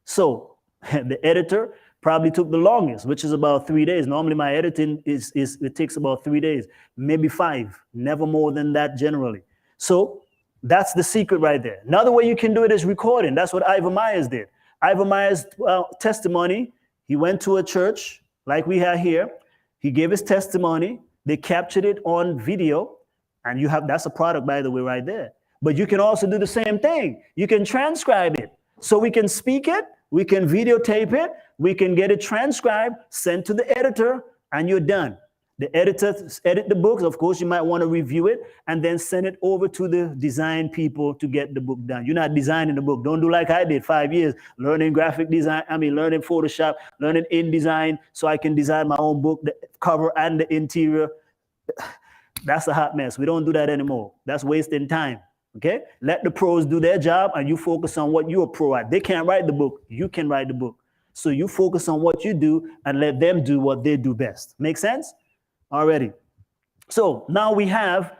So the editor probably took the longest, which is about 3 days. Normally my editing it takes about 3 days, maybe 5, never more than that generally. So that's the secret right there. Another way you can do it is recording. That's what Ivor Myers did. Ivor Myers' testimony, he went to a church like we have here. He gave his testimony. They captured it on video, and that's a product, by the way, right there. But you can also do the same thing. You can transcribe it. So we can speak it, we can videotape it, we can get it transcribed, sent to the editor, and you're done. The editor edit the books. Of course, you might want to review it and then send it over to the design people to get the book done. You're not designing the book. Don't do like I did 5 years, learning graphic design, learning Photoshop, learning InDesign so I can design my own book, the cover and the interior. That's a hot mess. We don't do that anymore. That's wasting time. Okay? Let the pros do their job and you focus on what you're a pro at. They can't write the book. You can write the book. So you focus on what you do and let them do what they do best. Make sense? Already. So now we have,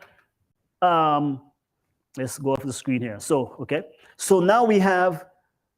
let's go off the screen here. So, okay. So now we have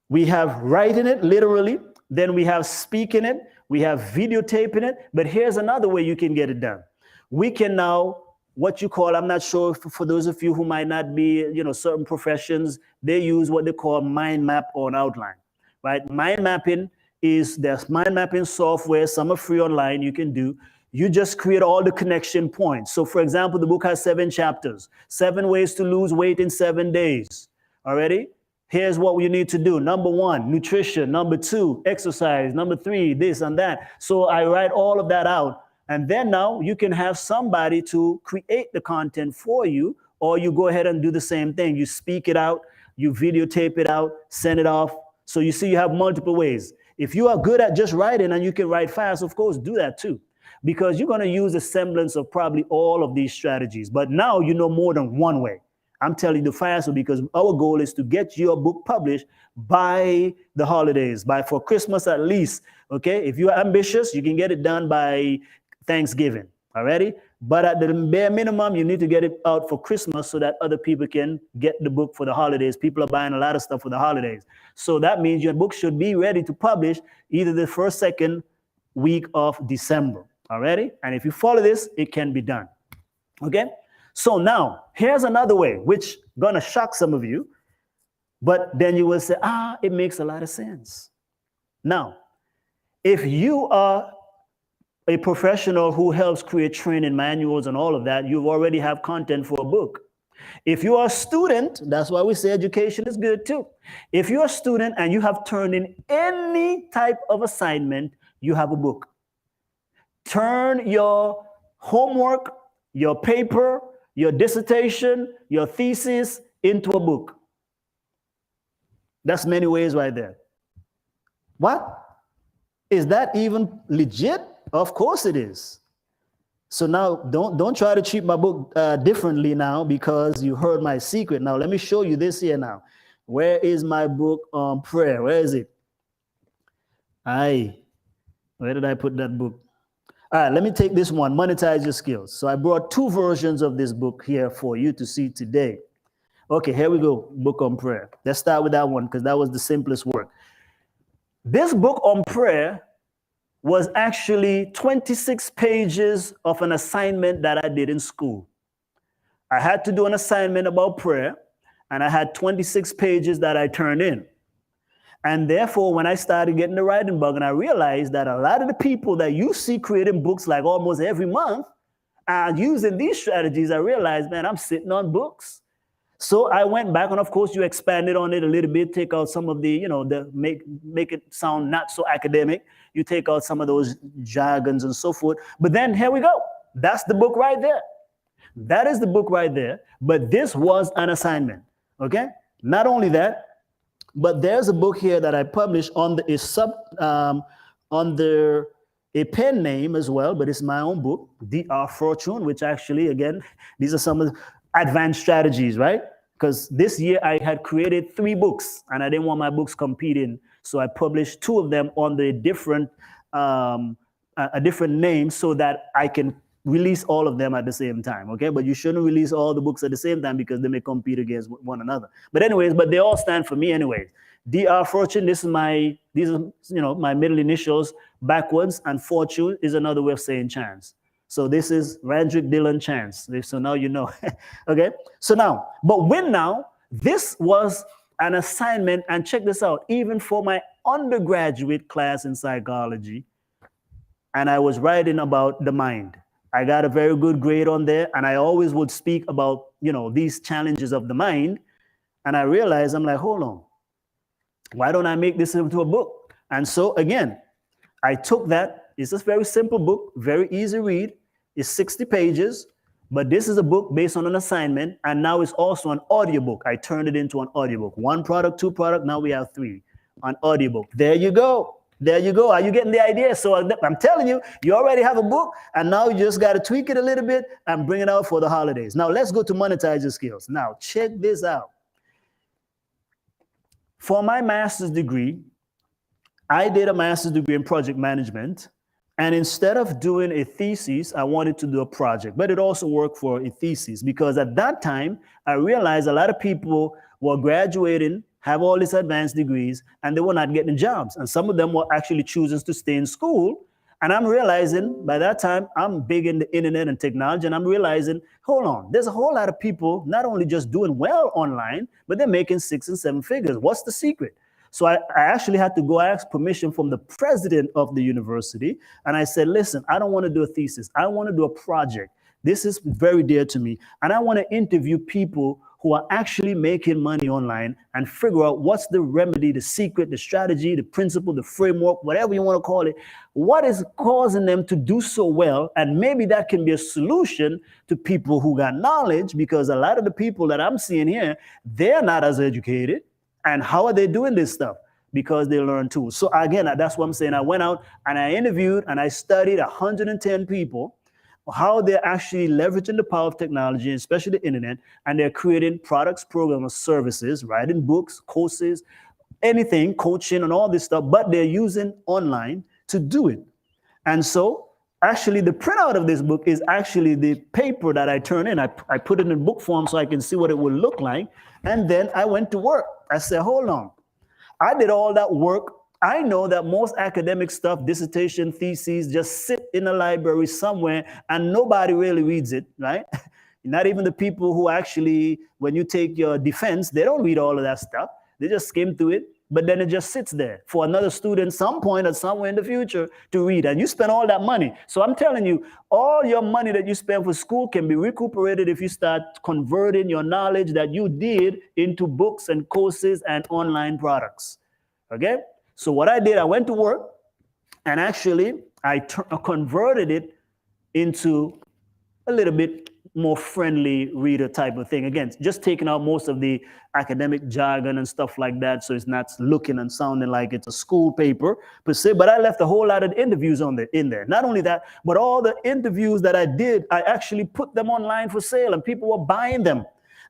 writing it literally. Then we have speaking it. We have videotaping it. But here's another way you can get it done. We can now, what you call, I'm not sure for those of you who might not be, certain professions, they use what they call mind map or an outline, right? Mind mapping there's mind mapping software. Some are free online you can do. You just create all the connection points. So for example, the book has 7 chapters, 7 ways to lose weight in 7 days. Already? Here's what you need to do. Number 1, nutrition. Number 2, exercise. Number 3, this and that. So I write all of that out. And then now you can have somebody to create the content for you, or you go ahead and do the same thing. You speak it out, you videotape it out, send it off. So you see you have multiple ways. If you are good at just writing and you can write fast, of course, do that too. Because you're going to use a semblance of probably all of these strategies. But now you know more than one way. I'm telling you the fast way because our goal is to get your book published by the holidays, for Christmas at least. Okay, if you're ambitious, you can get it done by Thanksgiving. Already? But at the bare minimum, you need to get it out for Christmas so that other people can get the book for the holidays. People are buying a lot of stuff for the holidays. So that means your book should be ready to publish either the first, second week of December. Already? And if you follow this, it can be done. Okay? So now, here's another way, which gonna shock some of you, but then you will say, it makes a lot of sense. Now, if you are a professional who helps create training manuals and all of that, you already have content for a book. If you are a student, that's why we say education is good too. If you're a student and you have turned in any type of assignment, you have a book. Turn your homework, your paper, your dissertation, your thesis into a book. That's many ways right there. What? Is that even legit? Of course it is. So now don't try to treat my book differently now because you heard my secret. Now let me show you this here now. Where is my book on prayer? Where is it? Where did I put that book? All right, let me take this one, Monetize Your Skills. So I brought 2 versions of this book here for you to see today. Okay, here we go, book on prayer. Let's start with that one because that was the simplest work. This book on prayer was actually 26 pages of an assignment that I did in school. I had to do an assignment about prayer, and I had 26 pages that I turned in. And therefore, when I started getting the writing bug, and I realized that a lot of the people that you see creating books like almost every month are using these strategies, I realized, man, I'm sitting on books. So I went back, and of course, you expanded on it a little bit, take out some of the, make it sound not so academic. You take out some of those jargons and so forth. But then here we go. That's the book right there. That is the book right there. But this was an assignment. Okay? Not only that, but there's a book here that I published under a pen name as well, but it's my own book, DR Fortune, which actually, again, these are some of the advanced strategies, right? Because this year I had created 3 books and I didn't want my books competing. So I published 2 of them under a different name so that I can release all of them at the same time, okay? But you shouldn't release all the books at the same time because they may compete against one another. But anyways, they all stand for me anyways. DR Fortune, these are my middle initials backwards, and Fortune is another way of saying chance. So this is Randrick Dillon Chance. So now you know, okay? So now, this was an assignment, and check this out, even for my undergraduate class in psychology, and I was writing about the mind. I got a very good grade on there, and I always would speak about, these challenges of the mind, and I realized, I'm like, hold on, why don't I make this into a book? And so again, I took that. It's a very simple book, very easy read. It's 60 pages, but this is a book based on an assignment, and now it's also an audiobook. I turned it into an audiobook. 1 product, 2 product, now we have 3. An audiobook. There you go. There you go. Are you getting the idea? So I'm telling you, you already have a book, and now you just got to tweak it a little bit and bring it out for the holidays. Now let's go to monetize your skills. Now check this out. For my master's degree, I did a master's degree in project management. And instead of doing a thesis, I wanted to do a project, but it also worked for a thesis because at that time, I realized a lot of people were graduating, have all these advanced degrees, and they were not getting jobs. And some of them were actually choosing to stay in school. And I'm realizing by that time, I'm big in the internet and technology, and I'm realizing, hold on, there's a whole lot of people not only just doing well online, but they're making 6 and 7 figures. What's the secret? So I actually had to go ask permission from the president of the university. And I said, listen, I don't want to do a thesis. I want to do a project. This is very dear to me. And I want to interview people who are actually making money online and figure out what's the remedy, the secret, the strategy, the principle, the framework, whatever you want to call it. What is causing them to do so well? And maybe that can be a solution to people who got knowledge, because a lot of the people that I'm seeing here, they're not as educated. And how are they doing this stuff? Because they learn tools. So again, that's what I'm saying. I went out and I interviewed and I studied 110 people, how they're actually leveraging the power of technology, especially the internet, and they're creating products, programs, services, writing books, courses, anything, coaching and all this stuff, but they're using online to do it. And so actually the printout of this book is actually the paper that I turn in. I put it in book form so I can see what it would look like. And then I went to work. I said, hold on. I did all that work. I know that most academic stuff, dissertation, theses, just sit in a library somewhere and nobody really reads it, right? Not even the people who actually, when you take your defense, they don't read all of that stuff. They just skim through it, but then it just sits there for another student some point or somewhere in the future to read. And you spend all that money. So I'm telling you, all your money that you spend for school can be recuperated if you start converting your knowledge that you did into books and courses and online products. Okay? So what I did, I went to work and actually I converted it into a little bit more friendly reader type of thing. Again, just taking out most of the academic jargon and stuff like that, so it's not looking and sounding like it's a school paper per se, but I left a whole lot of interviews in there. Not only that, but all the interviews that I did, I actually put them online for sale and people were buying them.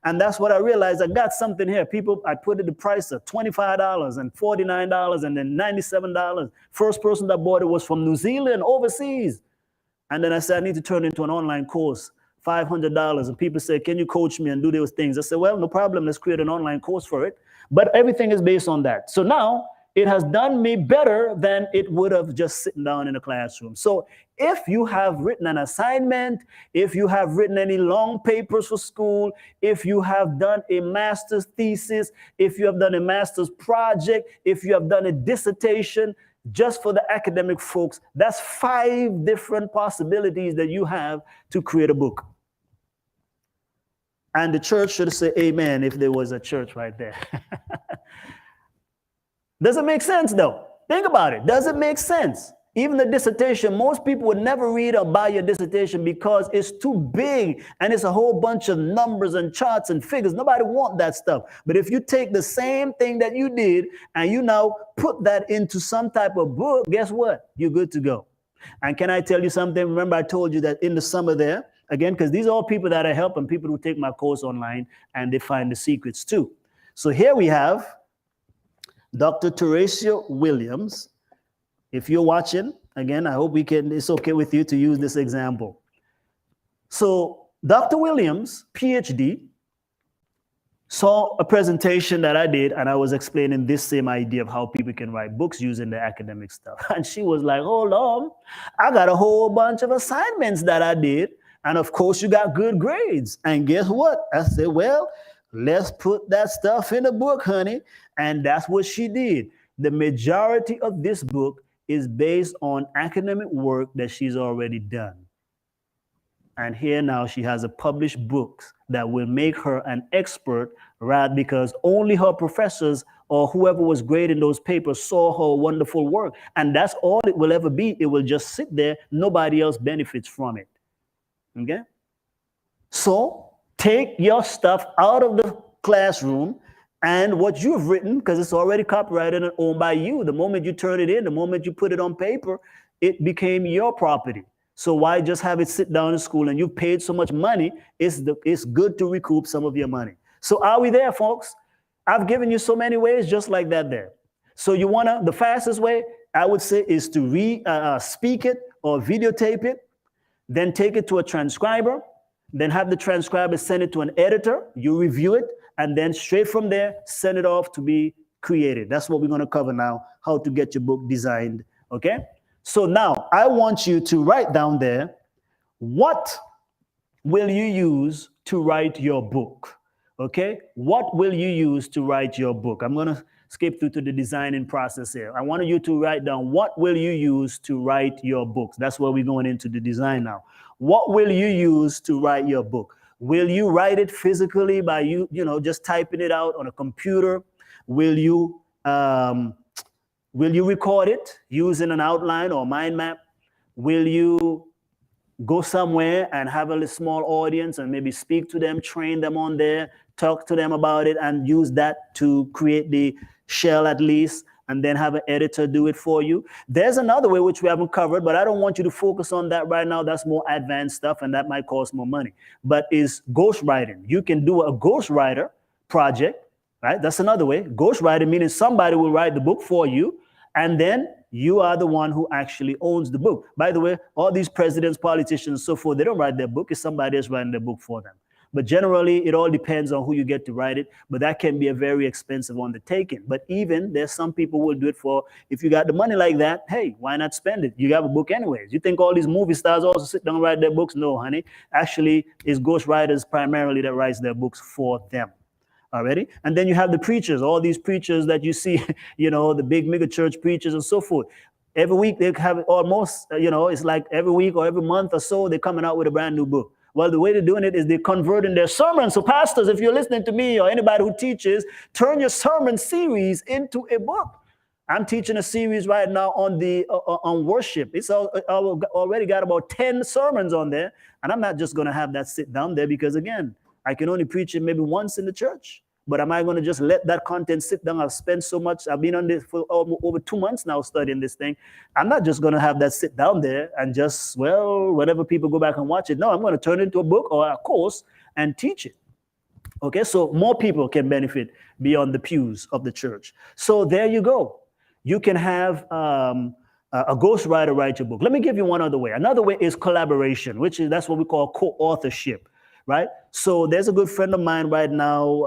And that's what I realized. I got something here. People, I put it the price of $25 and $49 and then $97. First person that bought it was from New Zealand, overseas. And then I said, I need to turn it into an online course, $500. And people said, can you coach me and do those things? I said, well, no problem. Let's create an online course for it. But everything is based on that. So now it has done me better than it would have just sitting down in a classroom. So if you have written an assignment, if you have written any long papers for school, if you have done a master's thesis, if you have done a master's project, if you have done a dissertation, just for the academic folks, that's 5 different possibilities that you have to create a book. And the church should say amen if there was a church right there. Does it make sense though? Think about it. Does it make sense? Even the dissertation, most people would never read or buy your dissertation because it's too big and it's a whole bunch of numbers and charts and figures. Nobody wants that stuff. But if you take the same thing that you did and you now put that into some type of book, guess what? You're good to go. And can I tell you something? Remember I told you that in the summer there, again, because these are all people that I help and people who take my course online and they find the secrets too. So here we have Dr. Teresia Williams. If you're watching, again, I hope it's okay with you to use this example. So Dr. Williams, PhD, saw a presentation that I did, and I was explaining this same idea of how people can write books using the academic stuff. And she was like, hold on, I got a whole bunch of assignments that I did. And of course, you got good grades. And guess what? I said, well, let's put that stuff in a book, honey. And that's what she did. The majority of this book is based on academic work that she's already done. And here now she has a published book that will make her an expert, right? Because only her professors or whoever was grading those papers saw her wonderful work. And that's all it will ever be. It will just sit there. Nobody else benefits from it. Okay? So take your stuff out of the classroom And what you've written, because it's already copyrighted and owned by you, the moment you turn it in, the moment you put it on paper, it became your property. So why just have it sit down in school? And you've paid so much money, it's good to recoup some of your money. So are we there, folks? I've given you so many ways just like that there. So you want to, the fastest way, I would say, is to speak it or videotape it, then take it to a transcriber, then have the transcriber send it to an editor, you review it, and then straight from there, send it off to be created. That's what we're going to cover now, how to get your book designed, okay? So now, I want you to write down there, what will you use to write your book, okay? What will you use to write your book? I'm going to skip through to the designing process here. I want you to write down, what will you use to write your books? That's where we're going into the design now. What will you use to write your book? Will you write it physically by you just typing it out on a computer? Will you record it using an outline or mind map? Will you go somewhere and have a small audience and maybe speak to them, train them on there, talk to them about it, and use that to create the shell at least, and then have an editor do it for you? There's another way which we haven't covered, but I don't want you to focus on that right now. That's more advanced stuff, and that might cost more money. But is ghostwriting. You can do a ghostwriter project, right? That's another way. Ghostwriting meaning somebody will write the book for you, and then you are the one who actually owns the book. By the way, all these presidents, politicians, so forth, they don't write their book. It's somebody else writing their book for them. But generally, it all depends on who you get to write it. But that can be a very expensive undertaking. But even there's some people who will do it for, if you got the money like that, hey, why not spend it? You have a book anyways. You think all these movie stars also sit down and write their books? No, honey. Actually, it's ghostwriters primarily that writes their books for them. Already? And then you have the preachers, all these preachers that you see, the big mega church preachers and so forth. Every week they have almost, it's like every week or every month or so, they're coming out with a brand new book. Well, the way they're doing it is they're converting their sermons. So pastors, if you're listening to me or anybody who teaches, turn your sermon series into a book. I'm teaching a series right now on worship. It's already got about 10 sermons on there. And I'm not just going to have that sit down there because, again, I can only preach it maybe once in the church. But am I going to just let that content sit down? I've spent so much. I've been on this for over 2 months now studying this thing. I'm not just going to have that sit down there and just, whenever people go back and watch it. No, I'm going to turn it into a book or a course and teach it. Okay, so more people can benefit beyond the pews of the church. So there you go. You can have a ghostwriter write your book. Let me give you one other way. Another way is collaboration, that's what we call co-authorship. Right? So there's a good friend of mine right now,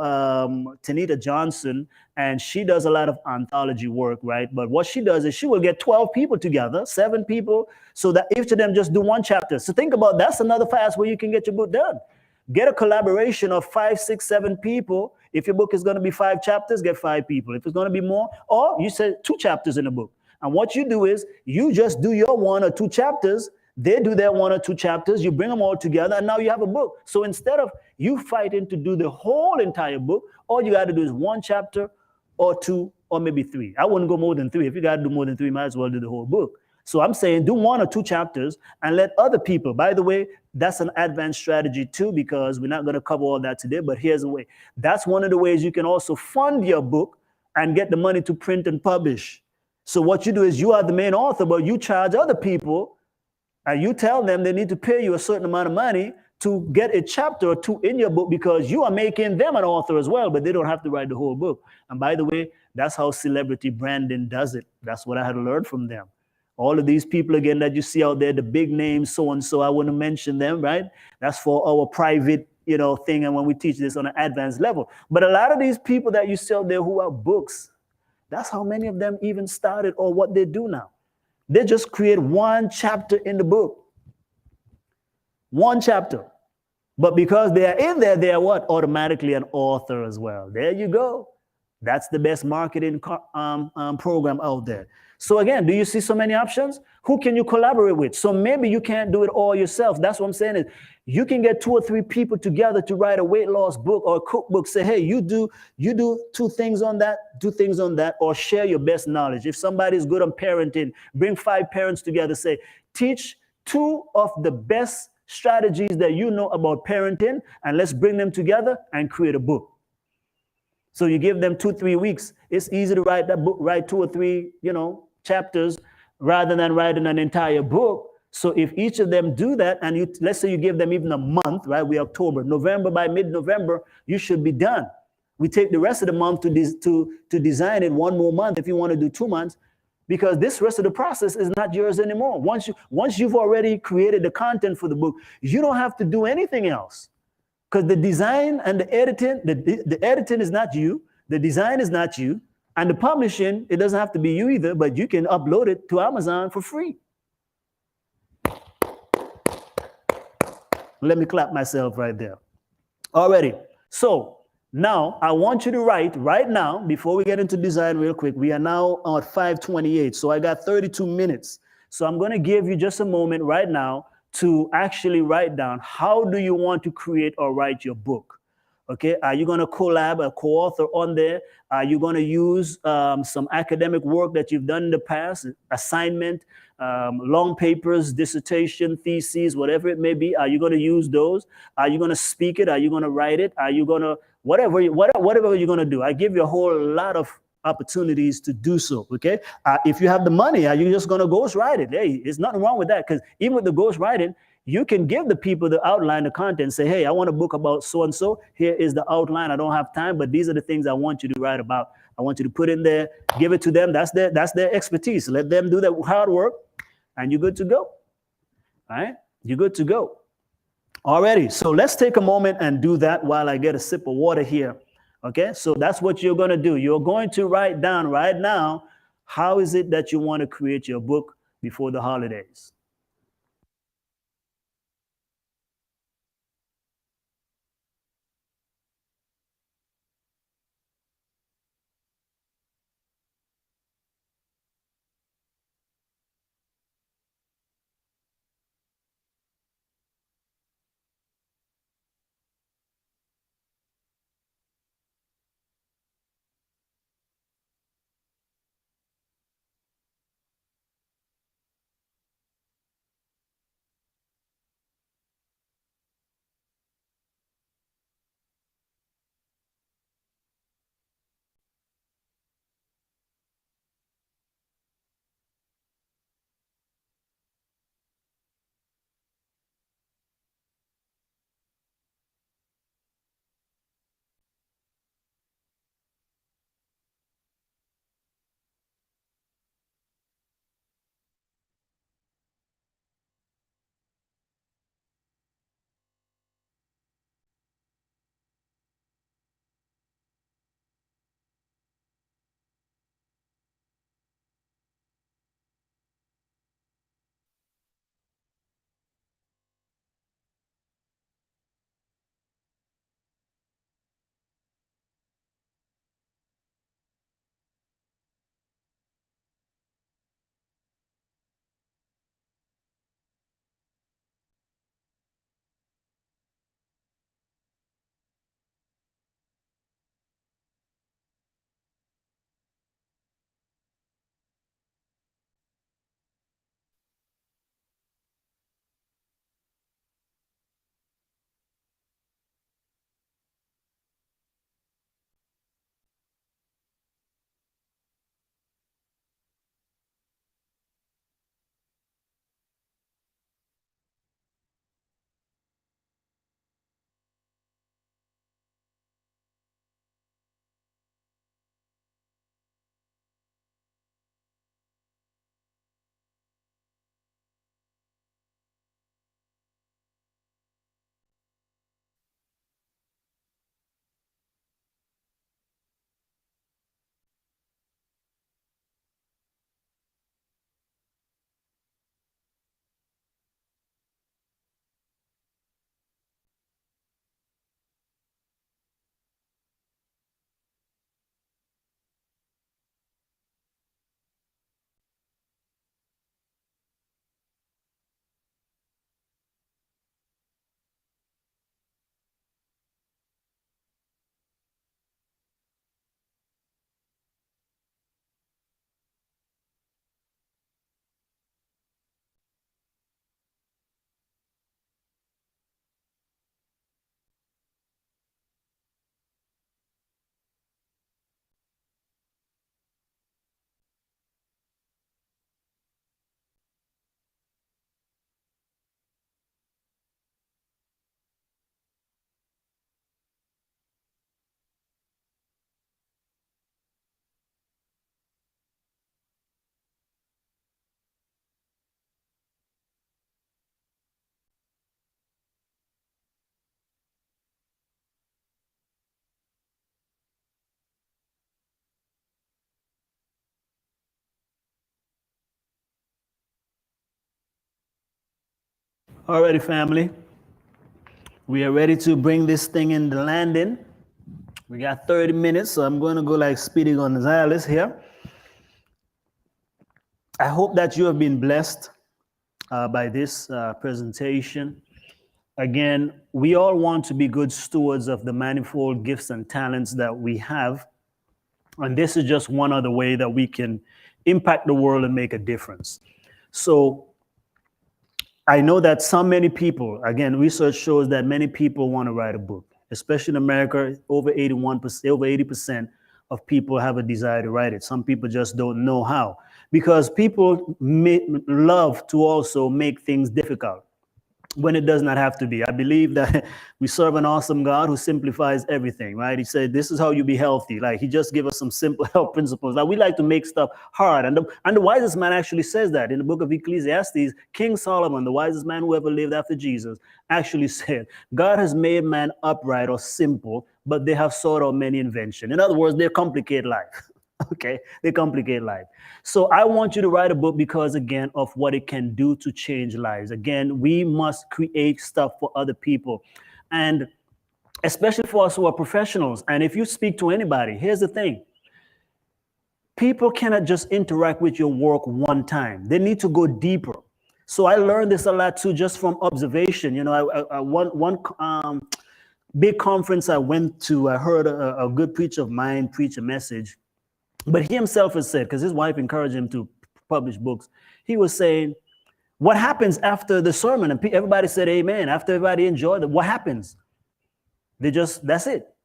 Tanita Johnson, and she does a lot of anthology work, right? But what she does is she will get 12 people together, 7 people, so that each of them just do one chapter. So think about that's another fast way you can get your book done. Get a collaboration of 5, 6, 7 people. If your book is going to be 5 chapters, get 5 people. If it's going to be more, or you said 2 chapters in a book. And what you do is you just do your 1 or 2 chapters. They do their 1 or 2 chapters, you bring them all together, and now you have a book. So instead of you fighting to do the whole entire book, all you got to do is 1 chapter or 2 or maybe 3. I wouldn't go more than 3. If you got to do more than 3, might as well do the whole book. So I'm saying do 1 or 2 chapters and let other people, by the way, that's an advanced strategy too, because we're not going to cover all that today, but here's the way. That's one of the ways you can also fund your book and get the money to print and publish. So what you do is you are the main author, but you charge other people. And you tell them they need to pay you a certain amount of money to get a chapter or 2 in your book because you are making them an author as well, but they don't have to write the whole book. And by the way, that's how celebrity branding does it. That's what I had to learn from them. All of these people, again, that you see out there, the big names, so-and-so, I wouldn't mention them, right? That's for our private, thing, and when we teach this on an advanced level. But a lot of these people that you see out there who are books, that's how many of them even started or what they do now. They just create 1 chapter in the book. 1 chapter. But because they are in there, they are what? Automatically an author as well. There you go. That's the best marketing program out there. So again, do you see so many options? Who can you collaborate with? So maybe you can't do it all yourself. That's what I'm saying is you can get 2 or 3 people together to write a weight loss book or a cookbook. Say, hey, you do 2 things on that, 2 things on that, or share your best knowledge. If somebody's good on parenting, bring 5 parents together. Say, teach 2 of the best strategies that you know about parenting, and let's bring them together and create a book. So you give them 2, 3 weeks. It's easy to write that book, write 2 or 3, chapters rather than writing an entire book. So if each of them do that, and let's say you give them even a month, right? We're October, November, by mid-November, you should be done. We take the rest of the month to design it, one more month if you want to do 2 months, because this rest of the process is not yours anymore. Once you've already created the content for the book, you don't have to do anything else. Because the design and the editing, the editing is not you, the design is not you, and the publishing, it doesn't have to be you either, but you can upload it to Amazon for free. Let me clap myself right there. Alrighty. So now I want you to write right now, before we get into design real quick. We are now at 5:28, so I got 32 minutes. So I'm going to give you just a moment right now to actually write down, how do you want to create or write your book? Okay, are you going to collab a co-author on there? Are you going to use some academic work that you've done in the past, assignment, long papers, dissertation, theses, whatever it may be? Are you going to use those? Are you going to speak it? Are you going to write it? Are you going to, whatever you're going to do? I give you a whole lot of opportunities to do so, okay? If you have the money, are you just going to ghostwrite it? Hey, there's nothing wrong with that, because even with the ghostwriting, you can give the people the outline, the content, say, hey, I want a book about so-and-so. Here is the outline. I don't have time, but these are the things I want you to write about. I want you to put in there, give it to them. That's their expertise. Let them do the hard work, and you're good to go. All right? You're good to go. Alrighty, so let's take a moment and do that while I get a sip of water here. Okay, so that's what you're going to do. You're going to write down right now, how is it that you want to create your book before the holidays? Alrighty, family. We are ready to bring this thing in the landing. We got 30 minutes, so I'm going to go like Speedy Gonzalez here. I hope that you have been blessed by this presentation. Again, we all want to be good stewards of the manifold gifts and talents that we have. And this is just one other way that we can impact the world and make a difference. So I know that many people, again, research shows that many people want to write a book, especially in America. Over 80% of people have a desire to write it. Some people just don't know how, because people love to also make things difficult when it does not have to be. I believe that we serve an awesome God who simplifies everything, right? He said, this is how you be healthy. Like, he just gave us some simple health principles. Like, we like to make stuff hard. And the wisest man actually says that in the book of Ecclesiastes. King Solomon, the wisest man who ever lived after Jesus, actually said, God has made man upright or simple, but they have sought out many inventions. In other words, they complicate life. Okay, they complicate life. So I want you to write a book because, again, of what it can do to change lives. Again, we must create stuff for other people, and especially for us who are professionals. And if you speak to anybody, here's the thing. People cannot just interact with your work one time. They need to go deeper. So I learned this a lot too, just from observation. You know, one big conference I went to, I heard a good preacher of mine preach a message. But he himself has said, because his wife encouraged him to publish books, he was saying, what happens after the sermon? And everybody said amen. After everybody enjoyed it, what happens? That's it.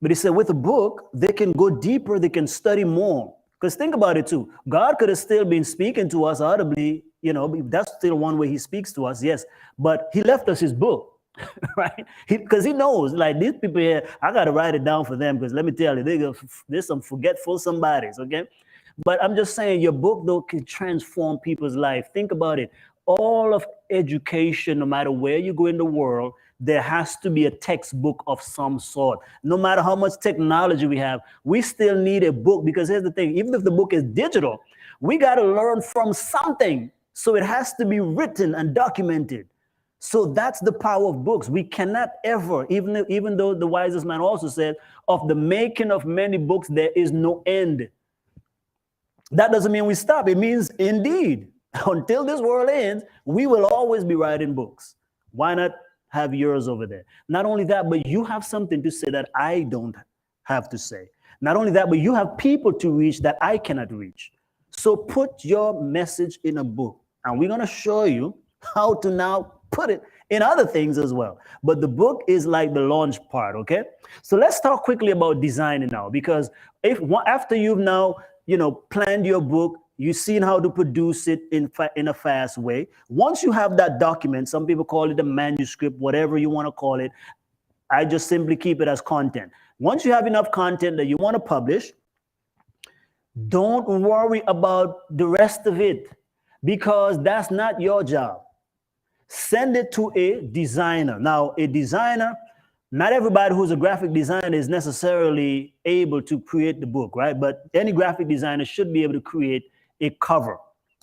But he said, with a book, they can go deeper, they can study more. Because think about it too. God could have still been speaking to us audibly, you know, that's still one way he speaks to us, yes. But he left us his book. Right? Because he knows, like, these people here, I got to write it down for them, because let me tell you, there's some forgetful somebodies, okay? But I'm just saying, your book, though, can transform people's life. Think about it. All of education, no matter where you go in the world, there has to be a textbook of some sort. No matter how much technology we have, we still need a book, because here's the thing, even if the book is digital, we got to learn from something. So it has to be written and documented. So that's the power of books. We cannot ever, even though the wisest man also said, of the making of many books, there is no end. That doesn't mean we stop. It means, indeed, until this world ends, we will always be writing books. Why not have yours over there? Not only that, but you have something to say that I don't have to say. Not only that, but you have people to reach that I cannot reach. So put your message in a book, and we're going to show you how to now put it in other things as well. But the book is like the launch part, okay? So let's talk quickly about designing now, because after you've now, planned your book, you've seen how to produce it in a fast way. Once you have that document, some people call it a manuscript, whatever you want to call it, I just simply keep it as content. Once you have enough content that you want to publish, don't worry about the rest of it, because that's not your job. Send it to a designer. Now, a designer, not everybody who's a graphic designer is necessarily able to create the book, right? But any graphic designer should be able to create a cover,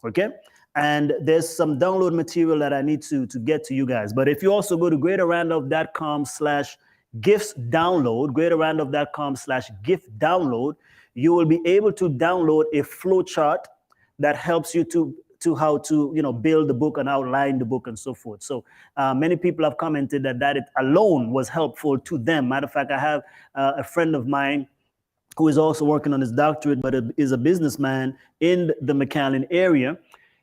okay? And there's some download material that I need to get to you guys. But if you also go to greaterrandolph.com/gifts download, greaterrandolph.com/gift download, you will be able to download a flow chart that helps you to how to build the book and outline the book and so forth. So many people have commented that it alone was helpful to them. Matter of fact, I have a friend of mine who is also working on his doctorate, but is a businessman in the McAllen area.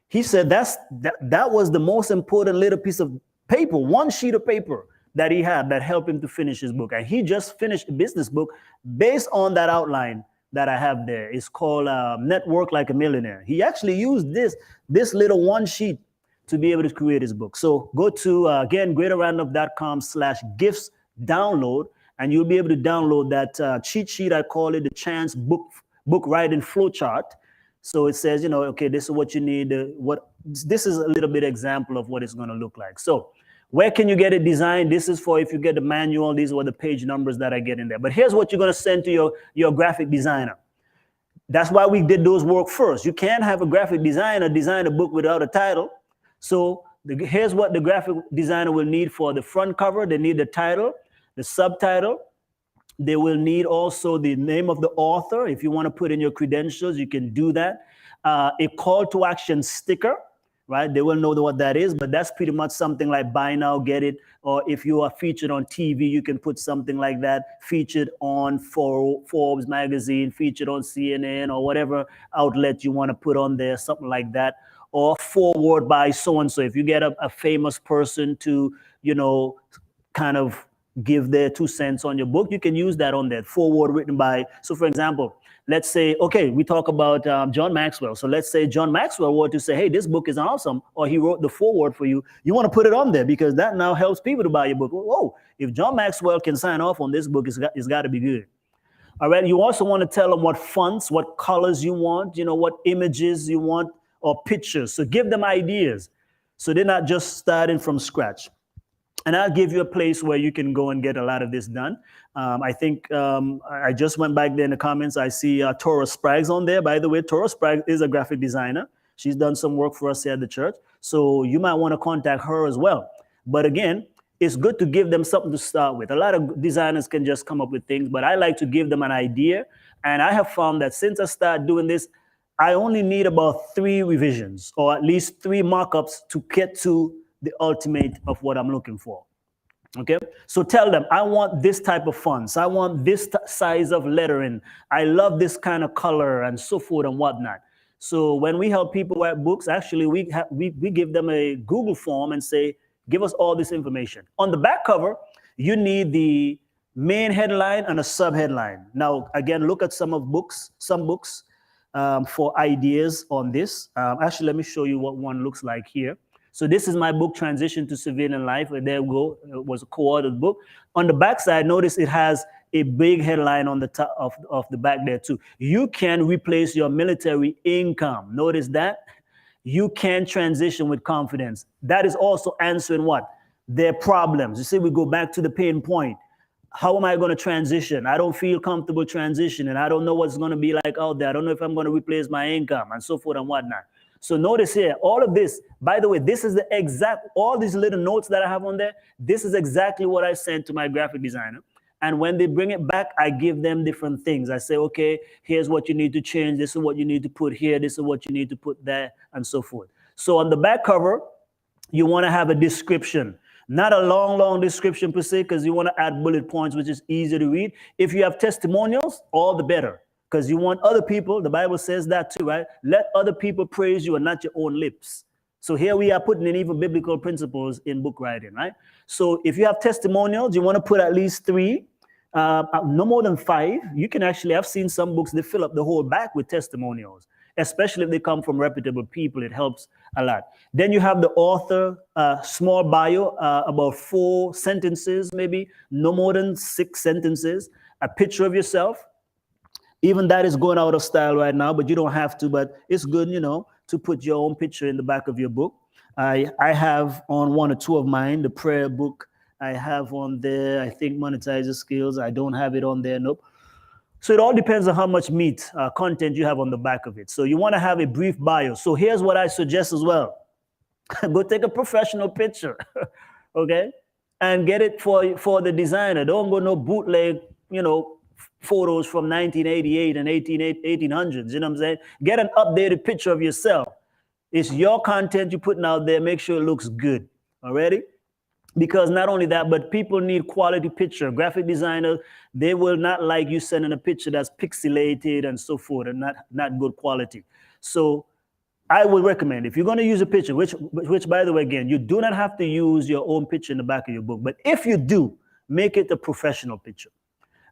He said that was the most important little piece of paper, one sheet of paper that he had that helped him to finish his book. And he just finished a business book based on that outline that I have there. It's called Network Like a Millionaire. He actually used this little one sheet to be able to create his book. So go to, again, greaterrandolph.com/gifts download, and you'll be able to download that cheat sheet. I call it the chance book writing flow chart. So it says, okay, this is what you need. This is a little bit example of what it's going to look like. So where can you get it designed? This is for if you get the manual. These are the page numbers that I get in there. But here's what you're going to send to your graphic designer. That's why we did those work first. You can't have a graphic designer design a book without a title. So here's what the graphic designer will need for the front cover. They need the title, the subtitle. They will need also the name of the author. If you want to put in your credentials, you can do that. A call to action sticker, right? They will know what that is, but that's pretty much something like buy now, get it. Or if you are featured on TV, you can put something like that, featured on Forbes magazine, featured on CNN, or whatever outlet you want to put on there, something like that. Or forward by so-and-so. If you get a famous person to, kind of give their 2 cents on your book, you can use that on there. Forward written by, so for example, let's say, okay, we talk about John Maxwell. So let's say John Maxwell were to say, hey, this book is awesome, or he wrote the foreword for you. You want to put it on there because that now helps people to buy your book. Whoa, if John Maxwell can sign off on this book, it's got to be good. All right, you also want to tell them what fonts, what colors you want, what images you want, or pictures. So give them ideas. So they're not just starting from scratch. And I'll give you a place where you can go and get a lot of this done. I think I just went back there in the comments. I see Tora Spraggs on there. By the way, Tora Spraggs is a graphic designer. She's done some work for us here at the church. So you might want to contact her as well. But again, it's good to give them something to start with. A lot of designers can just come up with things, but I like to give them an idea. And I have found that since I started doing this, I only need about 3 revisions, or at least 3 markups to get to the ultimate of what I'm looking for. Okay, so tell them, I want this type of fonts. I want this size of lettering. I love this kind of color and so forth and whatnot. So when we help people write books, actually we give them a Google form and say, give us all this information. On the back cover, you need the main headline and a sub-headline. Now, again, look at some books for ideas on this. Actually, let me show you what one looks like here. So this is my book, Transition to Civilian Life. There we go. It was a co-authored book. On the back side, notice it has a big headline on the top of the back there too. You can replace your military income. Notice that. You can transition with confidence. That is also answering what? Their problems. You see, we go back to the pain point. How am I going to transition? I don't feel comfortable transitioning. I don't know what's going to be like out there. I don't know if I'm going to replace my income and so forth and whatnot. So notice here, all of this, by the way, this is the exact, all these little notes that I have on there, this is exactly what I sent to my graphic designer. And when they bring it back, I give them different things. I say, okay, here's what you need to change. This is what you need to put here. This is what you need to put there, and so forth. So on the back cover, you want to have a description. Not a long description per se, because you want to add bullet points, which is easy to read. If you have testimonials, all the better. Because you want other people, the Bible says that too, right? Let other people praise you and not your own lips. So here we are putting in even biblical principles in book writing, right? So if you have testimonials, you want to put at least 3, no more than 5. You can actually, I've seen some books, they fill up the whole back with testimonials, especially if they come from reputable people. It helps a lot. Then you have the author, small bio, about 4 sentences, maybe no more than 6 sentences, a picture of yourself. Even that is going out of style right now, but you don't have to, but it's good, to put your own picture in the back of your book. I have on 1 or 2 of mine, the prayer book. I have on there, I think, monetize your skills. I don't have it on there, nope. So it all depends on how much meat, content you have on the back of it. So you want to have a brief bio. So here's what I suggest as well. Go take a professional picture, okay? And get it for the designer. Don't go no bootleg, photos from 1988 and 1800s, you know what I'm saying? Get an updated picture of yourself. It's your content you're putting out there. Make sure it looks good, already? Because not only that, but people need quality picture. Graphic designers, they will not like you sending a picture that's pixelated and so forth and not good quality. So I would recommend, if you're going to use a picture, which by the way, again, you do not have to use your own picture in the back of your book. But if you do, make it a professional picture.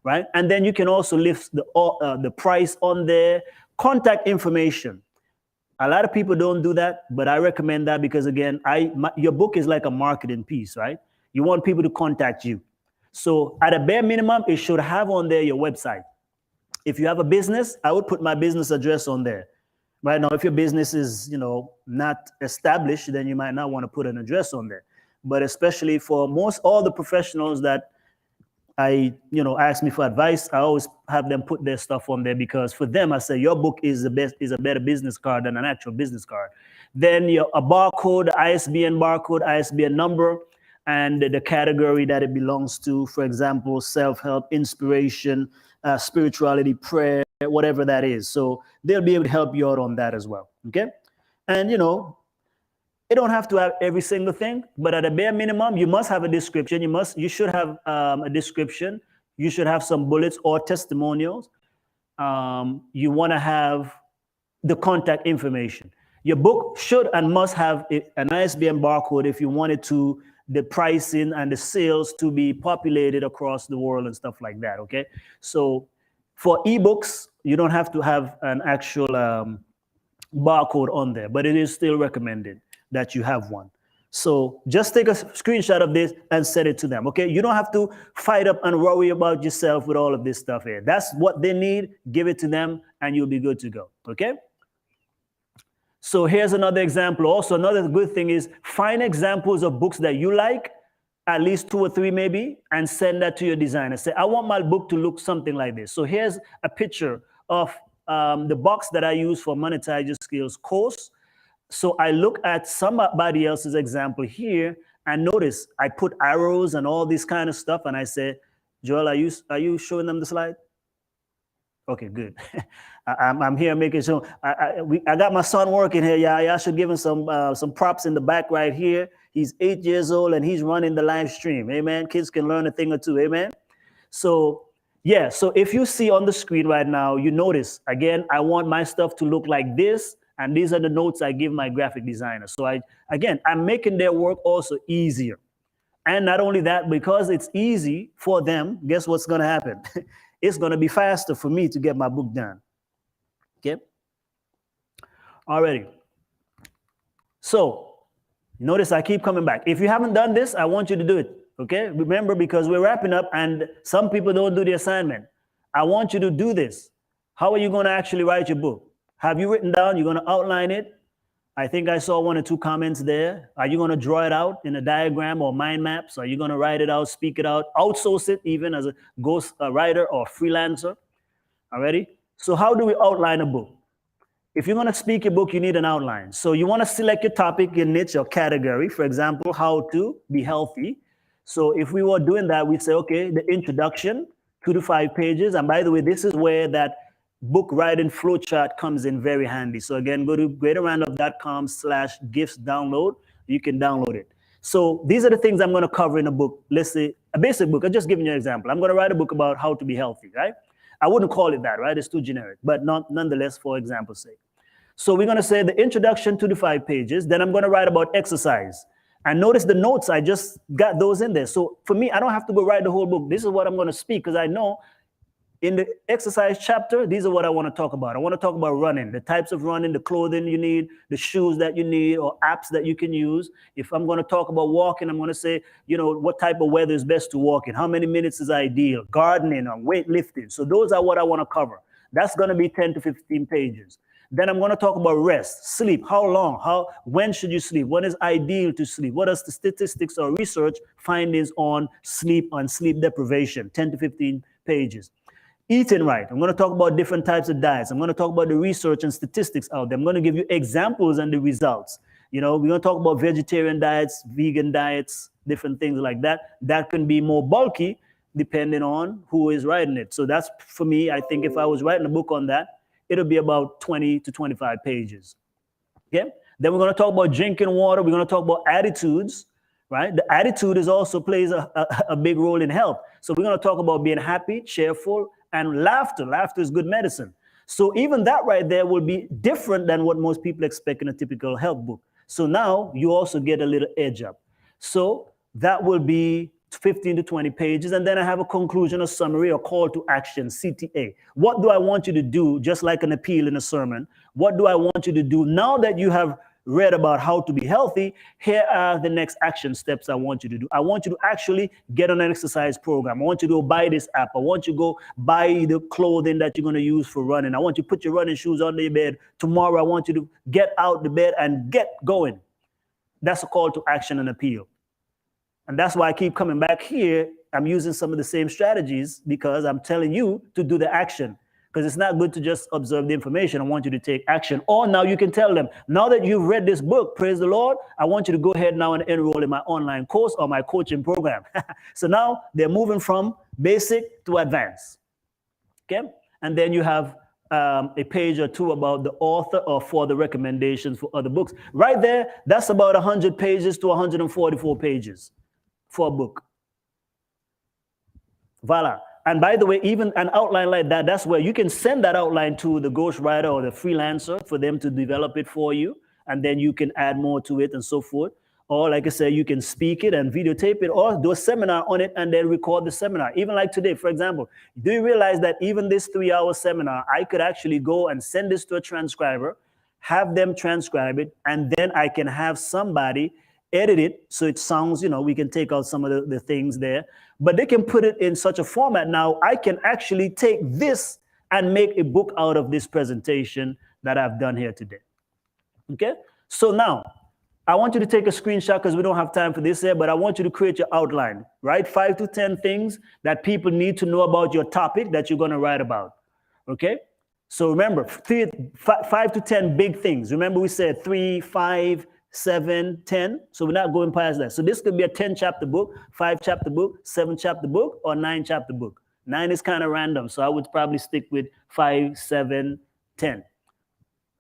Right? And then you can also list the price on there, contact information. A lot of people don't do that, but I recommend that because, again, your book is like a marketing piece, right? You want people to contact you. So at a bare minimum, it should have on there your website. If you have a business, I would put my business address on there. Right now, if your business is, not established, then you might not want to put an address on there. But especially for all the professionals that ask me for advice, I always have them put their stuff on there because for them, I say your book is a better business card than an actual business card. then a barcode, the ISBN barcode, ISBN number, and the category that it belongs to. For example, self-help, inspiration, spirituality, prayer, whatever that is. So they'll be able to help you out on that as well. Okay. And it don't have to have every single thing, but at a bare minimum, you must have a description. You should have a description. You should have some bullets or testimonials. You want to have the contact information. Your book should and must have an ISBN barcode if you wanted to the pricing and the sales to be populated across the world and stuff like that. Okay, so for ebooks, you don't have to have an actual barcode on there, but it is still recommended that you have one. So just take a screenshot of this and send it to them. Okay, you don't have to fight up and worry about yourself with all of this stuff here. That's what they need. Give it to them and you'll be good to go. Okay. So here's another example. Also, another good thing is find examples of books that you like, at least 2 or 3 maybe, and send that to your designer. Say, I want my book to look something like this. So here's a picture of the box that I use for Monetize Your Skills course. So I look at somebody else's example here and notice I put arrows and all this kind of stuff. And I say, Joel, are you showing them the slide? Okay, good. I'm here making sure. I got my son working here. Yeah, I should give him some props in the back right here. He's 8 years old and he's running the live stream. Amen. Kids can learn a thing or two. Amen. So yeah. So if you see on the screen right now, you notice again, I want my stuff to look like this, and these are the notes I give my graphic designer. So I'm making their work also easier. And not only that, because it's easy for them, guess what's going to happen? It's going to be faster for me to get my book done. Okay. Alrighty. So notice I keep coming back. If you haven't done this, I want you to do it. Okay. Remember, because we're wrapping up and some people don't do the assignment. I want you to do this. How are you going to actually write your book? Have you written down? You're going to outline it. I think I saw 1 or 2 comments there. Are you going to draw it out in a diagram or mind maps? Are you going to write it out, speak it out, outsource it even as a ghost writer or freelancer? Already? So how do we outline a book? If you're going to speak your book, you need an outline. So you want to select your topic, your niche, or category. For example, how to be healthy. So if we were doing that, we'd say, okay, the introduction, 2 to 5 pages. And by the way, this is where that book writing flowchart comes in very handy. So again, go to greaterroundup.com/gifts download. You can download it. So these are the things I'm going to cover in a book. Let's say a basic book. I'm just giving you an example. I'm going to write a book about how to be healthy, right? I wouldn't call it that, right? It's too generic, but nonetheless, for example's sake. So we're going to say the introduction, 2 to 5 pages. Then I'm going to write about exercise. And notice the notes, I just got those in there. So for me, I don't have to go write the whole book. This is what I'm going to speak because I know in the exercise chapter, these are what I want to talk about. I want to talk about running, the types of running, the clothing you need, the shoes that you need, or apps that you can use. If I'm going to talk about walking, I'm going to say, what type of weather is best to walk in, how many minutes is ideal, gardening or weightlifting. So those are what I want to cover. That's going to be 10 to 15 pages. Then I'm going to talk about rest, sleep, how long, when should you sleep, when is ideal to sleep, what are the statistics or research findings on sleep and sleep deprivation, 10 to 15 pages. Eating right. I'm going to talk about different types of diets. I'm going to talk about the research and statistics out there. I'm going to give you examples and the results. We're going to talk about vegetarian diets, vegan diets, different things like that. That can be more bulky depending on who is writing it. So that's, for me, I think if I was writing a book on that, it'll be about 20 to 25 pages. Okay. Then we're going to talk about drinking water. We're going to talk about attitudes, right? The attitude also plays a big role in health. So we're going to talk about being happy, cheerful, and laughter. Laughter is good medicine. So even that right there will be different than what most people expect in a typical health book. So now you also get a little edge up. So that will be 15 to 20 pages. And then I have a conclusion, a summary, or call to action, CTA. What do I want you to do, just like an appeal in a sermon? What do I want you to do now that you have read about how to be healthy? Here are the next action steps I want you to do. I want you to actually get on an exercise program. I want you to go buy this app. I want you to go buy the clothing that you're going to use for running. I want you to put your running shoes under your bed. Tomorrow, I want you to get out the bed and get going. That's a call to action and appeal. And that's why I keep coming back here. I'm using some of the same strategies because I'm telling you to do the action. because it's not good to just observe the information. I want you to take action. Or now you can tell them, now that you've read this book, praise the Lord, I want you to go ahead now and enroll in my online course or my coaching program. So now they're moving from basic to advanced. Okay? And then you have a page or two about the author or for the recommendations for other books. Right there, that's about 100 pages to 144 pages for a book. Voila. And by the way, even an outline like that, that's where you can send that outline to the ghostwriter or the freelancer for them to develop it for you. And then you can add more to it and so forth. Or like I said, you can speak it and videotape it or do a seminar on it and then record the seminar. Even like today, for example, do you realize that even this 3-hour seminar, I could actually go and send this to a transcriber, have them transcribe it, and then I can have somebody edit it so it sounds, we can take out some of the things there, but they can put it in such a format. Now I can actually take this and make a book out of this presentation that I've done here today. Okay, so now I want you to take a screenshot because we don't have time for this here, but I want you to create your outline, right? 5 to 10 things that people need to know about your topic that you're going to write about. Okay, so remember 5 to 10 big things. Remember we said 3, 5, 7, 10. So we're not going past that. So this could be a 10-chapter book, 5-chapter book, 7-chapter book, or 9-chapter book. 9 is kind of random, so I would probably stick with 5, 7, 10.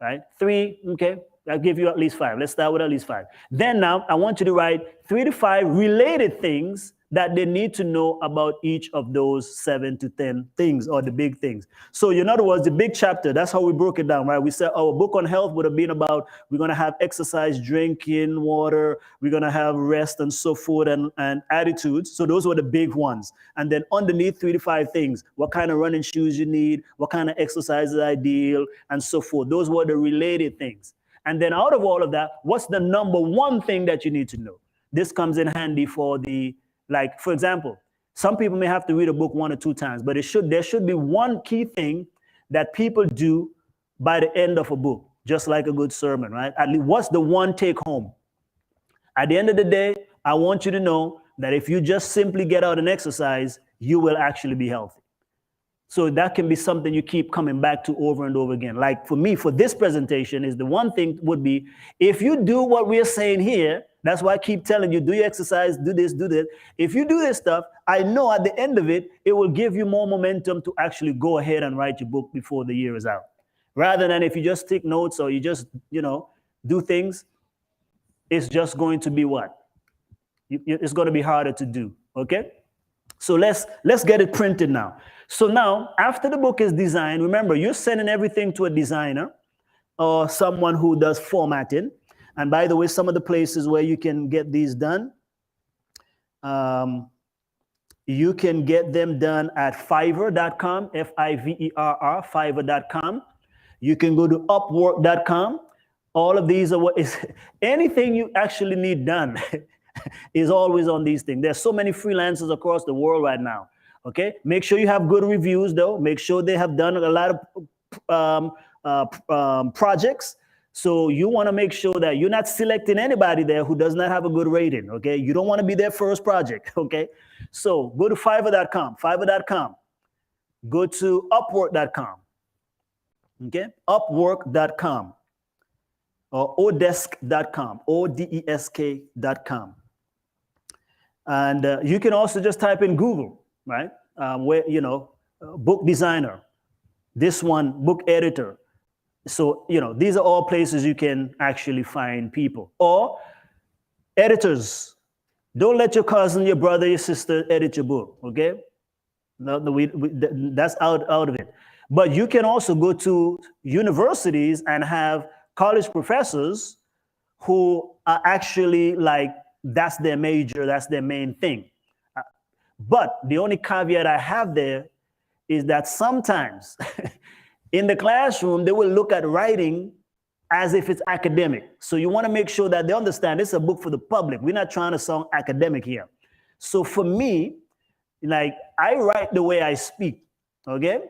Right? 3, okay. I'll give you at least 5. Let's start with at least 5. Then now I want you to write 3 to 5 related things that they need to know about each of those 7 to 10 things or the big things. So in other words, the big chapter, that's how we broke it down, right? We said our book on health would have been about, we're going to have exercise, drinking water, we're going to have rest and so forth and attitudes. So those were the big ones. And then underneath 3 to 5 things, what kind of running shoes you need, what kind of exercise is ideal and so forth. Those were the related things. And then out of all of that, what's the number one thing that you need to know? This comes in handy for like, for example, some people may have to read a book 1 or 2 times, but there should be one key thing that people do by the end of a book, just like a good sermon, right? At least what's the one take home? At the end of the day, I want you to know that if you just simply get out and exercise, you will actually be healthy. So that can be something you keep coming back to over and over again. Like for me, for this presentation, is the one thing would be, if you do what we're saying here, that's why I keep telling you, do your exercise, do this, do that. If you do this stuff, I know at the end of it, it will give you more momentum to actually go ahead and write your book before the year is out. Rather than if you just take notes or you just, do things, it's just going to be what? It's going to be harder to do, okay? So let's get it printed now. So now, after the book is designed, remember, you're sending everything to a designer or someone who does formatting. And by the way, some of the places where you can get these done, you can get them done at Fiverr.com, Fiverr, Fiverr.com. You can go to Upwork.com. All of these are what is anything you actually need done is always on these things. There's so many freelancers across the world right now. Okay, make sure you have good reviews though. Make sure they have done a lot of projects. So you want to make sure that you're not selecting anybody there who does not have a good rating. Okay, you don't want to be their first project. Okay, so go to Fiverr.com, Fiverr.com. Go to Upwork.com. Okay, Upwork.com or Odesk.com, Odesk.com. And you can also just type in Google, right? Where, book designer, this one, book editor. So, these are all places you can actually find people. Or editors. Don't let your cousin, your brother, your sister edit your book, okay? No, that's out of it. But you can also go to universities and have college professors who are actually like, that's their major, that's their main thing. But the only caveat I have there is that sometimes in the classroom, they will look at writing as if it's academic. So you want to make sure that they understand this is a book for the public. We're not trying to sound academic here. So for me, like, I write the way I speak, okay?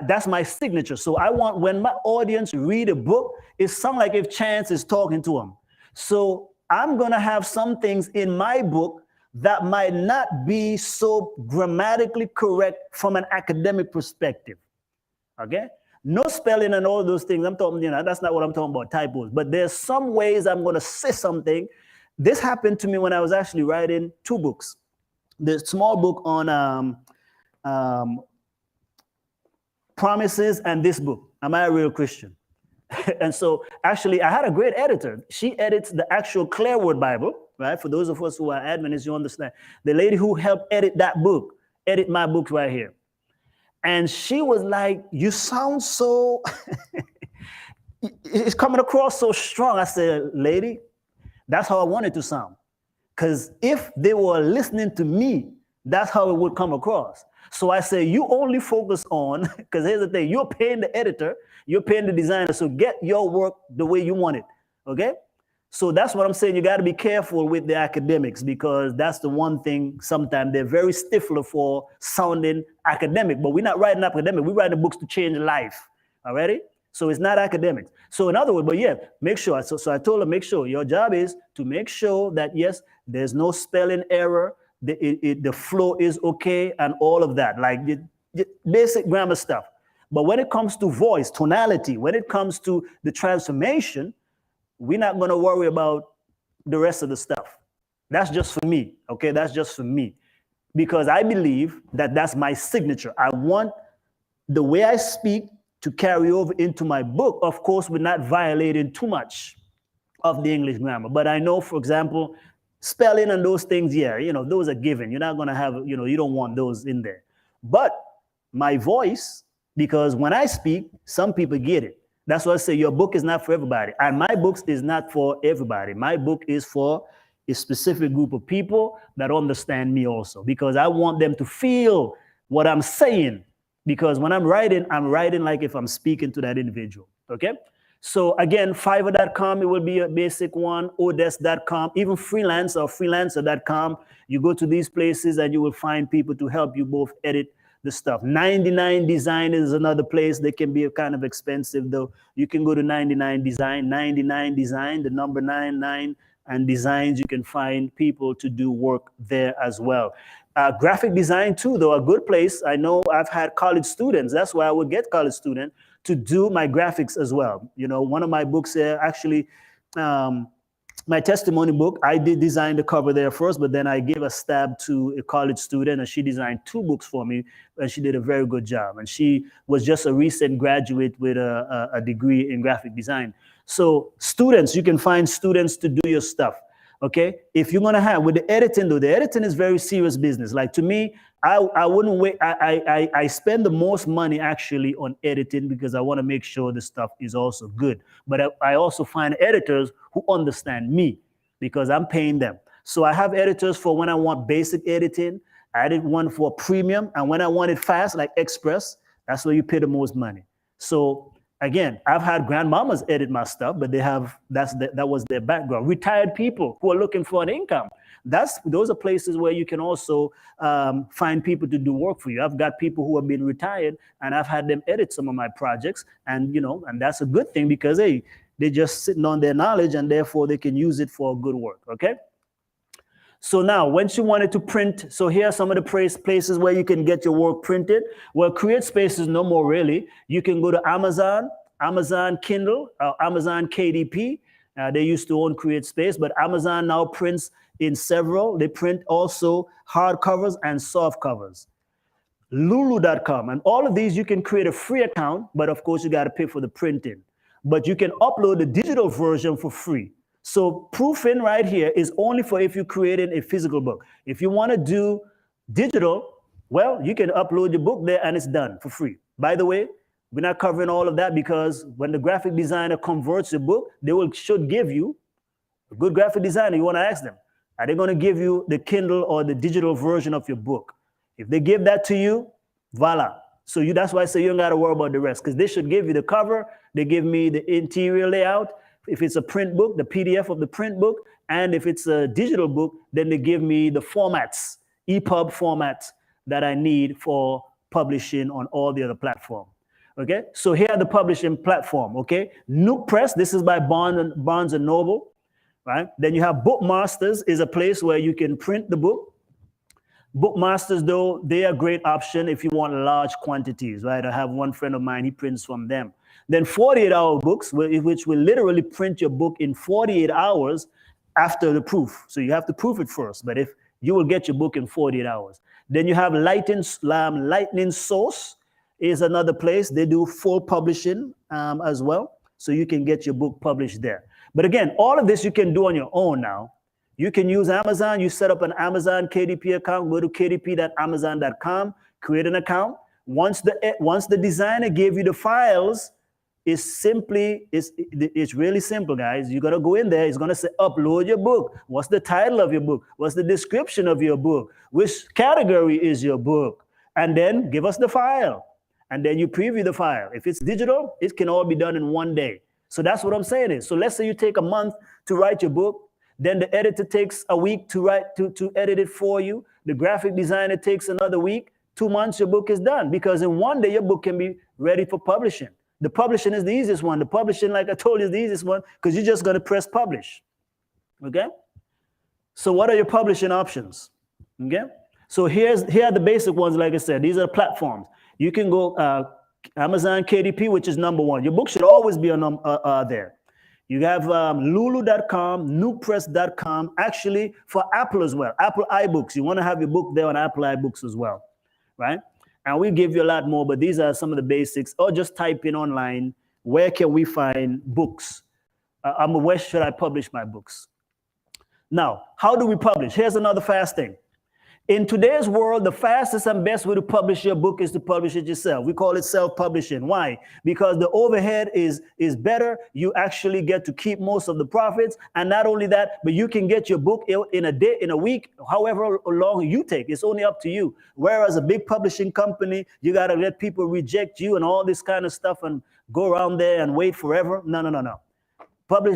That's my signature. So I want when my audience read a book, it sounds like if Chance is talking to them. So I'm going to have some things in my book that might not be so grammatically correct from an academic perspective. Okay? No spelling and all those things. I'm talking, that's not what I'm talking about, typos. But there's some ways I'm going to say something. This happened to me when I was actually writing 2 books. The small book on promises and this book, Am I a Real Christian? And so actually I had a great editor. She edits the actual Clearwood Bible, right? For those of us who are Adventists, you understand. The lady who helped edit that book, edit my book right here. And she was like, you sound so, it's coming across so strong. I said, lady, that's how I want it to sound. Because if they were listening to me, that's how it would come across. So I say, you only focus on, because here's the thing, you're paying the editor, you're paying the designer, so get your work the way you want it, okay? So that's what I'm saying. You got to be careful with the academics, because that's the one thing sometimes they're very stiffler for sounding academic, but we're not writing academic. We're writing books to change life, already? So it's not academics. So in other words, but yeah, make sure. So I told her, make sure. Your job is to make sure that, yes, there's no spelling error, the flow is okay, and all of that, like the basic grammar stuff. But when it comes to voice, tonality, when it comes to the transformation, we're not going to worry about the rest of the stuff. That's just for me, okay? That's just for me. Because I believe that that's my signature. I want the way I speak to carry over into my book. Of course, we're not violating too much of the English grammar. But I know, for example, spelling and those things, yeah, those are given. You're not going to have, you don't want those in there. But my voice, because when I speak, some people get it. That's why I say your book is not for everybody. And my book is not for everybody. My book is for a specific group of people that understand me also, because I want them to feel what I'm saying. Because when I'm writing like if I'm speaking to that individual, okay? So again, Fiverr.com, it will be a basic one, Odesk.com, even freelancer or freelancer.com. You go to these places and you will find people to help you both edit the stuff. 99 Design is another place. They can be kind of expensive though. You can go to 99 Design, 99 Design, the number 99 and designs. You can find people to do work there as well. Graphic design too, though, a good place. I know I've had college students. That's why I would get college students to do my graphics as well. One of my books actually, my testimony book, I did design the cover there first, but then I gave a stab to a college student and she designed 2 books for me, and she did a very good job. And she was just a recent graduate with a degree in graphic design. So students, you can find students to do your stuff. Okay, if you're gonna have with the editing, though, the editing is very serious business. Like to me, I wouldn't wait. I spend the most money actually on editing because I want to make sure the stuff is also good. But I also find editors who understand me because I'm paying them. So I have editors for when I want basic editing. I did one for premium, and when I want it fast, like Express, that's where you pay the most money. So again, I've had grandmamas edit my stuff, but that was their background. Retired people who are looking for an income. Those are places where you can also find people to do work for you. I've got people who have been retired, and I've had them edit some of my projects, and and that's a good thing because hey, they're just sitting on their knowledge, and therefore they can use it for good work. Okay. So now, once you wanted to print, so here are some of the places where you can get your work printed. Well, CreateSpace is no more really. You can go to Amazon, Amazon Kindle, Amazon KDP. They used to own CreateSpace, but Amazon now prints in several. They print also hardcovers and soft covers. Lulu.com, and all of these you can create a free account, but of course you got to pay for the printing. But you can upload the digital version for free. So proofing right here is only for if you're creating a physical book. If you want to do digital, well, you can upload your book there and it's done for free. By the way, we're not covering all of that because when the graphic designer converts your book, should give you a good graphic designer. You want to ask them, are they going to give you the Kindle or the digital version of your book? If they give that to you, voila. So that's why I say you don't got to worry about the rest because they should give you the cover. They give me the interior layout. If it's a print book, the PDF of the print book, and if it's a digital book, then they give me the formats, EPUB formats that I need for publishing on all the other platforms. Okay, so here are the publishing platform. Okay, Nook Press, this is by Barnes and Noble, right? Then you have Bookmasters, is a place where you can print the book. Bookmasters, though, they are a great option if you want large quantities, right? I have one friend of mine, he prints from them. Then 48-hour books, which will literally print your book in 48 hours after the proof. So you have to proof it first, but if you will get your book in 48 hours. Then you have Lightning Source is another place. They do full publishing as well. So you can get your book published there. But again, all of this you can do on your own now. You can use Amazon. You set up an Amazon KDP account. Go to kdp.amazon.com, create an account. Once the designer gave you the files, it's really simple, guys. You're gonna go in there. It's gonna say upload your book. What's the title of your book? What's the description of your book? Which category is your book? And then give us the file. And then you preview the file. If it's digital, it can all be done in one day. So that's what I'm saying is. So let's say you take a month to write your book. Then the editor takes a week to edit it for you. The graphic designer takes another week. 2 months, your book is done. Because in one day, your book can be ready for publishing. The publishing is the easiest one. The publishing, like I told you, is the easiest one because you're just going to press publish. Okay? So what are your publishing options? Okay? So here are the basic ones, like I said. These are the platforms. You can go Amazon KDP, which is #1. Your book should always be on there. You have lulu.com, nukepress.com, actually for Apple as well. Apple iBooks. You want to have your book there on Apple iBooks as well, right? And we give you a lot more, but these are some of the basics. Or just type in online, where can we find books? Where should I publish my books? Now, how do we publish? Here's another fast thing. In today's world, the fastest and best way to publish your book is to publish it yourself. We call it self-publishing. Why? Because the overhead is better. You actually get to keep most of the profits. And not only that, but you can get your book in a day, in a week, however long you take. It's only up to you. Whereas a big publishing company, you got to let people reject you and all this kind of stuff and go around there and wait forever. No.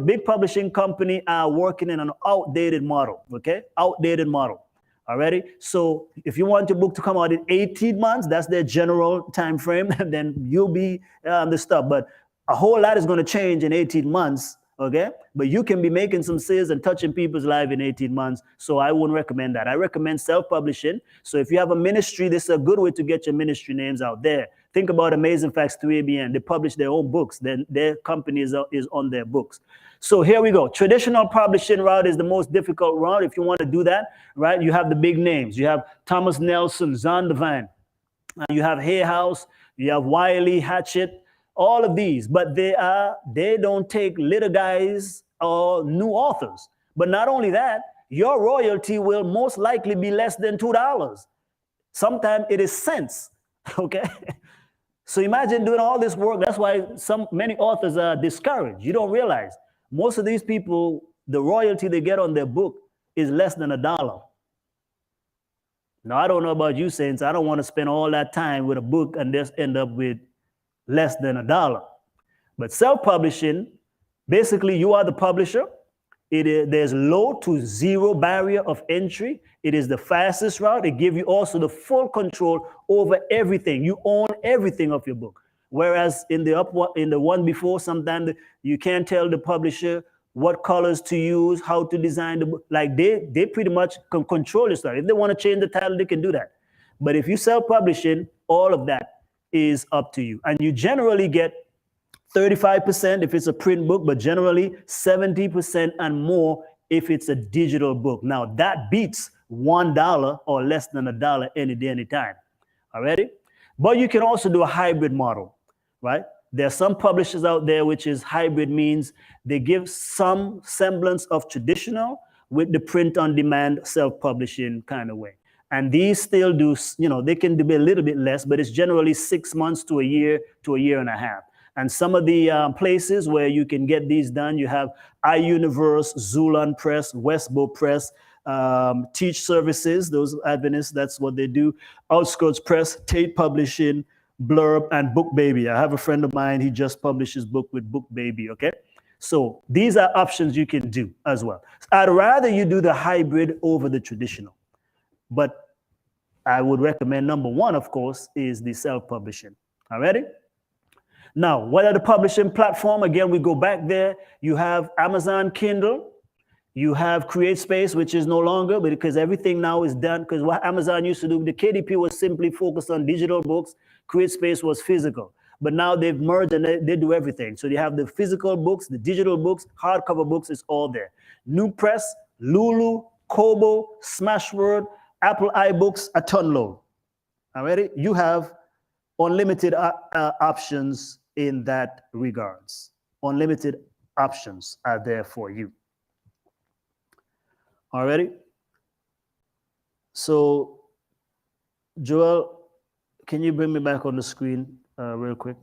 Big publishing company are working in an outdated model, okay? Outdated model. Already, so if you want your book to come out in 18 months, that's their general time frame, then you'll be the stuff. But a whole lot is going to change in 18 months, okay? But you can be making some sales and touching people's lives in 18 months. So I wouldn't recommend that. I recommend self-publishing. So if you have a ministry, this is a good way to get your ministry names out there. Think about Amazing Facts 3ABN. They publish their own books. Then their company is on their books. So here we go. Traditional publishing route is the most difficult route. If you want to do that, right? You have the big names. You have Thomas Nelson, Zondervan. You have Hay House. You have Wiley, Hatchett. All of these, but they don't take little guys or new authors. But not only that, your royalty will most likely be less than $2. Sometimes it is cents. Okay. So imagine doing all this work. That's why many authors are discouraged. You don't realize most of these people, the royalty they get on their book is less than $1. Now, I don't know about you, Saints. I don't want to spend all that time with a book and just end up with less than $1. But self-publishing, basically you are the publisher. There's low to zero barrier of entry. It is the fastest route. It gives you also the full control over everything. You own everything of your book. Whereas in the one before, sometimes you can't tell the publisher what colors to use, how to design the book. Like they pretty much can control your stuff. If they want to change the title, they can do that. But if you self-publishing, all of that is up to you. And you generally get 35% if it's a print book, but generally 70% and more if it's a digital book. Now that beats $1 or less than $1 any day, anytime. Already? But you can also do a hybrid model, right? There are some publishers out there which is hybrid, means they give some semblance of traditional with the print on demand self-publishing kind of way. And these still do, they can be a little bit less, but it's generally 6 months to a year and a half. And some of the places where you can get these done, you have iUniverse, Zulon Press, Westbow Press, Teach Services, those Adventists, that's what they do. Outskirts Press, Tate Publishing, Blurb, and Book Baby. I have a friend of mine, he just published his book with Book Baby, okay? So these are options you can do as well. I'd rather you do the hybrid over the traditional. But I would recommend #1, of course, is the self-publishing. All righty? Now, what are the publishing platform? Again, we go back there. You have Amazon Kindle. You have CreateSpace, which is no longer, but because everything now is done. Because what Amazon used to do, the KDP was simply focused on digital books. CreateSpace was physical. But now they've merged and they do everything. So you have the physical books, the digital books, hardcover books, it's all there. New Press, Lulu, Kobo, Smashword, Apple iBooks, a ton load. Alrighty? You have unlimited options in that regards. Unlimited options are there for you. Alrighty? So, Joel, can you bring me back on the screen real quick?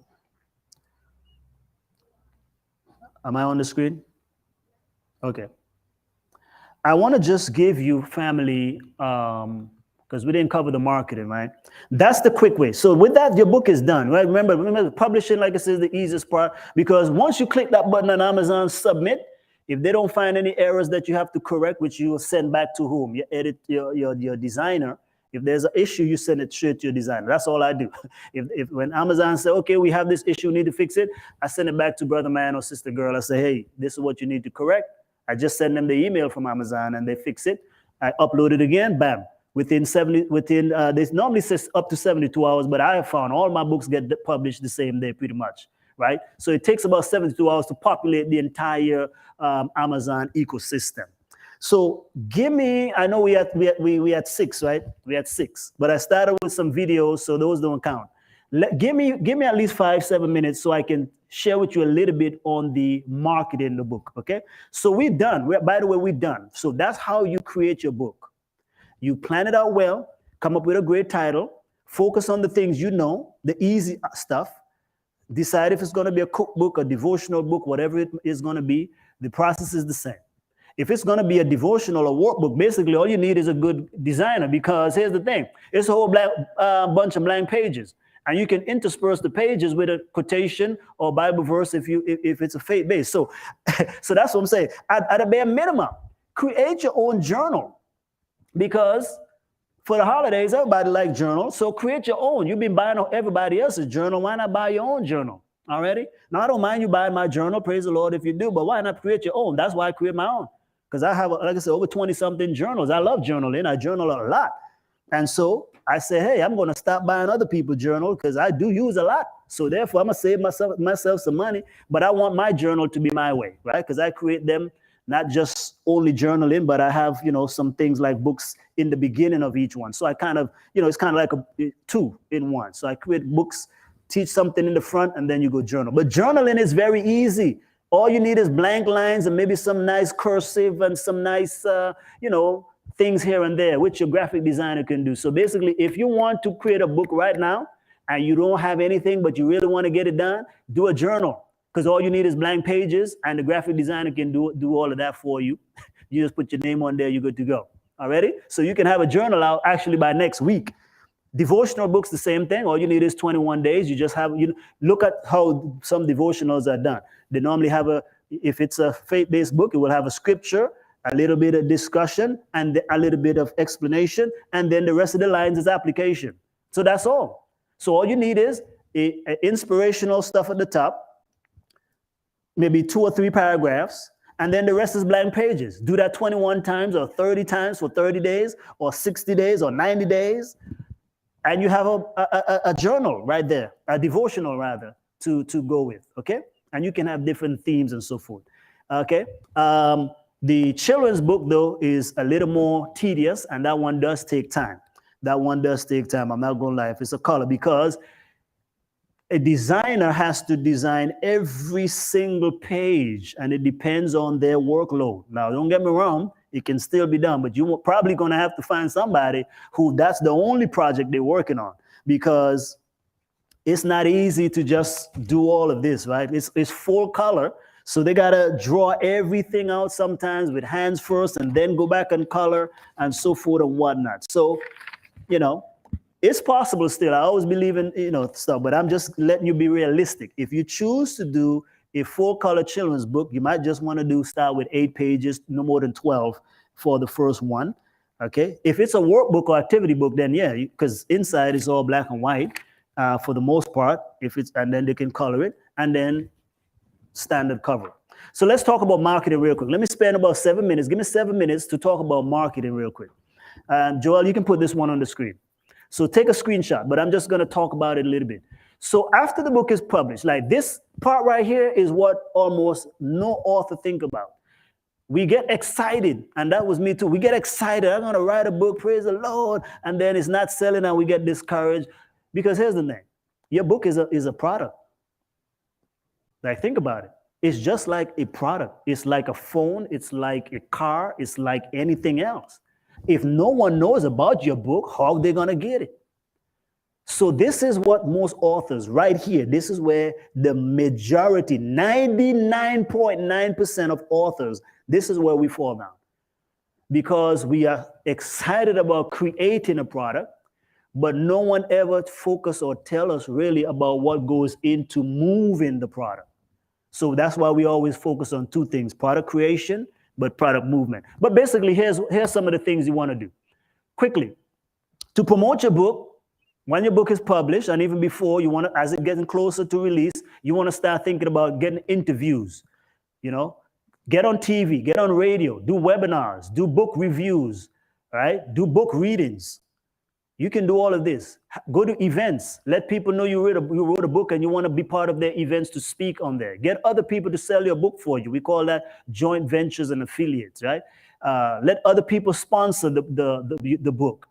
Am I on the screen? Okay. I want to just give you family, because we didn't cover the marketing, right? That's the quick way. So with that, your book is done, right? Remember, publishing, like I said, is the easiest part, because once you click that button on Amazon, submit, if they don't find any errors that you have to correct, which you will send back to whom? Your designer. If there's an issue, you send it straight to your designer. That's all I do. If when Amazon say, okay, we have this issue, need to fix it, I send it back to brother man or sister girl. I say, hey, this is what you need to correct. I just send them the email from Amazon and they fix it. I upload it again, bam. They normally says up to 72 hours, but I have found all my books get published the same day pretty much, right? So it takes about 72 hours to populate the entire Amazon ecosystem. So give me, I know we had 6, right? We had 6, but I started with some videos, so those don't count. Give me at least 5-7 minutes so I can share with you a little bit on the marketing the book, okay? So we're done. By the way, we're done. So that's how you create your book. You plan it out well, come up with a great title, focus on the things you know, the easy stuff, decide if it's going to be a cookbook, a devotional book, whatever it is going to be. The process is the same. If it's going to be a devotional or workbook, basically all you need is a good designer, because here's the thing. It's a whole bunch of blank pages. And you can intersperse the pages with a quotation or Bible verse if it's a faith-based. So that's what I'm saying. At a bare minimum, create your own journal. Because for the holidays, everybody likes journals. So create your own. You've been buying everybody else's journal. Why not buy your own journal? Already? Now, I don't mind you buying my journal. Praise the Lord if you do. But why not create your own? That's why I create my own. Because I have, like I said, over 20-something journals. I love journaling. I journal a lot. And so I say, hey, I'm going to stop buying other people's journals because I do use a lot. So therefore, I'm going to save myself some money. But I want my journal to be my way, right? Because I create them not just only journaling, but I have, some things like books in the beginning of each one. So I kind of, it's kind of like a 2 in 1. So I create books, teach something in the front, and then you go journal. But journaling is very easy. All you need is blank lines and maybe some nice cursive and some nice, things here and there, which your graphic designer can do. So basically, if you want to create a book right now and you don't have anything, but you really want to get it done, do a journal. Because all you need is blank pages, and the graphic designer can do all of that for you. You just put your name on there, you're good to go. Already? So you can have a journal out actually by next week. Devotional books, the same thing. All you need is 21 days. You just have, look at how some devotionals are done. They normally have if it's a faith-based book, it will have a scripture, a little bit of discussion, and a little bit of explanation, and then the rest of the lines is application. So that's all. So all you need is inspirational stuff at the top, maybe 2 or 3 paragraphs, and then the rest is blank pages. Do that 21 times or 30 times for 30 days or 60 days or 90 days. And you have a journal right there, a devotional rather, to go with, okay? And you can have different themes and so forth, okay? The children's book, though, is a little more tedious, and that one does take time. That one does take time. I'm not going to lie if it's a color, because a designer has to design every single page, and it depends on their workload. Now, don't get me wrong, it can still be done, but you're probably going to have to find somebody who that's the only project they're working on, because it's not easy to just do all of this, right? It's full color, so they got to draw everything out sometimes with hands first and then go back and color and so forth and whatnot. So, it's possible still. I always believe in, stuff, but I'm just letting you be realistic. If you choose to do a full-color children's book, you might just want to start with 8 pages, no more than 12 for the first one, okay? If it's a workbook or activity book, then yeah, because inside it's all black and white for the most part, and then they can color it, and then standard cover. So let's talk about marketing real quick. Let me spend about 7 minutes. Give me 7 minutes to talk about marketing real quick. Joel, you can put this one on the screen. So take a screenshot, but I'm just going to talk about it a little bit. So after the book is published, like this part right here is what almost no author think about. We get excited, and that was me too. We get excited. I'm going to write a book, praise the Lord, and then it's not selling and we get discouraged. Because here's the thing. Your book is a product. Like, think about it. It's just like a product. It's like a phone. It's like a car. It's like anything else. If no one knows about your book, how are they going to get it? So this is what most authors right here, this is where the majority, 99.9% of authors, this is where we fall down. Because we are excited about creating a product, but no one ever focus or tell us really about what goes into moving the product. So that's why we always focus on two things, product creation, but product movement. But basically, here's some of the things you want to do. Quickly, to promote your book, when your book is published, and even before, you want to, as it getting closer to release, you want to start thinking about getting interviews, get on TV, get on radio, do webinars, do book reviews, right? Do book readings. You can do all of this. Go to events. Let people know you wrote a book and you want to be part of their events to speak on there. Get other people to sell your book for you. We call that joint ventures and affiliates, right? Let other people sponsor the book.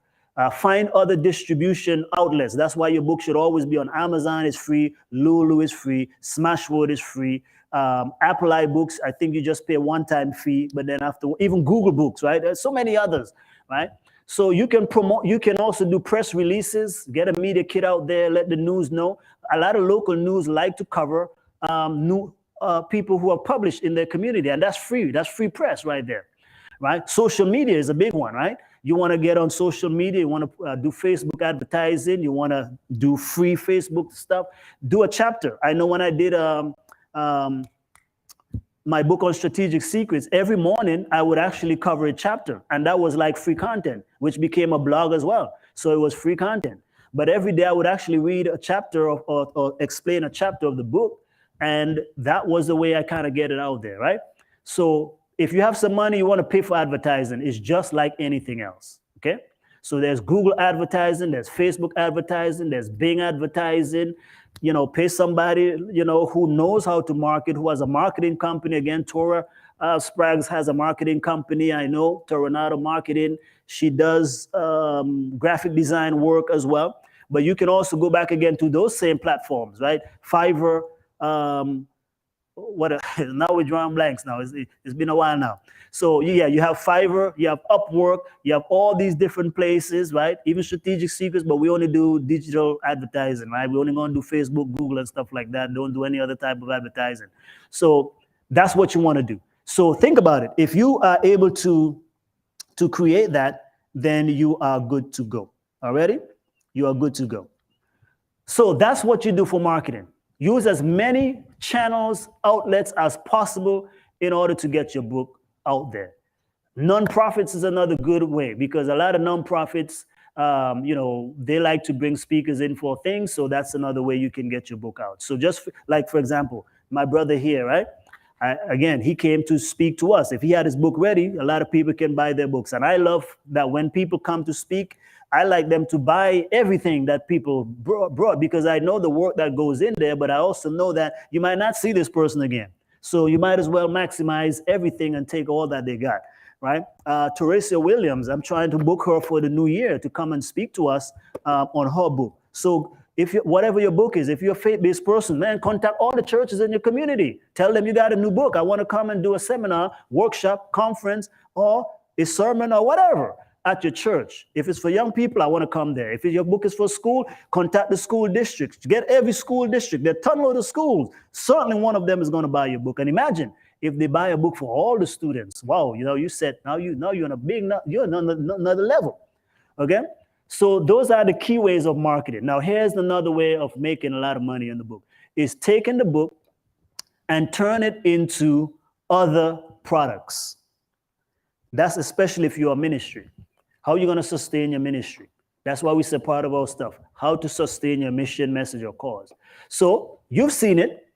Find other distribution outlets. That's why your book should always be on Amazon. It's free. Lulu is free. Smashword is free. Apple iBooks, I think you just pay a one-time fee, but then after, even Google Books, right? There's so many others, right? So you can promote, you can also do press releases, get a media kit out there, let the news know. A lot of local news like to cover new people who are published in their community, and that's free. That's free press right there, right? Social media is a big one, right? You want to get on social media, you want to do Facebook advertising, you want to do free Facebook stuff, do a chapter. I know when I did my book on strategic secrets, every morning I would actually cover a chapter, and that was like free content, which became a blog as well. So it was free content. But every day I would actually read a chapter or explain a chapter of the book, and that was the way I kind of get it out there, right? So if you have some money, you want to pay for advertising, it's just like anything else, okay? So there's Google advertising, there's Facebook advertising, there's Bing advertising. Pay somebody, who knows how to market, who has a marketing company. Again, Tora Spraggs has a marketing company. I know, Toronado Marketing. She does graphic design work as well. But you can also go back again to those same platforms, right? Fiverr, now we're drawing blanks now. It's been a while now. So yeah, you have Fiverr, you have Upwork, you have all these different places, right? Even strategic secrets, but we only do digital advertising, right? We're only going to do Facebook, Google, and stuff like that. Don't do any other type of advertising. So that's what you want to do. So think about it. If you are able to create that, then you are good to go. Already? You are good to go. So that's what you do for marketing. Use as many channels, outlets as possible in order to get your book out there. Nonprofits is another good way, because a lot of nonprofits, they like to bring speakers in for things. So that's another way you can get your book out. So just like, for example, my brother here, right? Again, he came to speak to us. If he had his book ready, a lot of people can buy their books. And I love that when people come to speak, I like them to buy everything that people brought, because I know the work that goes in there, but I also know that you might not see this person again. So you might as well maximize everything and take all that they got, right? Teresa Williams, I'm trying to book her for the new year to come and speak to us on her book. So whatever your book is, if you're a faith-based person, man, contact all the churches in your community. Tell them you got a new book. I want to come and do a seminar, workshop, conference, or a sermon or whatever at your church. If it's for young people, I want to come there. If your book is for school, contact the school districts. Get every school district. There are a ton of schools. Certainly one of them is going to buy your book. And imagine if they buy a book for all the students. Wow, you said now you're on you're on another level. Okay? So those are the key ways of marketing. Now here's another way of making a lot of money in the book, is taking the book and turn it into other products. That's especially if you're a ministry. How are you going to sustain your ministry? That's why we say part of our stuff, how to sustain your mission, message, or cause. So you've seen it.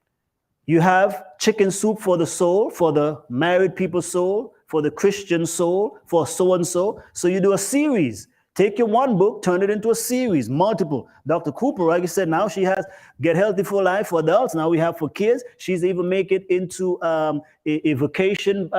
You have chicken soup for the soul, for the married people's soul, for the Christian soul, for so and so. So you do a series. Take your one book, turn it into a series, multiple. Dr. Cooper, like I said, now she has Get Healthy for Life for adults. Now we have for kids. She's even make it into a vacation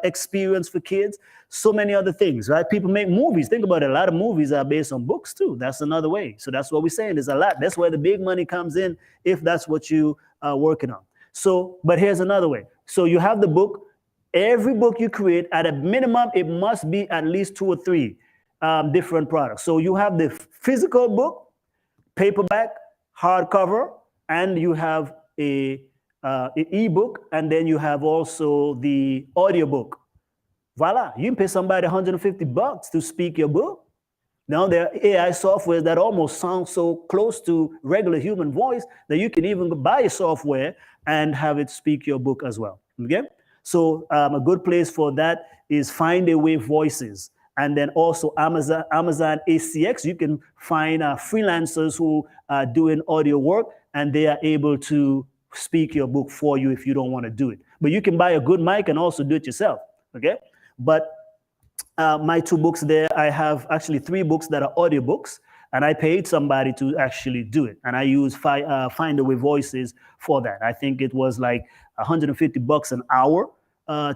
experience for kids. So many other things, right? People make movies. Think about it. A lot of movies are based on books too. That's another way. So that's what we're saying. There's a lot. That's where the big money comes in if that's what you are working on. So, but here's another way. So you have the book. Every book you create, at a minimum, it must be at least 2 or 3 different products. So you have the physical book, paperback, hardcover, and you have an ebook, and then you have also the audiobook. Voila, you can pay somebody $150 to speak your book. Now there are AI softwares that almost sound so close to regular human voice that you can even buy a software and have it speak your book as well. Okay, so a good place for that is Find a Way Voices. And then also Amazon ACX, you can find freelancers who are doing audio work, and they are able to speak your book for you if you don't want to do it. But you can buy a good mic and also do it yourself, okay? But my 2 books there, I have actually 3 books that are audiobooks, and I paid somebody to actually do it. And I use Find a Way Voices for that. I think it was like $150 an hour.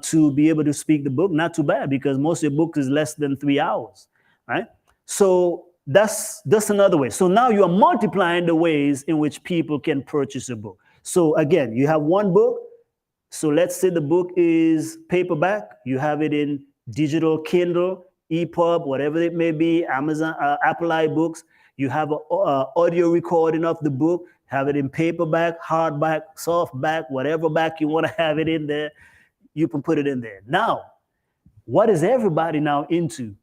To be able to speak the book. Not too bad, because most of your book is less than 3 hours, right? So that's another way. So now you are multiplying the ways in which people can purchase a book. So again, you have one book. So let's say the book is paperback. You have it in digital Kindle, EPUB, whatever it may be, Amazon, Apple iBooks. You have an audio recording of the book, have it in paperback, hardback, softback, whatever back you want to have it in there. You can put it in there. Now, what is everybody now into?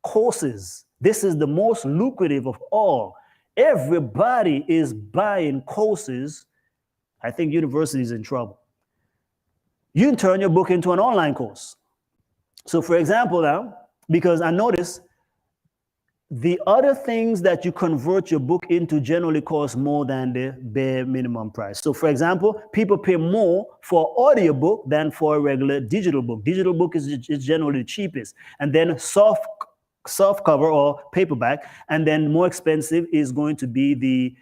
Courses. This is the most lucrative of all. Everybody is buying courses. I think university is in trouble. You can turn your book into an online course. So for example now, because I notice the other things that you convert your book into generally cost more than the bare minimum price. So for example, people pay more for audiobook than for a regular digital book. Digital book is generally the cheapest. And then soft cover or paperback. And then more expensive is going to be the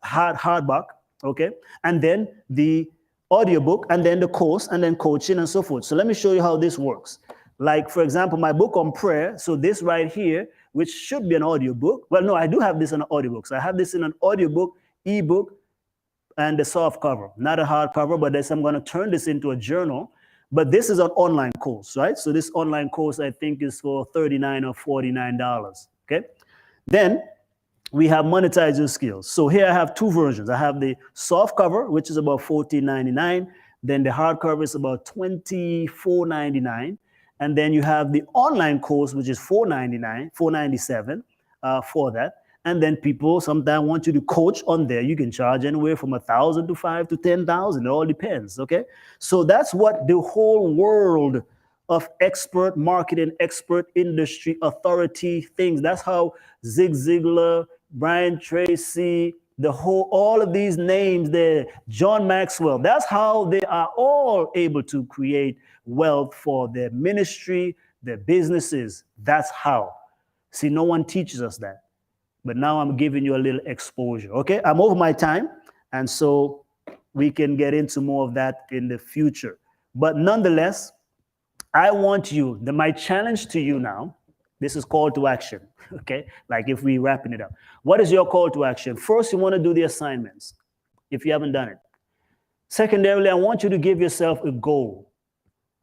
hardback, okay? And then the audiobook, and then the course, and then coaching and so forth. So let me show you how this works. Like, for example, my book on prayer. So this right here, which should be an audiobook. Well, no, I do have this in an audiobook. So I have this in an audiobook, ebook, and the soft cover. Not a hard cover, but I'm going to turn this into a journal. But this is an online course, right? So this online course, I think, is for $39 or $49, okay? Then we have monetizing skills. So here I have 2 versions. I have the soft cover, which is about $14.99. Then the hardcover is about $24.99. And then you have the online course, which is $4.97 for that. And then people sometimes want you to coach on there. You can charge anywhere from $1,000 to $5,000 to $10,000. It all depends, okay? So that's what the whole world of expert marketing, expert industry, authority things. That's how Zig Ziglar, Brian Tracy, all of these names there, John Maxwell, that's how they are all able to create wealth for their ministry, their businesses. That's how. See, no one teaches us that. But now I'm giving you a little exposure, okay? I'm over my time, and so we can get into more of that in the future. But nonetheless, I want you, my challenge to you now, this is call to action, okay? Like if we're wrapping it up. What is your call to action? First, you want to do the assignments, if you haven't done it. Secondarily, I want you to give yourself a goal.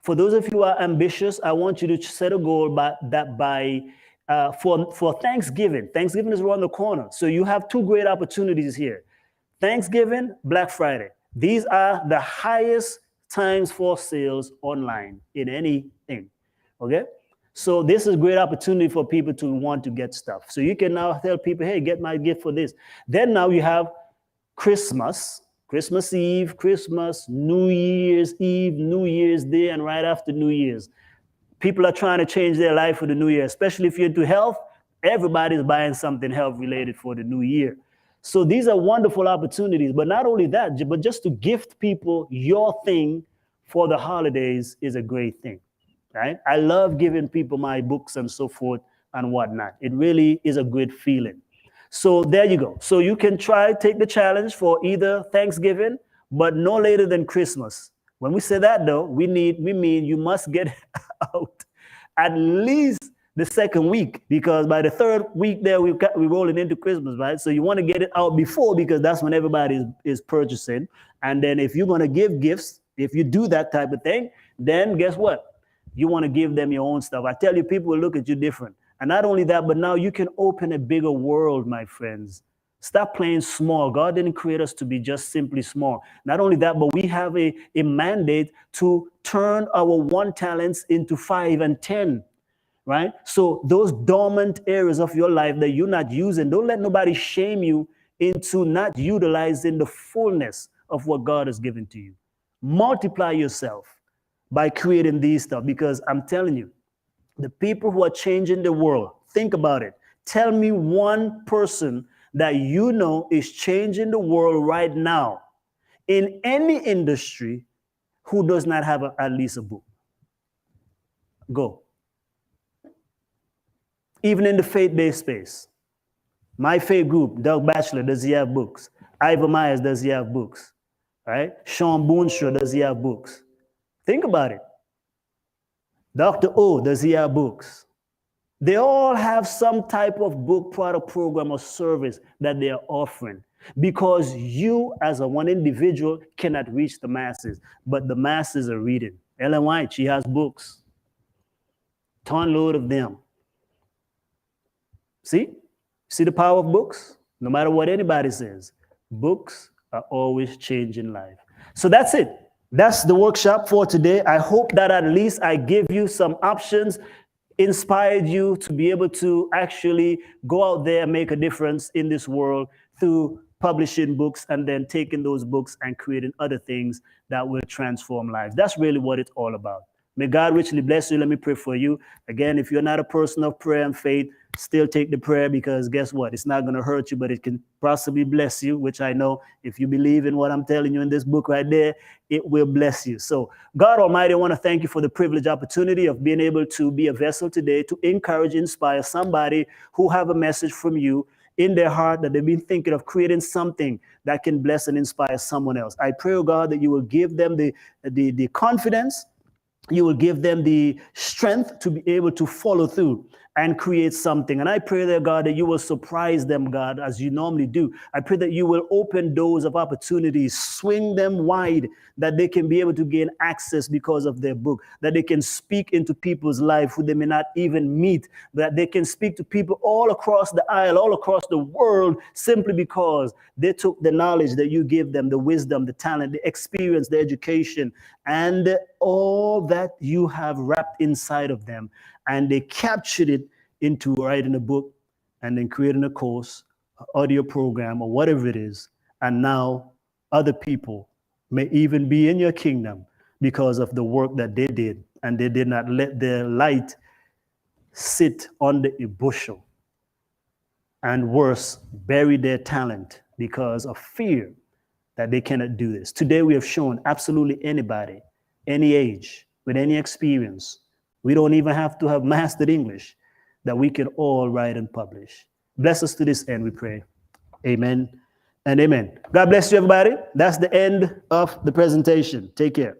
For those of you who are ambitious, I want you to set a goal for Thanksgiving. Thanksgiving is around the corner. So you have 2 great opportunities here. Thanksgiving, Black Friday. These are the highest times for sales online in anything, okay? So this is a great opportunity for people to want to get stuff. So you can now tell people, hey, get my gift for this. Then now you have Christmas Eve, Christmas, New Year's Eve, New Year's Day, and right after New Year's. People are trying to change their life for the new year, especially if you're into health. Everybody's buying something health related for the new year. So these are wonderful opportunities. But not only that, but just to gift people your thing for the holidays is a great thing, right? I love giving people my books and so forth and whatnot. It really is a good feeling. So there you go. So you can take the challenge for either Thanksgiving, but no later than Christmas. When we say that though, we mean you must get out at least the second week, because by the third week there we're rolling into Christmas, right? So you want to get it out before, because that's when everybody is purchasing. And then if you're going to give gifts, if you do that type of thing, then guess what? You want to give them your own stuff. I tell you, people will look at you different. And not only that, but now you can open a bigger world, my friends. Stop playing small. God didn't create us to be just simply small. Not only that, but we have a mandate to turn our 1 talents into 5 and 10, right? So those dormant areas of your life that you're not using, don't let nobody shame you into not utilizing the fullness of what God has given to you. Multiply yourself by creating these stuff, because I'm telling you, the people who are changing the world, think about it. Tell me one person that you know is changing the world right now in any industry who does not have at least a book. Go. Even in the faith-based space. My faith group, Doug Batchelor, does he have books? Ivor Myers, does he have books? Right? Sean Boonstra, does he have books? Think about it. Dr. O, does he have books? They all have some type of book, product, program, or service that they are offering, because you as a one individual cannot reach the masses, but the masses are reading. Ellen White, she has books. Ton load of them. See the power of books? No matter what anybody says, books are always changing life. So that's it. That's the workshop for today. I hope that at least I give you some options, inspired you to be able to actually go out there and make a difference in this world through publishing books and then taking those books and creating other things that will transform lives. That's really what it's all about. May God richly bless you. Let me pray for you. Again, if you're not a person of prayer and faith, still take the prayer, because guess what? It's not going to hurt you, but it can possibly bless you, which I know if you believe in what I'm telling you in this book right there, it will bless you. So God Almighty, I want to thank you for the privileged opportunity of being able to be a vessel today to encourage, inspire somebody who have a message from you in their heart, that they've been thinking of creating something that can bless and inspire someone else. I pray, oh God, that you will give them the confidence, you will give them the strength to be able to follow through and create something. And I pray that, God, that you will surprise them, God, as you normally do. I pray that you will open doors of opportunities, swing them wide, that they can be able to gain access because of their book, that they can speak into people's life who they may not even meet, that they can speak to people all across the aisle, all across the world, simply because they took the knowledge that you give them, the wisdom, the talent, the experience, the education, and all that you have wrapped inside of them, and they captured it into writing a book and then creating a course, an audio program, or whatever it is. And now other people may even be in your kingdom because of the work that they did, and they did not let their light sit under a bushel, and worse, bury their talent because of fear that they cannot do this. Today we have shown absolutely anybody, any age, with any experience, we don't even have to have mastered English, that we can all write and publish. Bless us to this end, we pray. Amen and amen. God bless you, everybody. That's the end of the presentation. Take care.